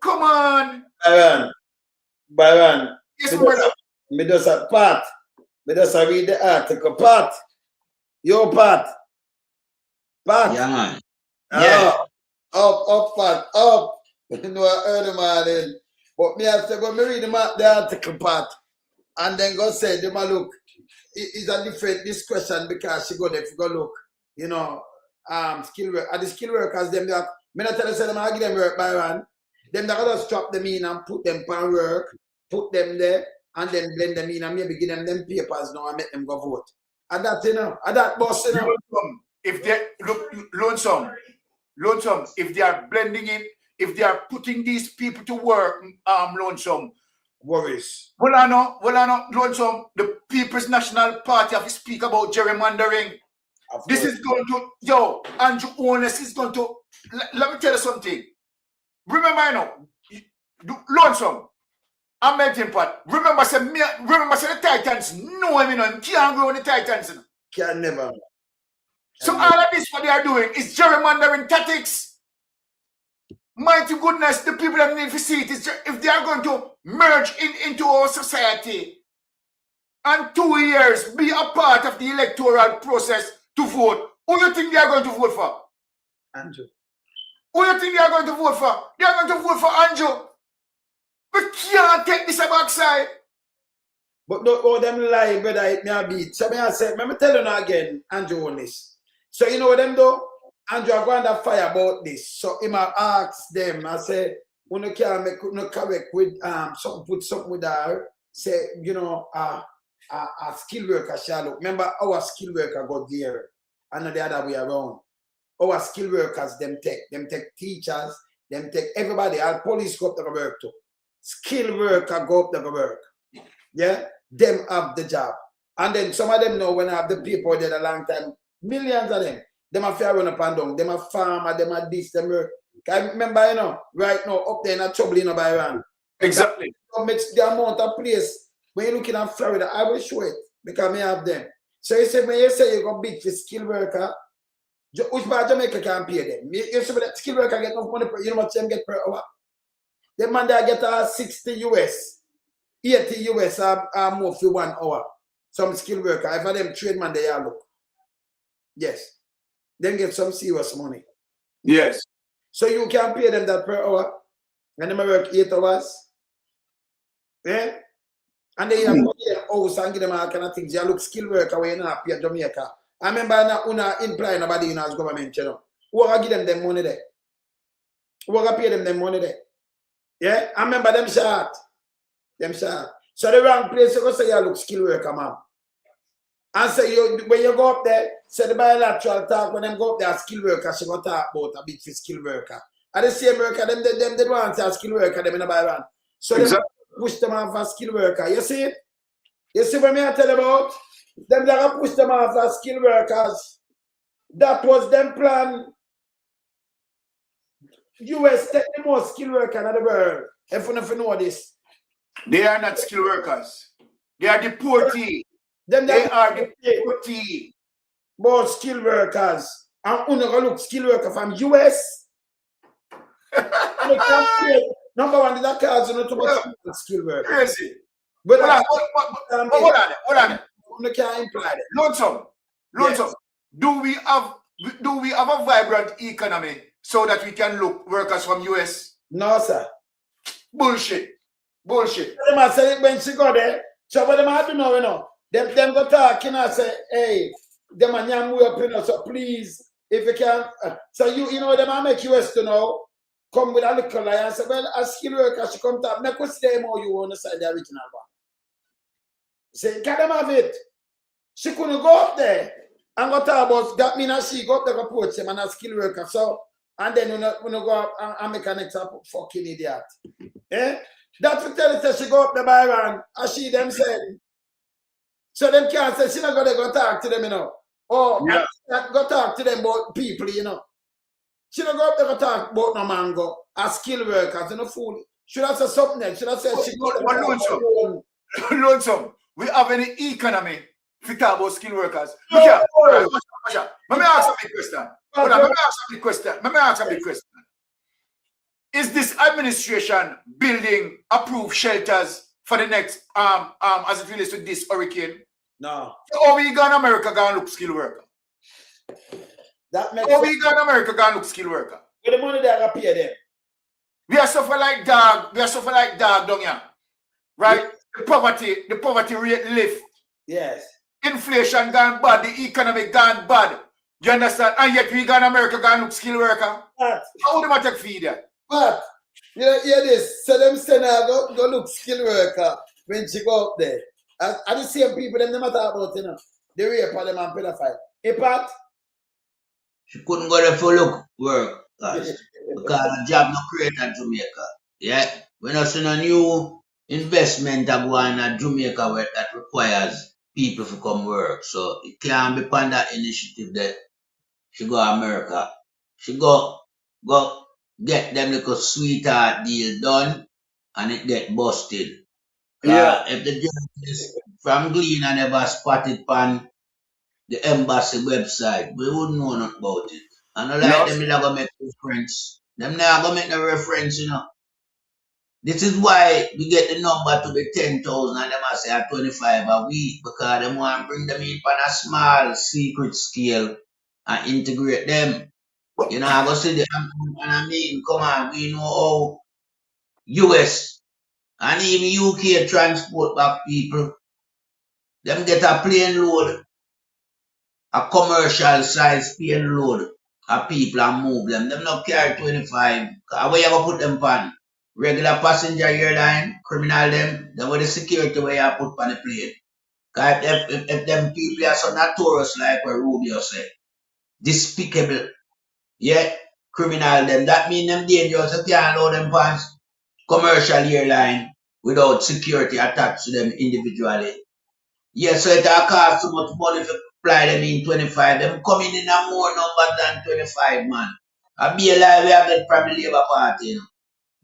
Come on. Byron. Yes, brother. Me just a Pat. Me just a read the article. Pat. Yo, Pat. Pat. Yeah, man. Yeah. Up, Pat. Up. You know, I heard him morning. But me have to go me read the article, Pat. And then go say, look, it's a different discussion because she go there, go look, you know, skill work. And the skill workers, them that me not tell you say them I give them work by one. Them that just strap them in and put them on work, put them there, and then blend them in and maybe give them papers now and make them go vote. And that and that boss if they look lonesome, if they are blending in, if they are putting these people to work, lonesome. Worries. Well, I know, lonesome, the People's National Party have to speak about gerrymandering. This is going to, Andrew Honest is going to, let me tell you something. Remember, I know, lonesome, I met him, Pat. Remember, say the Titans know him, him can't grow in the Titans. Can never. So all of this, what they are doing is gerrymandering tactics. Mighty goodness, the people that need to see it is if they are going to merge into our society and 2 years be a part of the electoral process to vote, who do you think they are going to vote for? Andrew. Who do you think they are going to vote for? They are going to vote for Andrew. We can't take this backside. But don't go them lie, brother, it may be. So I say, let me tell you now again, Andrew on this. So you know what them do? Andrew are going to fire about this. So he might ask them, I say, when you can't make no correct with something, put something with her, say, you know, a skill worker shall look. Remember our skill worker got there and not the other way around. Our skill workers, them take teachers, them take everybody, our police go up to the work too. Skill worker go up to the work. Yeah? Them have the job. And then some of them know when I have the people there a long time, millions of them. Them are fair run up and down. Them are farmer, them are this, them are... I remember, you know, right now, up there in a trouble, you know, by Iran. Exactly. That makes the amount of place. When you're looking at Florida, I will show it because I have them. So you say, when you say you got big for skill worker, which part Jamaica can pay them? You say that skill worker get enough money, you know what them get per hour? The man there get 60 US, 80 US or more for 1 hour. Some skill worker, if I them trade man, they are look. Yes. Then get some serious money. Yes. So you can pay them that per hour. And they work 8 hours. Yeah? And they have house and give them all kind of things. You look skill worker when you not pay Jamaica. I remember not implying nobody in our government, you know. Who are give them money there? Who are pay them money there? Yeah? I remember them short. Them short. So the wrong place you go say you look skill worker, man. And so when you go up there, say the bilateral talk, when them go up there, skill worker, she go talk about a bit for skill worker. And the same worker, them don't want to say skill worker, them in the Bible. So exactly. They push them off as skill worker. You see it? You see what I tell about? Them that push them off as skill workers. That was them plan. US take the most skill worker in the world. If you know this. They are not skill workers. They are deportee. They are deportee. More skill workers. And you go look skill worker from US. Number one, that cause you know too much skill worker. Crazy. But hold on. You can't imply that. Lonesome. Yes. Do we have a vibrant economy so that we can look workers from US? No, sir. Bullshit. Them I say when she go there, so what them I do know, you know. Them go talk, you know, say, hey, them a nyam way up, you know, so please, if you can, so you know, them I make US to know, come with a little lie and say, well, a skill worker, she come talk, make us stay more you on the side the original one. Say, can them have it? She couldn't go up there and go talk about, that mean she go up there and approach them and a skill worker, so, and then you know go up and make an example, fucking idiot. Eh? That's what tell her she go up the Byron, and she them said. So them can't say she not gonna go talk to them, you know. Oh, yeah. Go talk to them about people, you know. She not go up there go talk about no mango, a skill workers, you know, fool. Should I say something else? Should I say she go Lonesome. We have any economy to talk about skill workers. No. Let me ask a big question. Let me ask a big question. Is this administration building approved shelters for the next as it relates to this hurricane? No. Or we go in America go and look skill worker? That makes or we go in America go and look skill worker? With the money they are pay them. We are suffering like dog. We are suffering like dog down here. Right? Yeah. The poverty rate lift. Yes. Inflation gone bad. The economy gone bad. You understand? And yet we go in America, go and look skilled worker. But, How do I take feed there? but, you know, hear this. So them send her go look skilled worker when she go up there. And the same people them never talk about, you know. The rape of them and pedophile. Hey, Pat? She couldn't go there for look work, guys, because the job no create in Jamaica. Yeah, we not see no new investment that go on in Jamaica where that requires people to come work. So it can't be on that initiative that she go America. She go get them little sweetheart deal done and it get busted. Yeah. If the journalist from Glean and never spotted on the embassy website, we wouldn't know nothing about it. And I like them not gonna make reference. Them not gonna make no reference, you know. This is why we get the number to be 10,000 and them I say at 25 a week because them want to bring them in on a small secret scale and integrate them. You know, I go see the and I mean, come on, we know how US and even UK transport back people. Them get a plane load, a commercial size plane load of people and move them. Them not carry 25. Where you gonna put them on? Regular passenger airline, criminal them, then with the security where you put on the plane. Cause if them people are so notorious like what Rubio said, despicable, yeah, criminal them, that mean them dangerous. You can't load them on commercial airline without security attached to them individually. Yeah, so it cost too much money to fly them in 25. Them coming in a more number than 25, man. A be alive, we have that from the Labour Party, you know.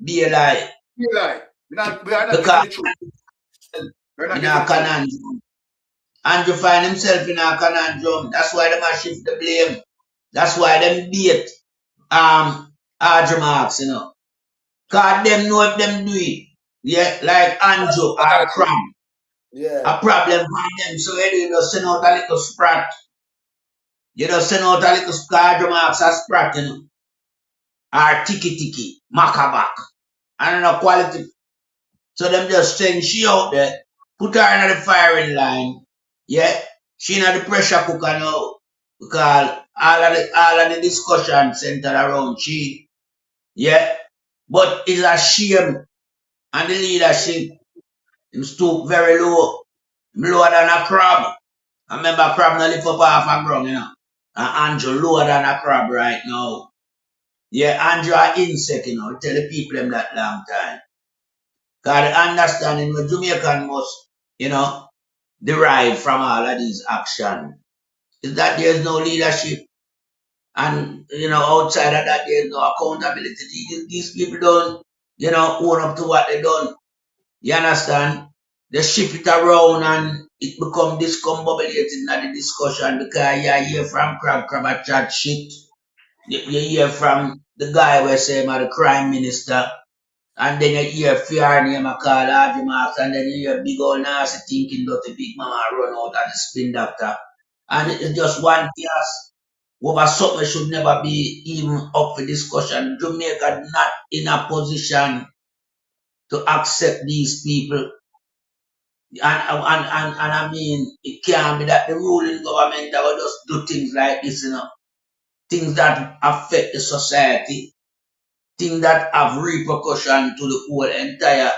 Be alive. Be alive. We are not because getting the truth. in a conundrum. Andrew find himself in a conundrum. That's why them a shift the blame. That's why them beat Andrew Marks, you know. Cause them know if them do it. Yeah, like Andrew or Cram. Yeah. A problem for them. So you just send out a little sprat. You just send out a little Andrew Marks a sprat, you know. Or tiki, macabak. And no quality. So them just send she out there, put her in the firing line. Yeah. She in the pressure cooker now. Because all of the discussion centered around she. Yeah. But it's a shame. And the leadership him stoop very low. Lower than a crab. I remember crab not lift up half a ground, you know. And Andrew lower than a crab right now. Yeah, Andrew are insect, you know. Tell the people them that long time. Because the understanding what Jamaican must, you know, derive from all of these actions is that there's no leadership. And, you know, outside of that, there's no accountability. These people don't, you know, own up to what they done. You understand? They shift it around and it become discombobulated in the discussion because you hear from crab a chat shit. You hear from the guy where say the crime minister. And then you hear fear name a call Harvey Marks, and then you hear big old nasty thinking dirty big mama run out of the spin doctor. And it's just one chaos over something should never be even up for discussion. Jamaica not in a position to accept these people. And I mean, it can't be that the ruling government that will just do things like this, you know. Things that affect the society. Things that have repercussion to the whole entire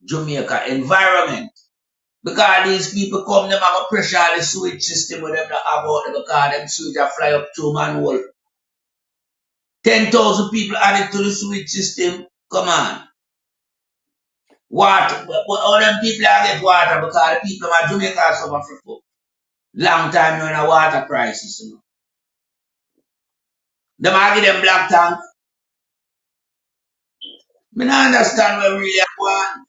Jamaica environment. Because these people come, them have a pressure on the sewage system with them that have out there because them sewage are fly up to manhole. 10,000 people added to the sewage system. Come on. Water. But all them people are get water because the people of Jamaica are suffer for long time now in a water crisis. You know. Them are give them black tank. I don't understand what really want.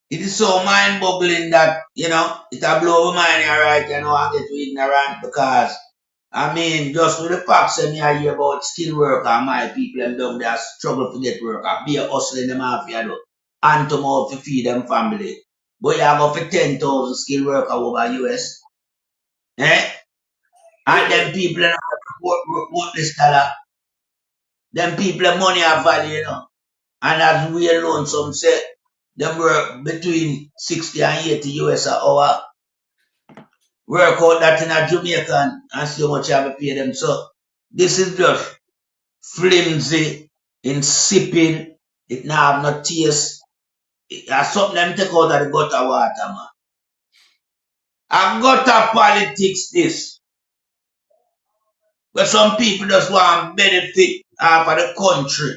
It is so mind-boggling that, you know, it will blow my mind here right, you know, and get ignorant because, I mean, just with the facts that I hear about skilled worker, my people and them, they struggle to get work, be a hustling them off here, though, and to mouth to feed them family. But you have for 10,000 skilled worker over US. Eh? And them people in what this dollar. Them people money have value, you know. And as we alone, some say, them work between 60 and 80 US an hour. work out that in a Jamaican and see how much you have to pay them. So this is just flimsy, insipid, it now have no taste. It's something them take out of the gutter water, man. A gutter politics this. But some people just want benefit of the country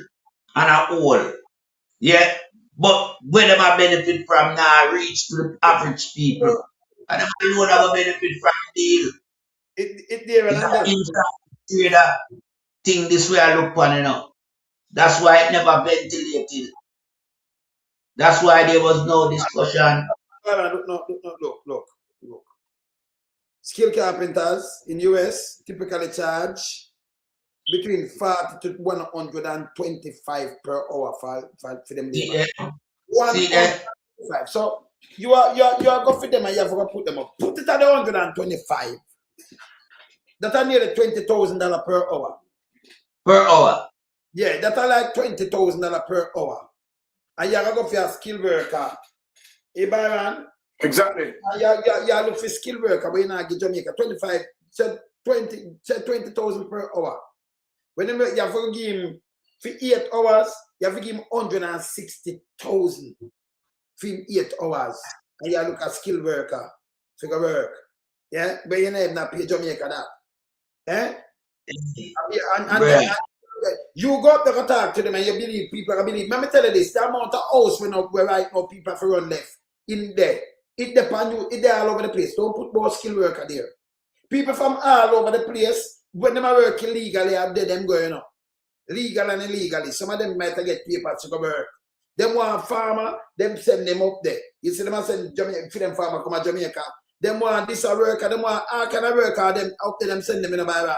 and a whole. Yeah. But where them a benefit from now reach to the average people. And them alone have a benefit from the deal. It there and that inside trader thing this way I look on, you know. That's why it never ventilated. That's why there was no discussion. Look. Skilled carpenters in US typically charge between 40 to 125 per hour for them. Yeah. 125. So you are go for them and you have to put them up. Put it at the 125. That's nearly $20,000 per hour. Per hour. Yeah, that's like $20,000 per hour. And you have to go for a skilled worker. Hey, Byron? Exactly. You look for skilled worker, but you not get Jamaica 25, said 20,000 per hour. When you have to give him for 8 hours, you have to give him 160,000 for 8 hours. And you look at skilled worker for the work. Yeah, but you never not pay Jamaica that. Eh? And you go up there to talk to them and you believe people believe. Let me tell you this, the amount of house where right now people have to run left in there. It depends you, it there all over the place. Don't put more skilled worker there. People from all over the place, when they are working legally, are there them going up. Legal and illegally. Some of them might get papers to go work. Them want farmer, them send them up there. You see them send Jamaica, for them farmer come to Jamaica. Them want this a worker, them want all kind of worker, them out there, them send them in a Bible.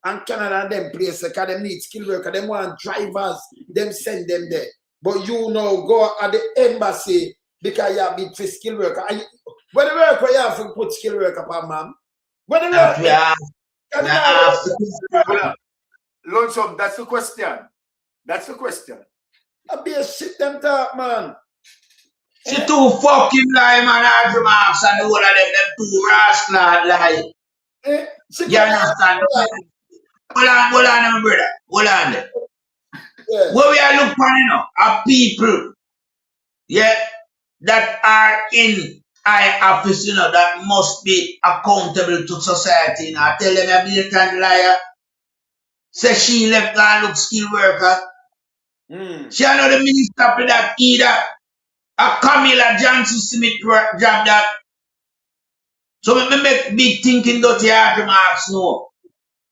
And Canada and them places, because them need skilled worker, them want drivers, them send them there. But you know, go at the embassy because you have been for skilled worker. When the worker, you have to put skilled worker upon, man. When the worker, Lonesome, that's the question. That's the question. I be a shit them talk, man. She too fucking lie, man. Andrew Marks and the whole of them too rascal lie. You understand? Hold on, my brother. Hold on there. Yeah. What we are looking for, you know, are people, yeah, that are in high office, you know, that must be accountable to society. You know, I tell them a blatant liar. Say she left and look skilled worker. She are not the minister for that either. A Camilla Johnson Smith job that. So me make big thinking dirty Andrew Marks no.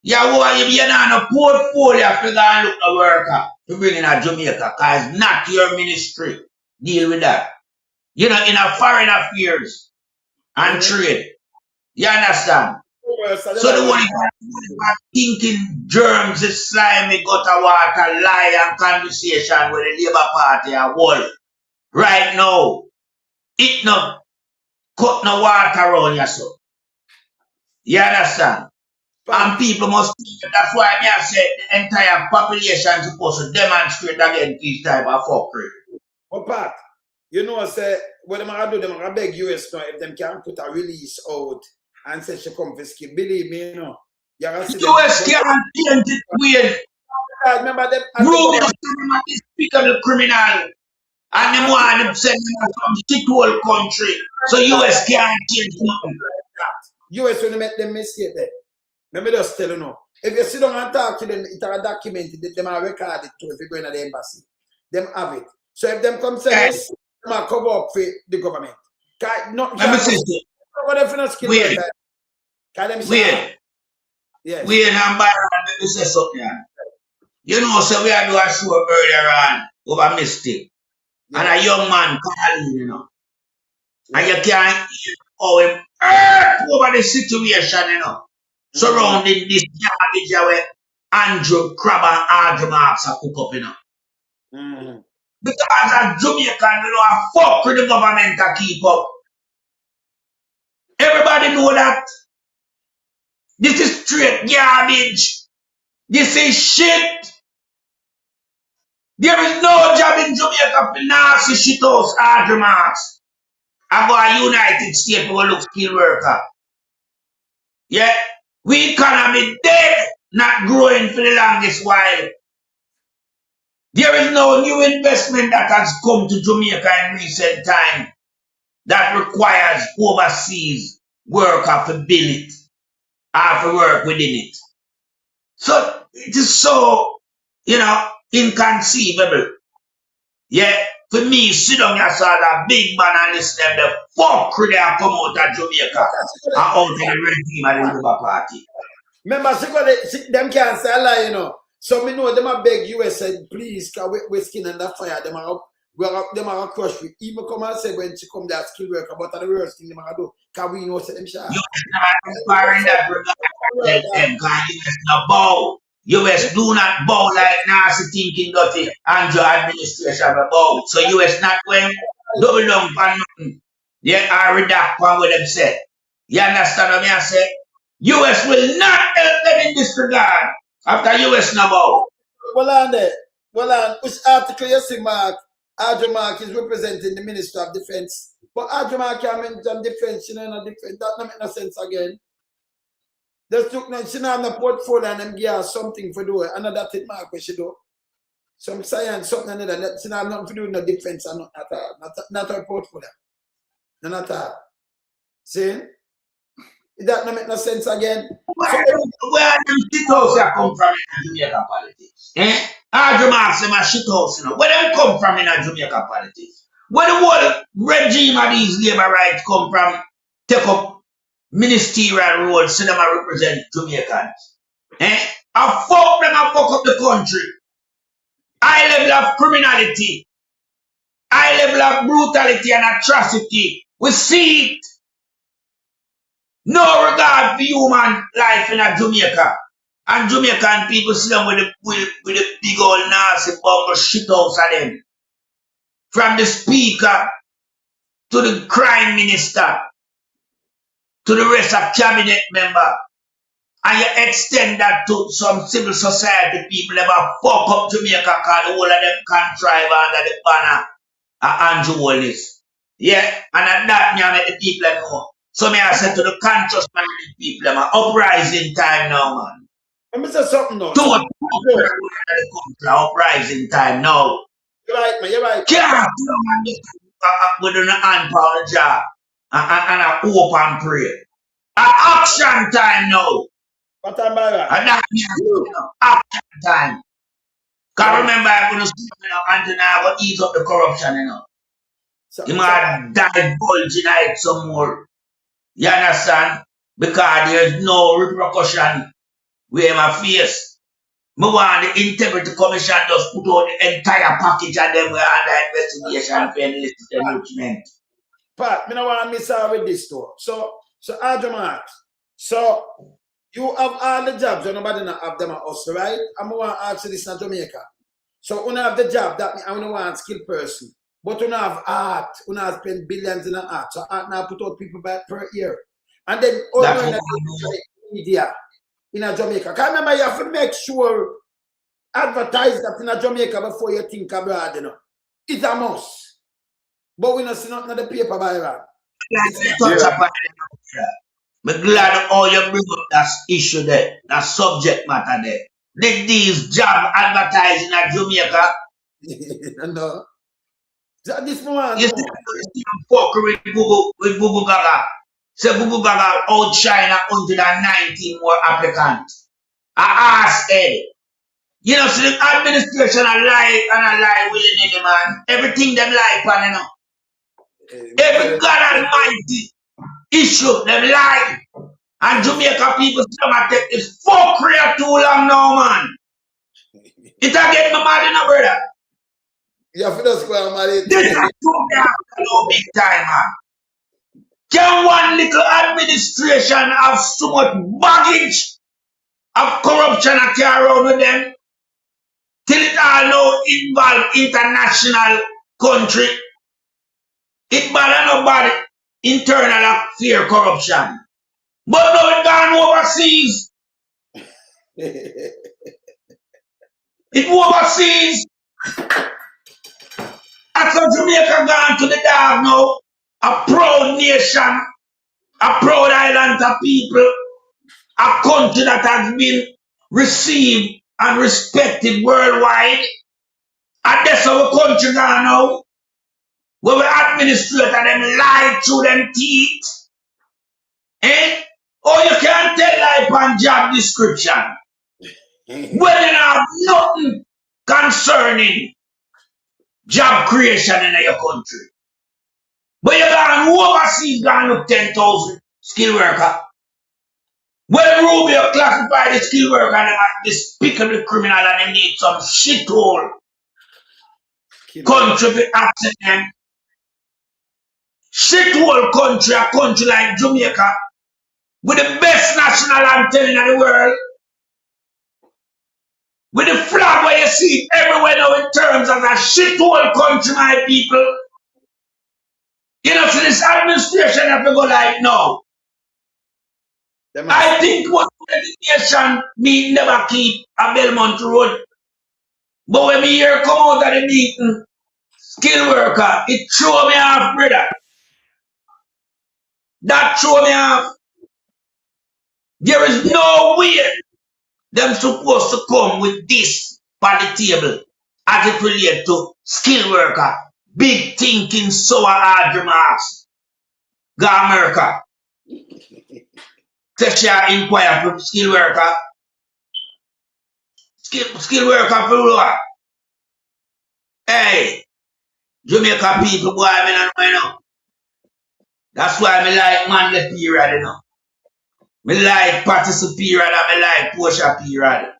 Yeah, why you not a portfolio for go and look a worker to bring in a Jamaica, because not your ministry. Deal with that. You know, in a foreign affairs and trade. You understand? So the one thinking germs is slimy, gutter water, lie and conversation with the Labour Party and wall. Right now, it no cut no water around you, so. You understand? And people must think that's why I have said the entire population is supposed to demonstrate against this type of fuckery. But Pat, you know, say what them I do, them I beg US now if them can put a release out and say she come for skill. Believe me, you know. US can't change it weird. Remember them Rubio is despicable criminal. And them want them send them from the whole country. So US can't change nothing. US when they make them mistake there. Let me just tell you now. If you sit down and talk to them, it's a documented, them are recorded too if you go in the embassy. Them have it. So if them come say this, them are cover up for the government. Let me see. Weird. Yes. Weird and Byron, let me say something. You know, so we are doing a show earlier on over mistake. Yeah. And a young man calling, you know. And you can't hear how him hurt over the situation, you know. Surrounding this garbage where Andrew Crab and Andrew Marks are cook up, you know. Because as Jamaican, you know, I fuck with the government to keep up. Everybody know that. This is straight garbage. This is shit. There is no job in Jamaica for nasty shit house, Andrew Marks. about a United States will look skilled worker. Yeah, we economy dead, not growing for the longest while. There is no new investment that has come to Jamaica in recent time that requires overseas worker to build it or to work within it. So it is so, inconceivable. Yeah, for me, sit down here, saw that big man and listen to them, the fuckery that come out of Jamaica and out of the regime of the Labour Party. Remember, them can't say a lie, you know. So me know them a beg US said, please, cause we skin under fire. Them are crush we. Even come and say when she come there skill worker, but the worst thing them are do. Cause we know say them sharp. You are inspiring that regard them, cause US not bow. US do not bow like nasty thinking dirty and your administration bow. So US not going double down for nothing. They are redact on what them say. You understand what I say? US will not help them in this regard after US no bow. Well on, which article you see, Mark? Adjo Mark is representing the Minister of Defense. But Adjo Mark can't mention defense, no defense. That don't make no sense again. Just took no, she have no portfolio and them give her something for do it. Another thing Mark what she do. Some science, something like that. She have nothing to do with no defense and not at all. Not her portfolio. Not at all. See? That don't make no sense again. Where them shit house that come from in Jamaica politics? Adjo Mark say my shit house, Where them come from in Jamaica politics? Where the whole regime of these labor rights come from? Take up ministerial roles, so them represent Jamaicans. I fuck them, I fuck up the country. High level of criminality, high level of brutality and atrocity. We see it. No regard for human life in Jamaica. And Jamaican people see them with the big old nasty bungle shit house of them. From the speaker to the crime minister to the rest of cabinet member. And you extend that to some civil society people that fuck up Jamaica because the whole of them contrive under the banner of Andrew Wallace. Yeah, and at that me I make the people know. So me I say to the conscious minded people, uprising time now, man. Let me say something now. Uprising time now. You're right, man, you're right. Can't with an hand pound job and a hope and pray. Action time now. What time by that? And that means action time. Because remember, I'm going to speak until now, but ease up the corruption, You might divulge in it some more. You understand? Because there's no repercussion where my face. I want the Integrity Commission just put out the entire package and then we're under investigation for enlisted enrichment. Pat, I don't want to miss out with this too. So Adjo Mark, so you have all the jobs, so nobody not have them at us, right? I'm going to ask you this in Jamaica. So you have the job, that means I don't want a skilled person. But you have art, you have spend billions in art. So art now put out people per year. And then all in the media in Jamaica. Because remember, you have to make sure advertise that in Jamaica before you think abroad, It's a must. But we don't see nothing in the paper by that. I'm glad all you bring up that issue there, that subject matter there. Did these job advertising at Jamaica? No. This one. You see fuckery with Google Gaga. Say Google Gaga outshine 119 more applicants. I asked Ed. See the administration a lie willy-nilly, man. Everything them lie pan, Every God Almighty issue, them lie. And Jamaica people still take this fuckery too long now, man. It a get me mad, brother. You have to just go and marry. This is no big time, man. Can one little administration have so much baggage of corruption and carry around with them? Till it all now involve international country. It bother nobody internal affair corruption. But now it gone overseas. It overseas. That's how Jamaica gone to the dog now. a proud nation, a proud island of people, a country that has been received and respected worldwide. And that's our country gone now. Where we administrate and them lie through them teeth. Eh? Or you can't tell lie on job description. When you have nothing concerning job creation in your country. But you got overseas gone up 10,000 skilled worker. When Rubio classified the skilled worker and them as despicable criminal and they need some shithole country to accept them. Shithole country, a country like Jamaica, with the best national anthem in the world, with the flag where you see it everywhere now in terms of a shithole country, my people. You know, so this administration have to go like no. I think what education me never keep a Belmont Road. But when me hear come out of the meeting, skilled worker, it throw me off, brother. That throw me off. There is no way them supposed to come with this on the table as it relates to skilled worker. Big thinking, sour hard remarks. Go America. Sexual inquiry for skilled worker. Skilled worker for what? Hey, Jamaica people, boy, I don't know. That's why I like Manley period, you know. Me like Patterson period and me like Portia period.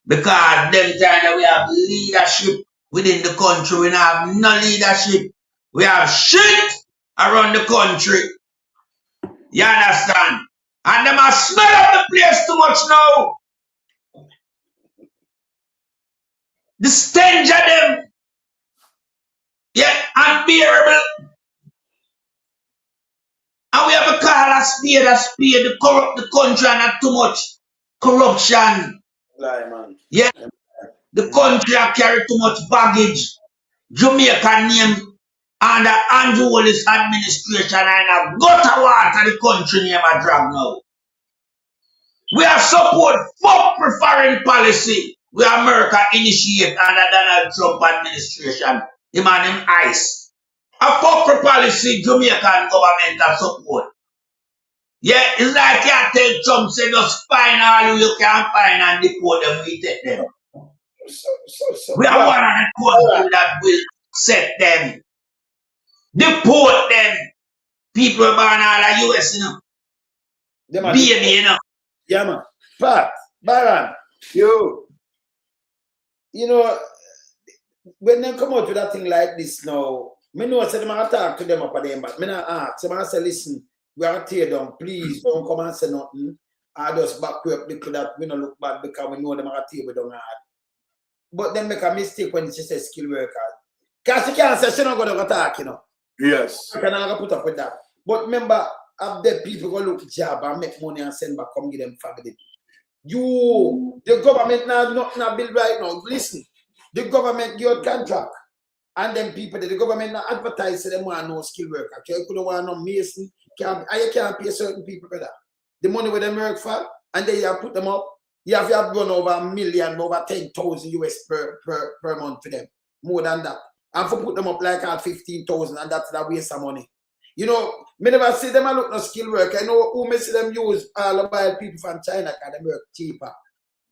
Because them time that we have leadership within the country, we don't have no leadership. We have shit around the country. You understand? And them are smell up the place too much now. The stench of them, yeah, unbearable. And we have a call a spade, to corrupt the country and not too much corruption. Lie, man. Yeah, the country carry too much baggage. Jamaica name under Andrew Willis administration and a gutter water the country name a drag now. We have support for foreign policy. We America initiate under Donald Trump administration. Him and him ICE. A for policy Jamaican government have support. Yeah, it's like you tell Trump say just find all you can find and deport them, we take them. We are one of the countries that will accept them. Deport them. People born all the US, you know. Baby, you know. Yeah, man. Pat, Baron, you know, when they come out with that thing like this now, me know I say them I talk to them up at them, but me not ask. Them I say, listen, we are tear down. Please don't come and say nothing. I just back you up because that we don't look bad because we know them are tear down hard. But then make a mistake when she says skilled worker. Because she can't say she not going to talk, you know. Yes. I cannot put up with that. But remember, have the people go look job and make money and send back, come give them family. You, the government now not build right now. Listen, the government give a contract. And then people, the government now advertise them want no skilled worker. You couldn't want no mason. You can't pay certain people for that. The money with them work for, and then you have put them up. You have run over $1 million, over 10,000 US per month for them. More than that. And for put them up like at 15,000, and that's a waste of money. You know, me never see them look no skilled worker. I know who me see them use all the while people from China because they work cheaper.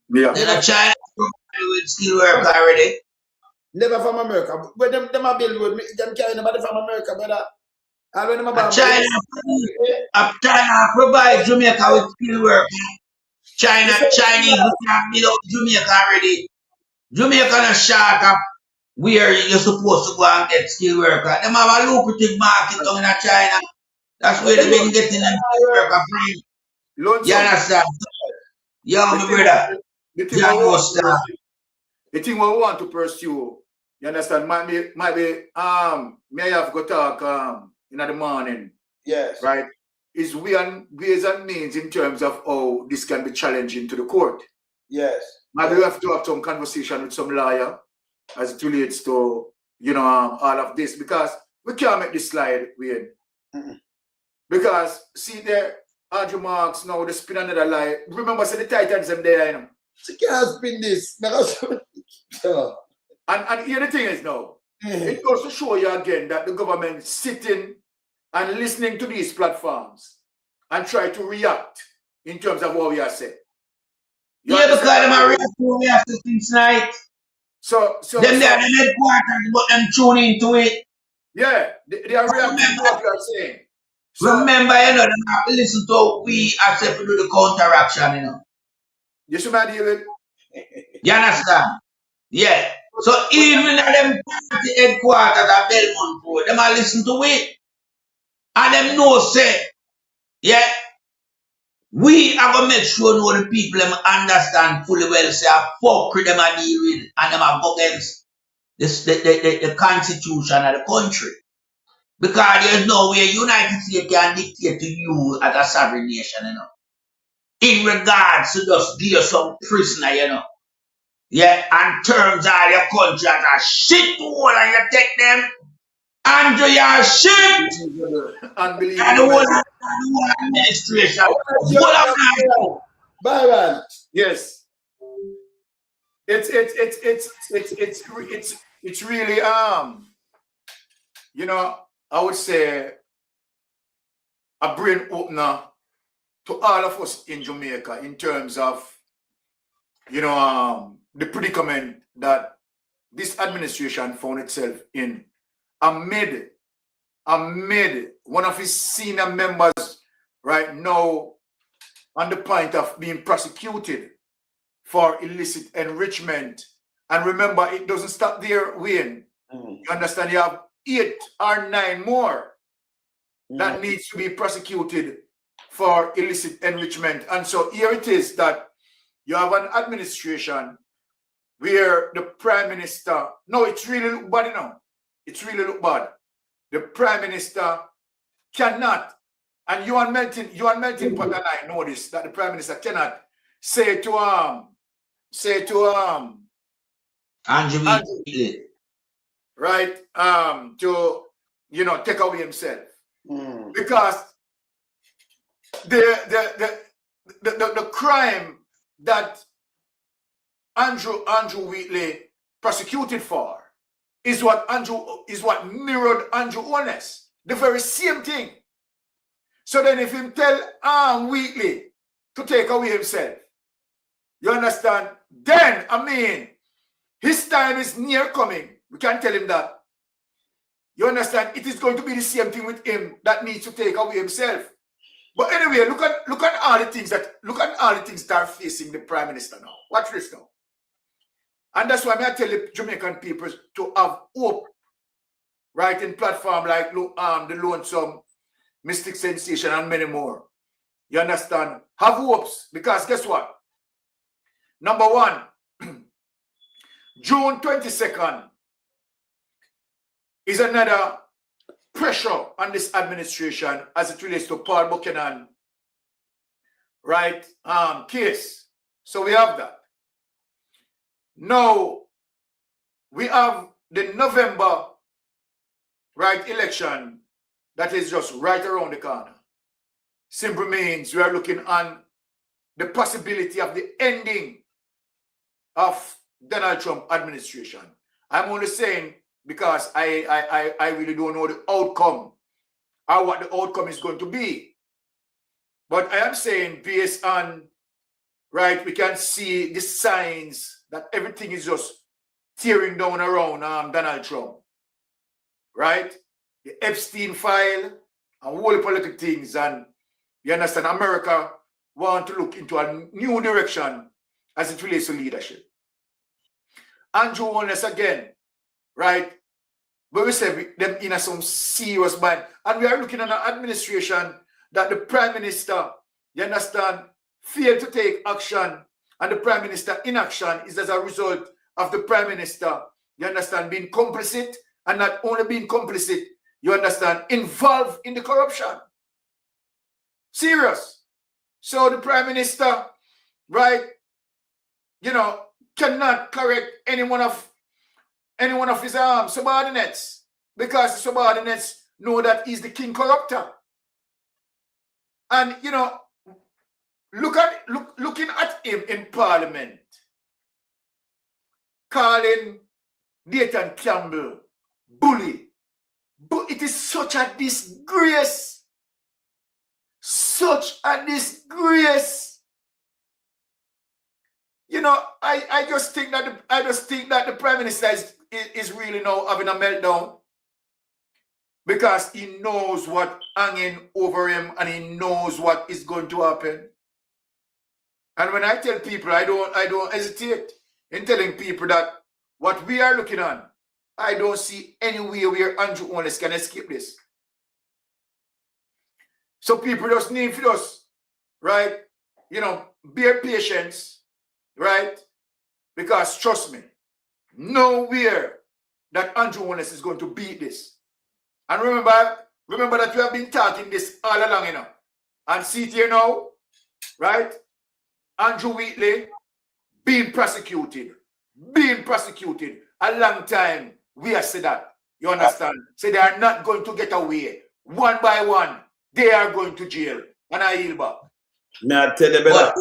Yeah. Then China with skilled worker already. Never from America. But them are build with me. Them carry nobody from America, brother. China provide Jamaica with skilled worker. Chinese can build out Jamaica already. Jamaica not short of where you're supposed to go and get skilled worker. Them have a lucrative market down in China. That's where they've been getting them skilled worker free. You understand? Yo, my brother. The thing we want to pursue, you understand, might be may have got talk in the morning. Yes. Right? Is ways and means in terms of how this can be challenging to the court. Yes. Maybe we have to have some conversation with some lawyer as it relates to, you know, all of this. Because We can't make this slide, Wayne. Because, see there, Andrew Marks now, they spin another lie. Remember, say the Titans them there, you know. She can't spin this. And here the thing is now, it goes to show you again that the government sitting and listening to these platforms and try to react in terms of what we are saying. Yeah, because them are reacting since night. So them they are the headquarters, but them tune into it. Yeah, they are reacting to what you are saying. So, remember, you know, them have to listen to we accept to do the counteraction, you know. You should not deal with. You understand? Yeah. So even at them party headquarters at Belmont Road, them are listen to it. And them know say, yeah, we are gonna make sure know the people them understand fully well say I fuck with them a deal with and them are go against this the constitution of the country. Because there's no way United States can dictate to you as a sovereign nation, you know. In regards to just give some prisoner, you know. Yeah, and terms of your country as a shit hole and you take them and do your shit. Unbelievable. And the whole administration. Byron. Yes. It's really you know, I would say a brain opener to all of us in Jamaica in terms of, you know, the predicament that this administration found itself in amid one of his senior members right now on the point of being prosecuted for illicit enrichment. And remember, it doesn't stop there, Wayne. You understand? You have 8 or 9 more that needs to be prosecuted for illicit enrichment. And so here it is that you have an administration where the Prime Minister, no, it's really look bad now. It's really look bad. The Prime Minister cannot, and you and Melton Pot and I know this, that the Prime Minister cannot say to Andrew, right, to, you know, take away himself. Because the crime that Andrew Wheatley prosecuted for is what mirrored Andrew Holness. The very same thing. So then if him tell Wheatley to take away himself, you understand? Then, I mean, his time is near coming. We can't tell him that. You understand? It is going to be the same thing with him that needs to take away himself. But anyway, look at all the things that are facing the Prime Minister now. Watch this now. And that's why I tell the Jamaican people to have hope, right, in platform like the Lonesome, Mystic Sensation, and many more. You understand? Have hopes, because guess what? Number one, June 22nd is another pressure on this administration as it relates to Paul Buchanan, right, case. So we have that. Now, we have the November, right, election that is just right around the corner. Simply means we are looking on the possibility of the ending of Donald Trump administration. I'm only saying because I really don't know the outcome or what the outcome is going to be. But I am saying based on, right, we can see the signs that everything is just tearing down around Donald Trump, right? The Epstein file and whole political things, and you understand, America want to look into a new direction as it relates to leadership. Andrew Holness again, right? But we say them in some serious mind, and we are looking at an administration that the Prime Minister, you understand, failed to take action. And the Prime Minister inaction is as a result of the Prime Minister, you understand, being complicit, and not only being complicit, you understand, involved in the corruption. Serious. So the Prime Minister, right, you know, cannot correct any one of his subordinates. because the subordinates know that he's the king corrupter. And, you know, looking at him in Parliament, calling Nathan Campbell bully. But it is such a disgrace. Such a disgrace. You know, I just think that the Prime Minister is really now having a meltdown, because he knows what hanging over him and he knows what is going to happen. And when I tell people, I don't hesitate in telling people that what we are looking on, I don't see any way where Andrew Holness can escape this. So people just need for us, right? You know, bear patience, right? Because trust me, nowhere that Andrew Holness is going to beat this. And remember that we have been talking this all along, you know. And see it here now, right? Andrew Wheatley being prosecuted a long time. We have said that. You understand? So they are not going to get away. One by one, they are going to jail. And I yield back. May I tell you better?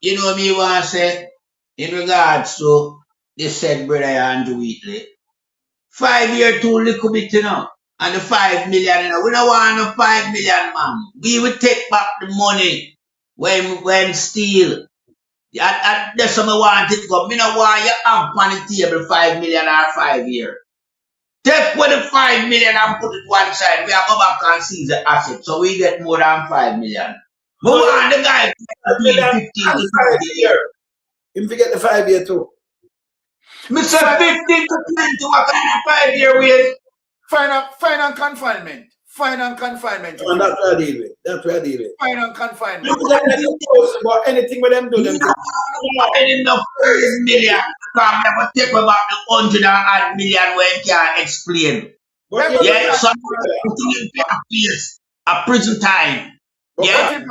You know me want to say, in regards to the said brother Andrew Wheatley, 5 years too little bit, you know. And the 5 million, you know. We don't want no 5 million, man. We will take back the money when steal. That's something I want it to go. Me no want you have on the table 5 million or 5 years. Take with the 5 million and put it one side. We are go back and seize the asset. So we get more than 5 million. We want the guy between 15 to 20 years. Him forget the 5 year too. Mr. 15 to 20, what kind of 5 year wait? Fine and confinement. Fine and confinement. And that's what I deal with. That's what I deal with. Fine and confinement. But anything with them do them. Enough 1 million. Come never take about the 100 million when can't explain. But yeah, some a prison time. Yeah.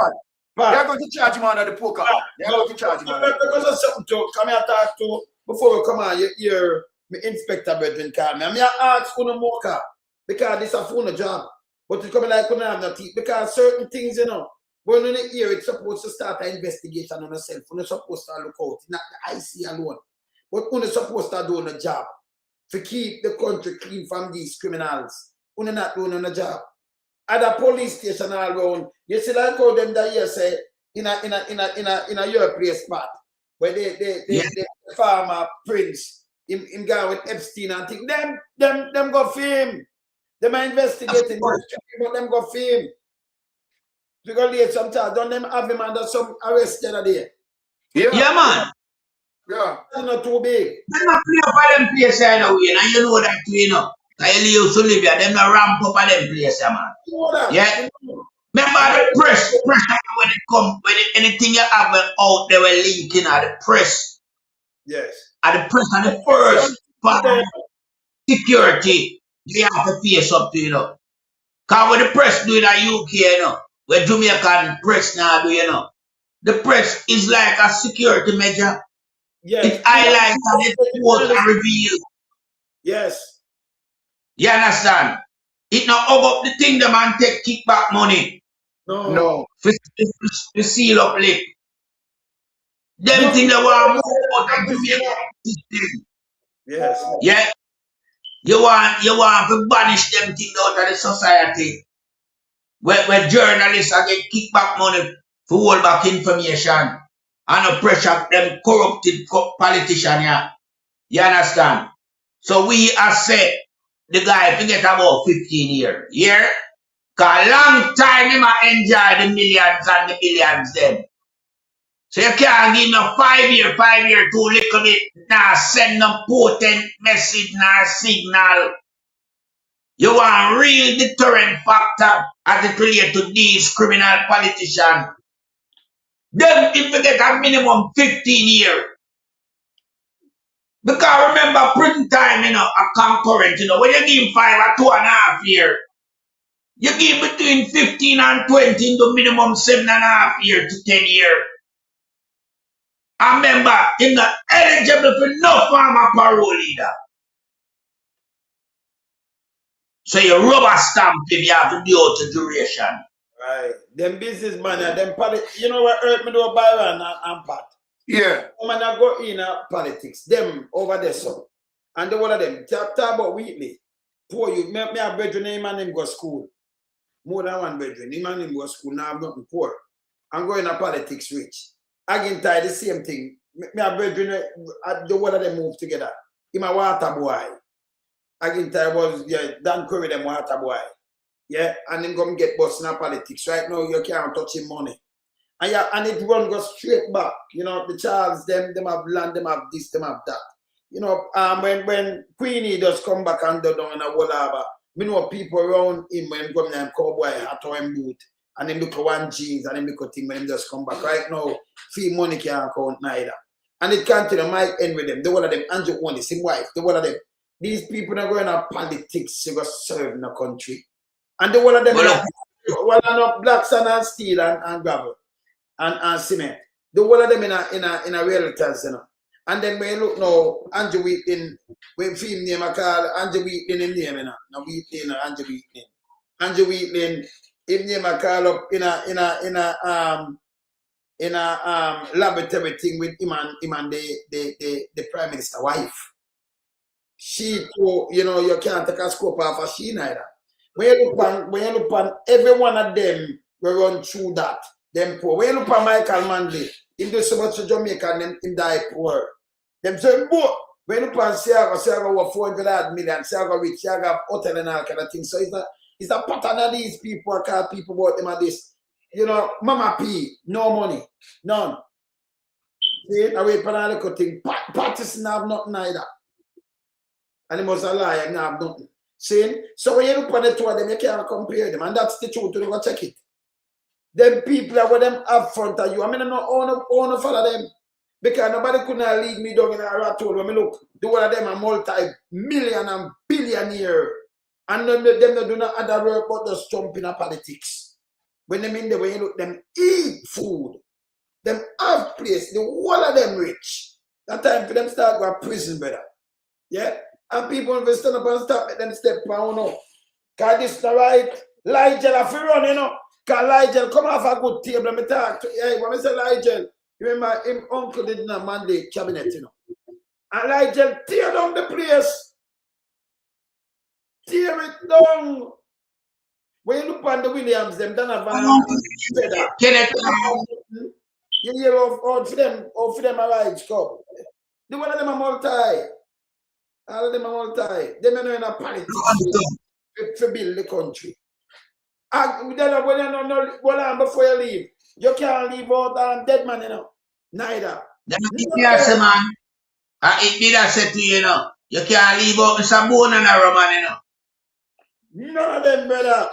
They're going to charge him under the poker. They're going to charge him under the poker. Because of something to come here talk to before we come on, your inspector brethren call me. I mean, I ask for no more car because this is a phone job. But it's coming like couldn't have no teeth because certain things, you know, when in the ear, it's supposed to start an investigation on yourself. You're not supposed to look out, not the IC alone. But you're supposed to do a job to keep the country clean from these criminals. You're not doing a job. At a police station all around, you see like how them that here say in a European spot where the farmer Prince, him guy with Epstein and things, them go film. Them are investigating, but them go film. Because later sometimes don't them have him under some arrest the other day. Yeah, man. Yeah. That's not too big. Them not play up at them place I know, and you know that too, you know. Because you used to live here, them not ramp up at them place, man. You know that. Yeah. Remember the pressure when it come, when anything you have out there will leaking at the press. Yes. At the press and the first part of security, you have to face up to, you know. Because when the press do in the UK, you know, where Jamaican press now do, you know, the press is like a security measure. Yes. It highlights and it quotes and reveals. Yes. You understand? It not hug up the thing the man take kickback money. No. To seal up lip. Them thing they want more out of Jamaican system. Yes. Yeah. You want to banish them things out of the society. Where journalists are get kickback money for hold back information and the pressure them corrupted politician, yeah. You understand? So we have said the guy forget about 15 years. Yeah? Cause long time he might enjoy the millions and the billions then. So you can't give no 5 year too little bit, nah send no potent message, nah signal. You want real deterrent factor as it relates to these criminal politicians. Them if you get a minimum 15 years. Because remember prison time, you know, a concurrent, you know, when you give 5 or 2.5 years, you give between 15 and 20 into minimum 7.5 years to 10 years. And remember, you're not eligible for no form of parole either. So you rubber stamp if you have to do out the duration. Right. Them businessmen and them politics. You know what hurt me do Byron and Pat? Yeah. Man, I go in politics. Them over there, so. And the one of them. Talk about Wheatley. Poor you. Me a brethren, him and him go school. More than one brethren. Him and him go school. Now I'm nothing poor. I'm going to politics rich. Again, the same thing. Me a brethren, the one of them move together. Him a water boy. Again, was Dan Curry, them water boy. Yeah, and then come get boss in politics. Right now, you can't touch him money. And yeah, and it run go straight back. You know, the Charles, them have land, them have this, them have that. You know, when Queenie does come back and do down in a wallaba, we know people around him when come there cowboy hat or him boot, and then look at one jeans and then look at him when him just come back. Right now, fee money can't count neither. And it can't tell Mike end with them. The one of them, Andrew Only, his wife, the one of them. These people are going to politics to go serve in the country. And the one of them, one of black sand and steel and gravel and cement. The one of them in a realtors, you know. And then when you look now, Andrew Wheatley, when film name I call Andrew Wheatley in name, you know. No Wheatley, no Andrew Wheatley. Andrew Wheatley, his name I call up in a laboratory thing with him and the Prime Minister wife. She too, you know, you can't take a scope off of she neither. When you look on every one of them will run through that. Them poor. When you look on Michael Manley, he do so much to Jamaica and him die poor. Them say, boy, when you look on Siaga was 400 million, Siaga rich, Siaga have hotel and all kind of things. So it's a pattern of these people, I call people about them at this. You know, Mama P, no money, none. See, I wait for a little thing. Patterson have nothing either. And he must lie and have nothing. See? So when you look at the two of them, you can't compare them. And that's the truth. You go check it. Them people are with them up front of you. I mean, I don't own follow them. Because nobody couldn't lead me down in a rat hole. When I look, the one of them are multi-million and billionaire. And them do not other work but just jump in a politics. When them in there, when you look, them eat food. Them have place. The whole of them rich. That time for them start going to prison, brother. Yeah? And people will stand up and stop let them step down, you know. Because this is the right. Ligel have to run, you know. Because Ligel come off a good table and me talk to hey, when I say Ligel, you remember him uncle did not mandate cabinet, you know. And Ligel tear down the place. Tear it down. When you look on the Williams, them don't have you hear of them a rides cup. The one of them are multi. All of them are multi. Them are in a politics to build the country. And when you know go before you leave, you can't leave out dead man, you know. Neither. Yes, man. It did I say to you, you know. You can't leave out Mr. Bone and a Roman, you know. None of them, brother.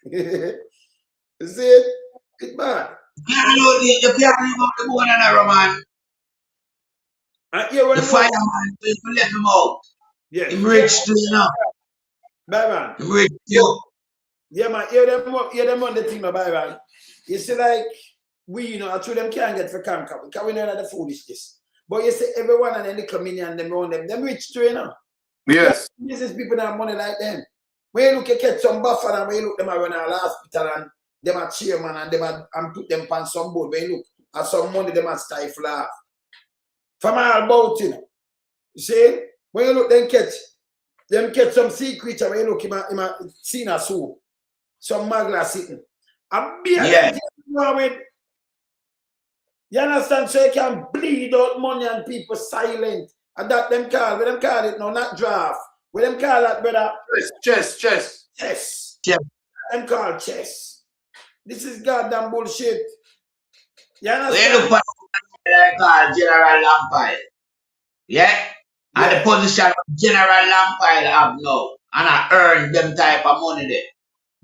You see it? It's bad. You can't leave out the Bone and a Roman. The fireman, you let him out. Yeah. Him rich too, you know. Byron. Him rich too. Yeah, man. Hear them on the team, Byron. You see, like, we, you know, I them can't get for conquer because we know that the foolishness. But you see, everyone and then the comedian and them around them rich too, you know. Yes. Business people that have money like them. When you look, you catch some buffer and when you look, them are running a hospital and them are chairman and them are, and put them on some board. When you look at some money, them are stifle off. From all about, you know. You see? When you look, them catch some sea creature. When you look, him a seen a soup. Some magla sitting. A beer with. You understand? So you can bleed out money and people silent. And that them call, what them call it now, not draft. What them call that, brother? Chess. Chess. Them call chess. This is goddamn bullshit. You understand? Called General Lampile. Yeah? And the position of General Lampile have now. And I earn them type of money there.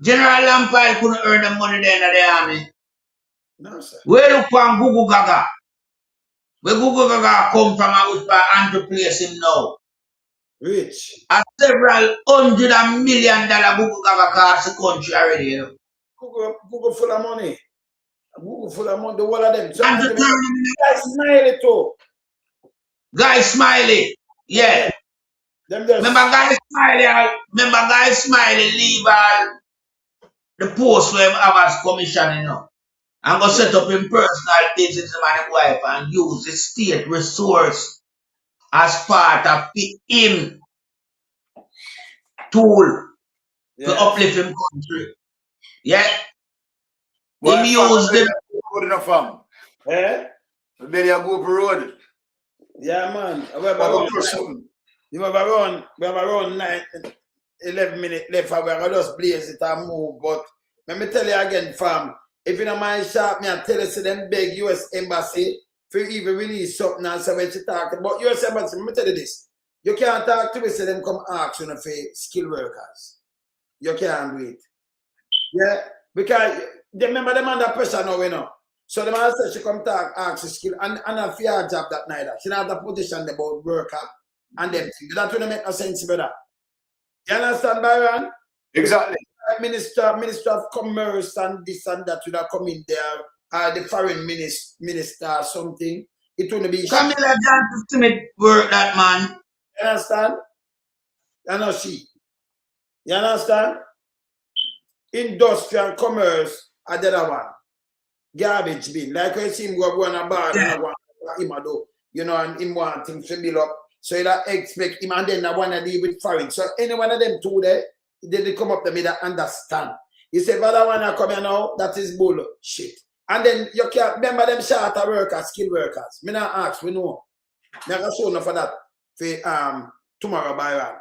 General Lampile couldn't earn the money there in the army. No, sir. Where look from Gugu Gaga? Where Gugu Gaga come from and which and to place him now? Rich. A several $100 million Gugu Gaga cost the country already, you know. Google full of money. Google full of money, the whole of them. Guy Smiley too. Guy Smiley, yeah. Remember guys Smiley leave all the post where him have as commission, you know. And go set up in personal things with him and his wife and use the state resource as part of him tool to uplift him country. Yeah. Him use them. Good enough, fam. Eh? Maybe I go up the road. Yeah, man. We have around 11 minutes left. We are just blaze it and move. But let me tell you again, fam. If you don't mind sharp, me I tell you, them beg US Embassy for even release something and say when she talk about US Embassy, let me tell you this. You can't talk to me, say them come ask you for skilled workers. You can't do it. Yeah? Because they remember them under pressure now, you know. So the man said she come talk, ask the skill, and a fair job that night. She not have a position about worker and them things. That wouldn't make no sense, brother. You understand, Byron? Exactly. Minister of Commerce and this and that would have come in there, the foreign minister or something. It wouldn't be. Camilla Johnson Smith work that man. You understand? You know she. You understand? Industry and commerce are the other one. Garbage bin. Like when you see him go on a bar and go on him do, you know, and him want things to build up. So you expect him and then I want to deal with foreign. So any one of them two there, they come up to me that understand. He said, if I want to come here now, that is bullshit. And then you can't remember them charter workers, skilled workers. Me not ask, we know. Never show enough for that for tomorrow, Byron.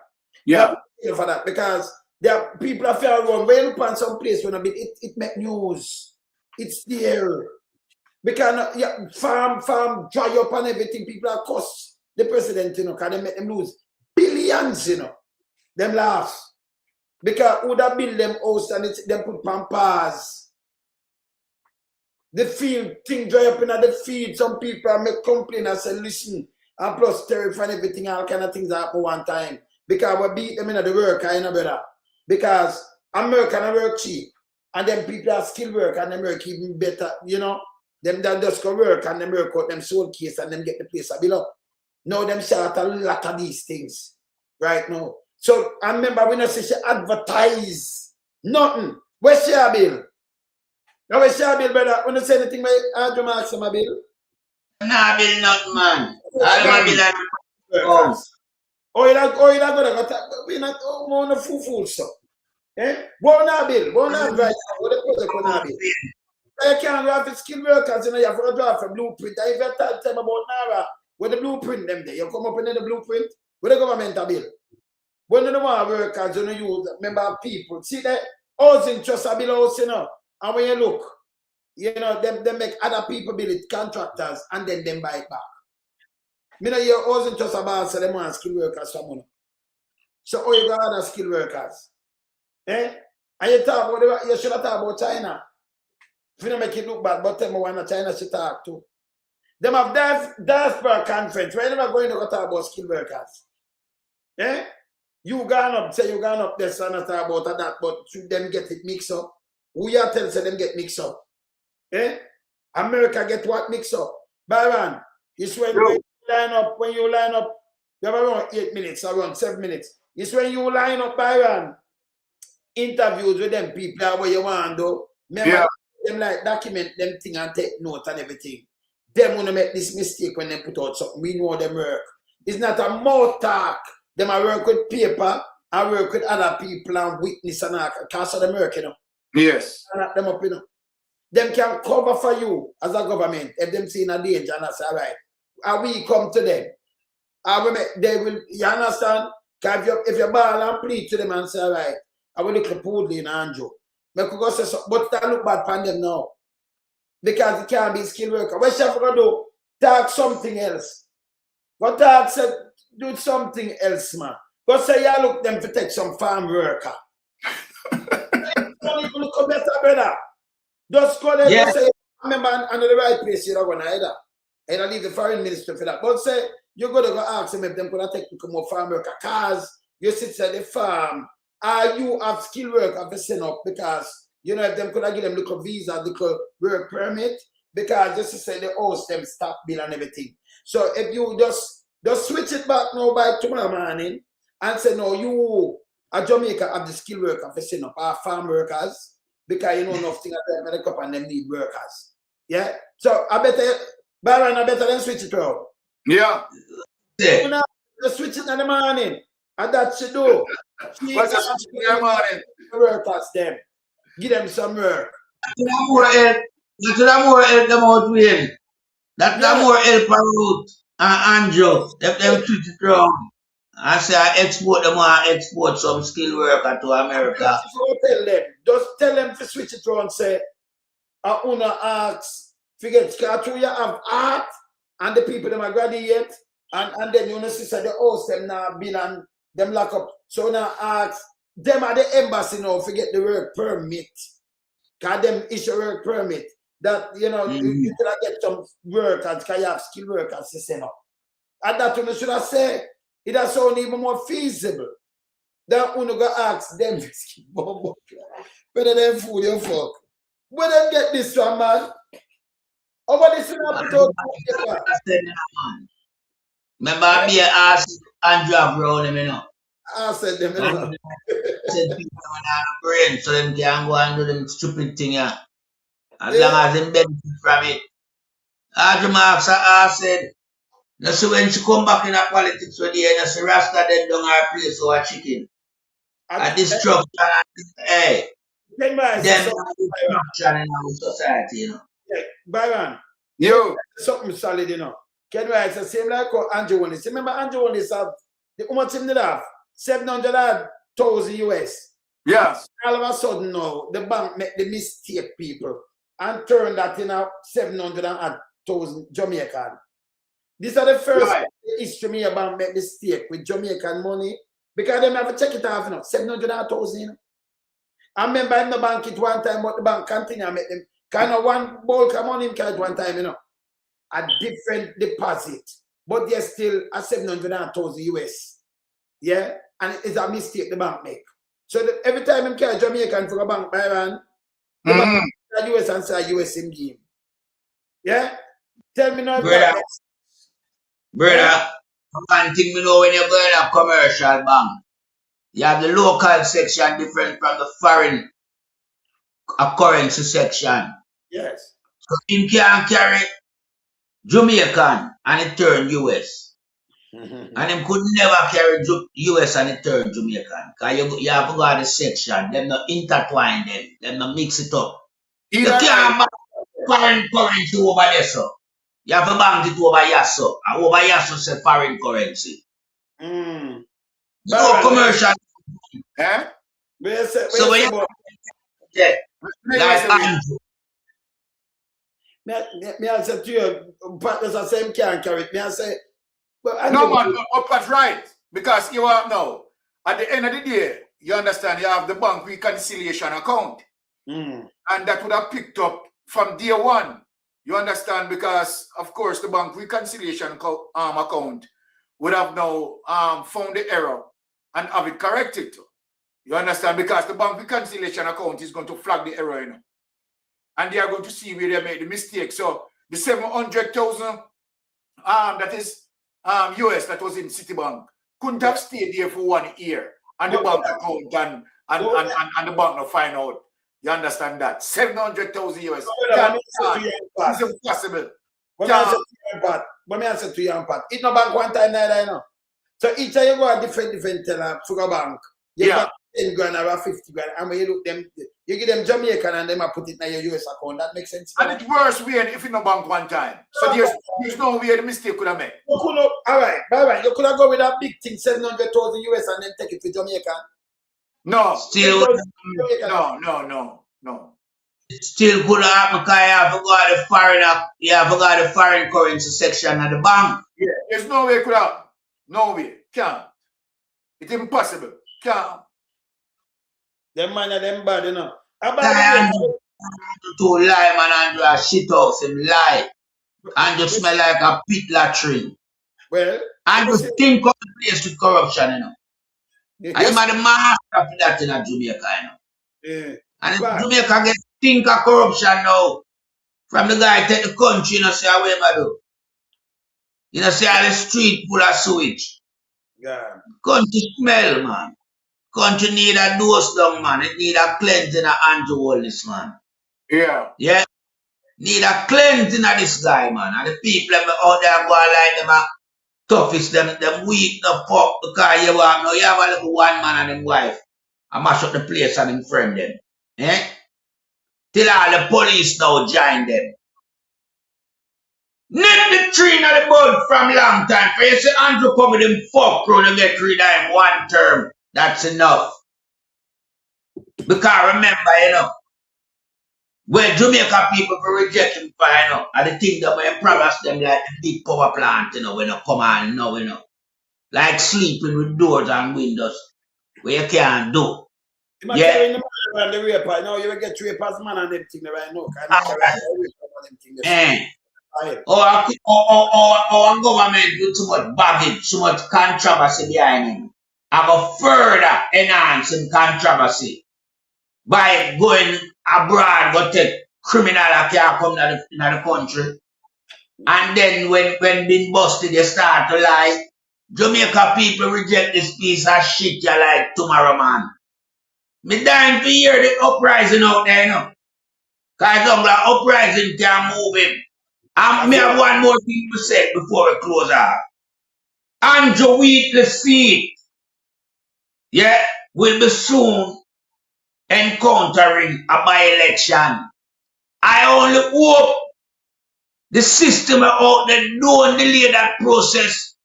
Yeah. For that because there are people are fair around. When you look on some place when it make news. It's there. Because farm dry up and everything, people are cost the president, you know, because they make them lose billions, you know. Them laugh. Because who that build them house and them put pampas. The field thing dry up in the field. Some people make complain and say, listen, and plus tariff and everything, all kind of things happen one time. Because we beat them in the work, you know, brother. Because American work cheap. And then people are skilled work and them work even better, you know. Them just go work and them work out them soul case and them get the place a bill up. Now them short a lot of these things right now. So I remember when I say she advertise nothing. Where's your bill? Now where's your bill, brother? When I say anything about Andrew Marks my bill? Nah, bill nothing, man. Oh, you're not gonna go we not on a fool stuff. Eh? What on bill? What on right? What the project on bill? You can't have the skilled workers, you know, you have to draft a blueprint. I even tell them about Nara. Where the blueprint them there? You come up in the blueprint with the government bill. When you want workers, you know, use member people. See that housing trust a bill house, you know. And when you look, you know, them make other people build it, contractors, and then them buy it back. You know, your housing trust about so them want skilled workers for money. So you got other skilled workers. Eh? And you talk about you should have talked about China. If you don't make it look bad, but tell me why China should talk too. Them have diaspora conference. Why never going to go talk about skilled workers? Eh? You gone up, say you gone up there, so not talk about that, but should them get it mixed up? Who you tell say them get mixed up? Eh? America get what mixed up? Byron, it's when you line up, you have around 8 minutes, around 7 minutes. It's when you line up, Byron. Interviews with them people where you want to do. Remember, them like document them thing and take note and everything. Them wanna make this mistake when they put out something. We know them work. It's not a mouth talk. Them I work with paper and work with other people and witness and all. Because of them work, you know. Yes. Them up, you know. Them can cover for you as a government if them see in a danger and I say, all right. And we come to them. And they will, you understand? Because if you ball and plead to them and say, all right. I will look at Poodley and Andrew. But that look bad upon them now. Because it can't be skilled worker. What you have to do? Talk something else. Go talk, do something else, man. Go say you look them to take some farm worker. Don't even look better, brother. Just go there and say, remember, under the right place, you're not going to either. And I leave the foreign minister for that. But say, you're going to go ask them if them could take to come more farm worker. Because you sit at the farm. You have skilled work have to send up because you know if them could have give them little visa, little work permit, because just to say the host them stop bill and everything. So if you just switch it back now by tomorrow morning and say, no, you, a Jamaica have the skilled worker for setting up our farm workers because you know nothing about America and them need workers. Yeah? So I better, Baron, I better than switch it around. Yeah. You know, switch it in the morning. And that she do. What's the switch in the morning? Workers them. Give them some work. That's more help them out with. That's more help out. And Andrew, if them switch it around. I say I export them or export some skilled worker to America. Tell them. Just tell them to switch it around. Say, I wanna ask, forget, because you have art and the people them are graduate, and then you know, sister, the host them now bill and them lock up. So now ask them at the embassy now, forget the work permit. Because them issue work permit. That, you know, you could get some workers, because you have skilled workers to send up. And that you should have said, it has sound even more feasible. That you go ask them, whether them fool you fuck. Where them get this one, man? Over this one, remember me asked Andrew Brown him, you know. I said them, you know. Said people have a brain so them can go and do them stupid thing, yeah. As long as them benefit from it. Andrew Marks said, you see when she come back in a politics with you, you see Rasta then down her place or a chicken. A destruction, hey. Them destruction in our society, you know. Yeah, Byron. Yo. Something solid, you know. Ken Rice, the same like Andrew Willis. Remember Andrew Willis have how much him did have? 700,000 US. Yeah. All of a sudden now, the bank make the mistake, people, and turn that in a 700,000 Jamaican. These are the first history me about make mistake with Jamaican money because they have to check it off, you know, 700,000. You know? I remember in the bank it one time, but the bank continue make them kind of one bulk of money in cash one time, you know, a different deposit, but there's still a 700,000 US. Yeah, and it's a mistake the bank make. So every time him carry Jamaican for a bank by run, the bank US and say US in game. Yeah, tell me now. Brother, one thing we know when you go in a commercial bank, you have the local section different from the foreign currency section. Yes. So him can carry Jamaican and it turn US. And him could never carry US and it turn Jamaican. Because you have to go to the section. Them not intertwine them. Them not mix it up. You can't buy foreign currency over there, so. You have to bank it over Yasso. And over Yasso say foreign currency. No commercial. Eh? So when you like Andrew. Me I say to you, partners are saying can't carry it. Me I say, but no man, that's right. Because you are now, at the end of the day, you understand you have the bank reconciliation account. And that would have picked up from day one. You understand? Because, of course, the bank reconciliation account would have now found the error and have it corrected. You understand? Because the bank reconciliation account is going to flag the error, you know. And they are going to see where they made the mistake. So the 700,000 that is US that was in Citibank couldn't have stayed there for 1 year. And the bank account and the bank will find out. You understand that? 700,000 US. It's impossible. Let me answer to you, Pat. It's no bank one time neither, you know. So each time you go a different teller for a bank, you got 10 grand or 50 grand, and when you look them, you give them Jamaican and them put it in your US account. That makes sense. And it's worse way if you no bank one time. So there's no way the mistake could have made. You could have, all right, bye. You could have go with that big thing, 700,000 US, and then take it to Jamaican. No. Still, no. Still could happen because you have forgot the foreign currency section of the bank. Yeah, there's no way it could happen. No way. Can't. It's impossible. Can't. Them man are them bad, you know. To lie, man, and do a shit house, him lie. And just smell like a pit latrine. Well, and just think of the place with corruption, you know. Yes. And I'm the master of that in Jamaica, you know. Yeah. And Jamaica get think of corruption now. From the guy take the country, you know, say, away, man, do. You know, say, all the street full of sewage. Yeah. Country smell, man. Country need a dose down, man. It need a cleansing of Andrew Holness, man. Yeah. Yeah. Need a cleansing of this guy, man. And the people them out there go like them are toughest, them weak, the fuck, because you have a little one man and them wife. I mash up the place and them friend them. Eh? Till all the police now join them. Nip the tree in the bud from long time. For you say Andrew come with them fuck crew to get rid of him one term. That's enough. Because remember, when Jamaica people for reject him for, and the thing that we promise them like the big power plant, when they come on now, like sleeping with doors and windows, where you can't do. Yeah. In the man and the raper, you will get raped as man and them thing right now. Our government do too much baggage, too much controversy behind him. I go further enhancing controversy by going abroad, go take criminal that can't come in the country. And then when being busted, you start to lie. Jamaica people reject this piece of shit you like tomorrow, man. Me dying to hear the uprising out there, Because the uprising can move him. And me have one more thing to say before we close out. Andrew Wheatley seat, will be soon encountering a by-election. I only hope the system out there don't delay that process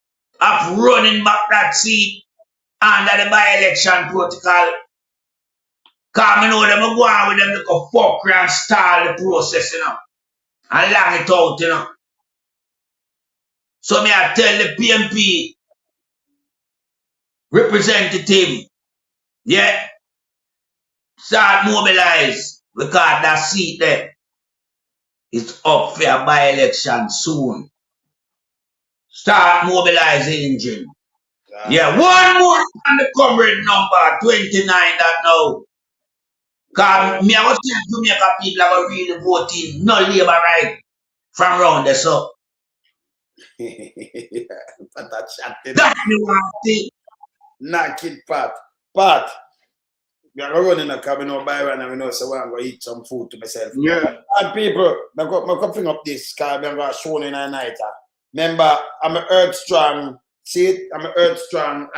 of running back that seat under the by-election protocol. Because I know them go on with them to go fuck and stall the process, and long it out, So me I tell the PMP representative, start mobilize because that seat there is up for a by-election soon. Start mobilizing engine. One more on the comrade number 29 that now. Because me I was saying Jamaica people are going to really vote in no labor right from round there, so. That's me want to see. Knock it, Pat. Pat, we are running a cabin or buy one and we know so I'm going to eat some food to myself. Yeah. And people, I'm coming up this because I'm going to show in a night. Remember, I'm an earth strong. See it? I'm an earth strong.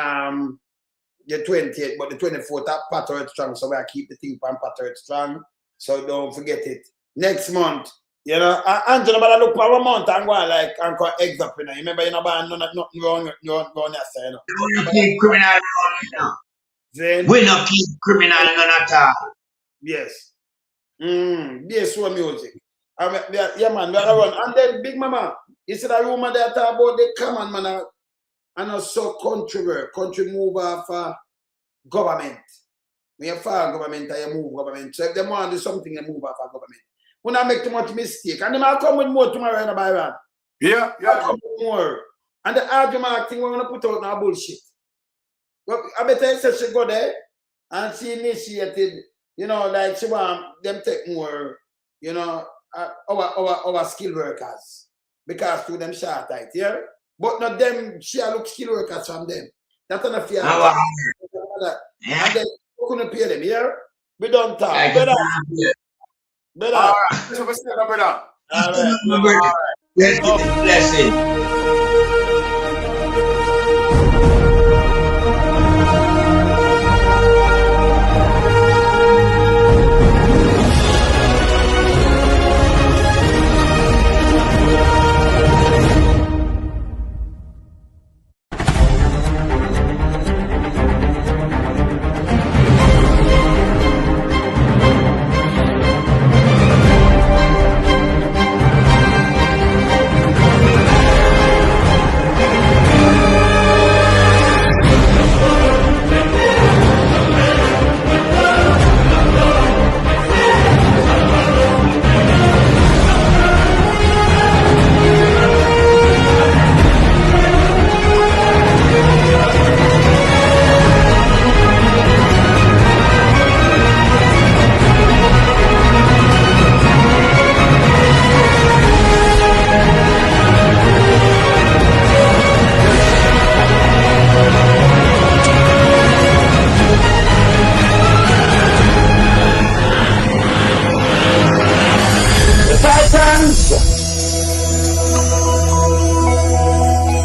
The 28th, but the 24th, Pat Earth Strong, so I keep the thing on Pat Earth Strong. So don't forget it. Next month, Angela, but I look for a month and go like and go eggs up, Remember, nothing wrong, there, We don't keep criminal on, We don't keep criminal on at all. Yes. Yes, so music. Man, we are run. And then Big Mama, you see that rumor there talk about the common man and also country move off government. When you fire government, you move government. So if they want to do something, you move off government. When I make too much mistake, and they might come with more tomorrow in the Byron. Yeah. Come with more. And the argument thing we're going to put out now bullshit. But I bet I said she go there and she initiated, like she want them take more, our skilled workers. Because to them short tight, But not them, she look skilled workers from them. That's not fair. And then we couldn't pay them, We don't talk. Better. All right. All right. Blessing.